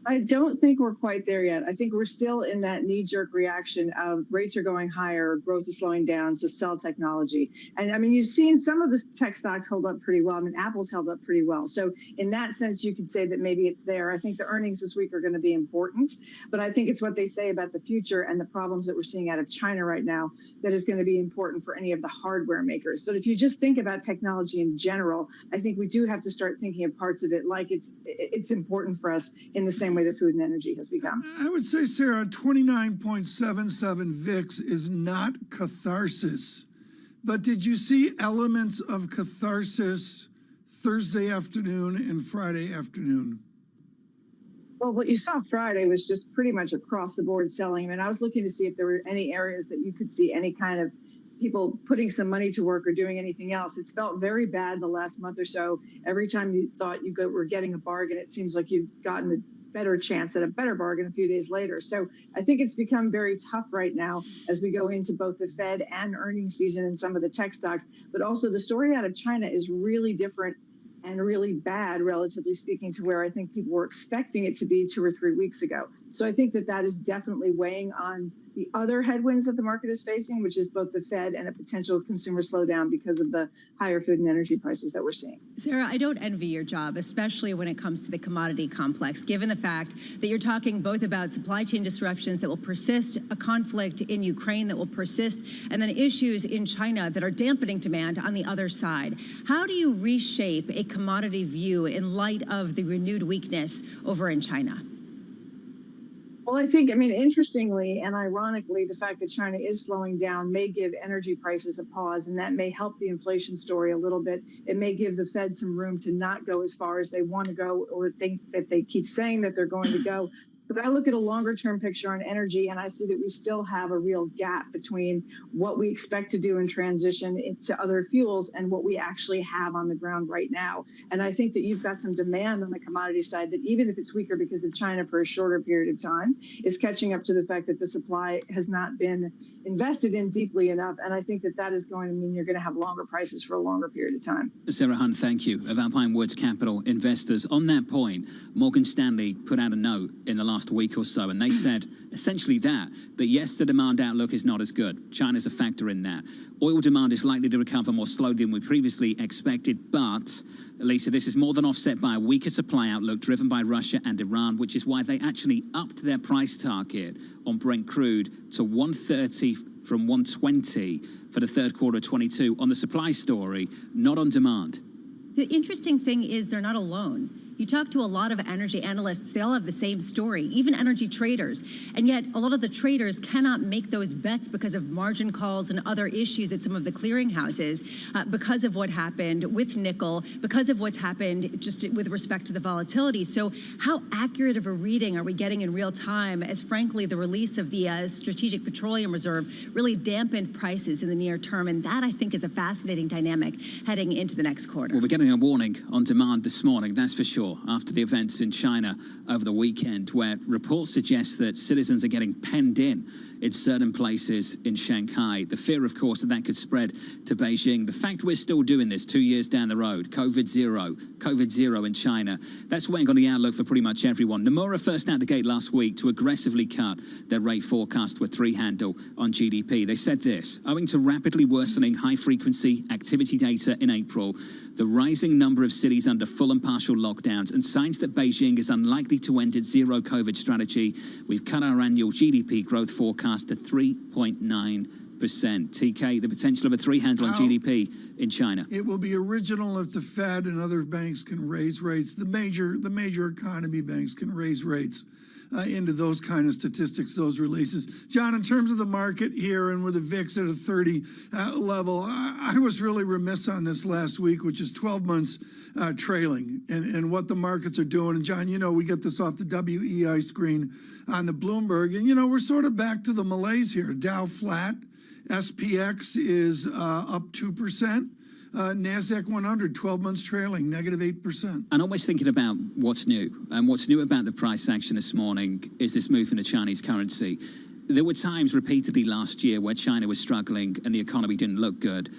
I don't think we're quite there yet. I think we're still in that knee-jerk reaction of rates are going higher, growth is slowing down, so sell technology. And I mean, you've seen some of the tech stocks hold up pretty well. I mean, Apple's held up pretty well. So in that sense, you could say that maybe it's there. I think the earnings this week are going to be important, but I think it's what they say about the future and the problems that we're seeing out of China right now that is going to be important for any of the hardware makers. But if you just think about technology in general, I think we do have to start thinking of parts of it like it's important for us in the same way that food and energy has become. I would say, Sarah, 29.77 VIX is not catharsis. But did you see elements of catharsis Thursday afternoon and Friday afternoon? Well, what you saw Friday was just pretty much across the board selling. I mean, I was looking to see if there were any areas that you could see any kind of people putting some money to work or doing anything else. It's felt very bad the last month or so. Every time you thought you were getting a bargain, it seems like you've gotten a better chance at a better bargain a few days later. So I think it's become very tough right now as we go into both the Fed and earnings season in some of the tech stocks. But also the story out of China is really different and really bad, relatively speaking, to where I think people were expecting it to be 2 or 3 weeks ago. So I think that that is definitely weighing on the other headwinds that the market is facing, which is both the Fed and a potential consumer slowdown because of the higher food and energy prices that we're seeing. Sarah, I don't envy your job, especially when it comes to the commodity complex, given the fact that you're talking both about supply chain disruptions that will persist, a conflict in Ukraine that will persist, and then issues in China that are dampening demand on the other side. How do you reshape a commodity view in light of the renewed weakness over in China? Well, I think, interestingly and ironically, the fact that China is slowing down may give energy prices a pause, and that may help the inflation story a little bit. It may give the Fed some room to not go as far as they want to go or think that they keep saying that they're going to go. But I look at a longer term picture on energy, and I see that we still have a real gap between what we expect to do in transition into other fuels and what we actually have on the ground right now. And I think that you've got some demand on the commodity side that, even if it's weaker because of China for a shorter period of time, is catching up to the fact that the supply has not been invested in deeply enough. And I think that that is going to mean you're going to have longer prices for a longer period of time. Sarah Hunt, thank you. Of Alpine Woods Capital Investors. On that point, Morgan Stanley put out a note in the last week or so, and they said essentially that yes, the demand outlook is not as good. China's a factor in that. Oil demand is likely to recover more slowly than we previously expected, but Lisa, this is more than offset by a weaker supply outlook driven by Russia and Iran, which is why they actually upped their price target on Brent crude to 130 from 120 for the third quarter of 22 on the supply story, not on demand. The interesting thing is they're not alone. You talk to a lot of energy analysts, they all have the same story, even energy traders. And yet a lot of the traders cannot make those bets because of margin calls and other issues at some of the clearinghouses, because of what happened with nickel, because of what's happened just with respect to the volatility. So how accurate of a reading are we getting in real time as, frankly, the release of the Strategic Petroleum Reserve really dampened prices in the near term? And that, I think, is a fascinating dynamic heading into the next quarter. Well, we're getting a warning on demand this morning, that's for sure, after the events in China over the weekend, where reports suggest that citizens are getting penned in certain places in Shanghai. The fear, of course, that could spread to Beijing. The fact we're still doing this 2 years down the road, COVID zero in China, that's weighing on the outlook for pretty much everyone. Nomura first out the gate last week to aggressively cut their rate forecast to a 3 handle on GDP. They said this: owing to rapidly worsening high-frequency activity data in April, the rising number of cities under full and partial lockdowns, and signs that Beijing is unlikely to end its zero-COVID strategy, we've cut our annual GDP growth forecast to 3.9%. TK, the potential of a 3 handle on GDP in China. It will be original if the Fed and other banks can raise rates. The major economy banks can raise rates into those kind of statistics, those releases. John, in terms of the market here and with the VIX at a 30 level, I was really remiss on this last week, which is 12 months trailing and what the markets are doing. And John, we get this off the WEI screen on the Bloomberg, and we're sort of back to the malaise here. Dow flat, SPX is up 2%. NASDAQ 100, 12 months trailing, -8%. And always thinking about what's new. And what's new about the price action this morning is this move in the Chinese currency. There were times repeatedly last year where China was struggling and the economy didn't look good.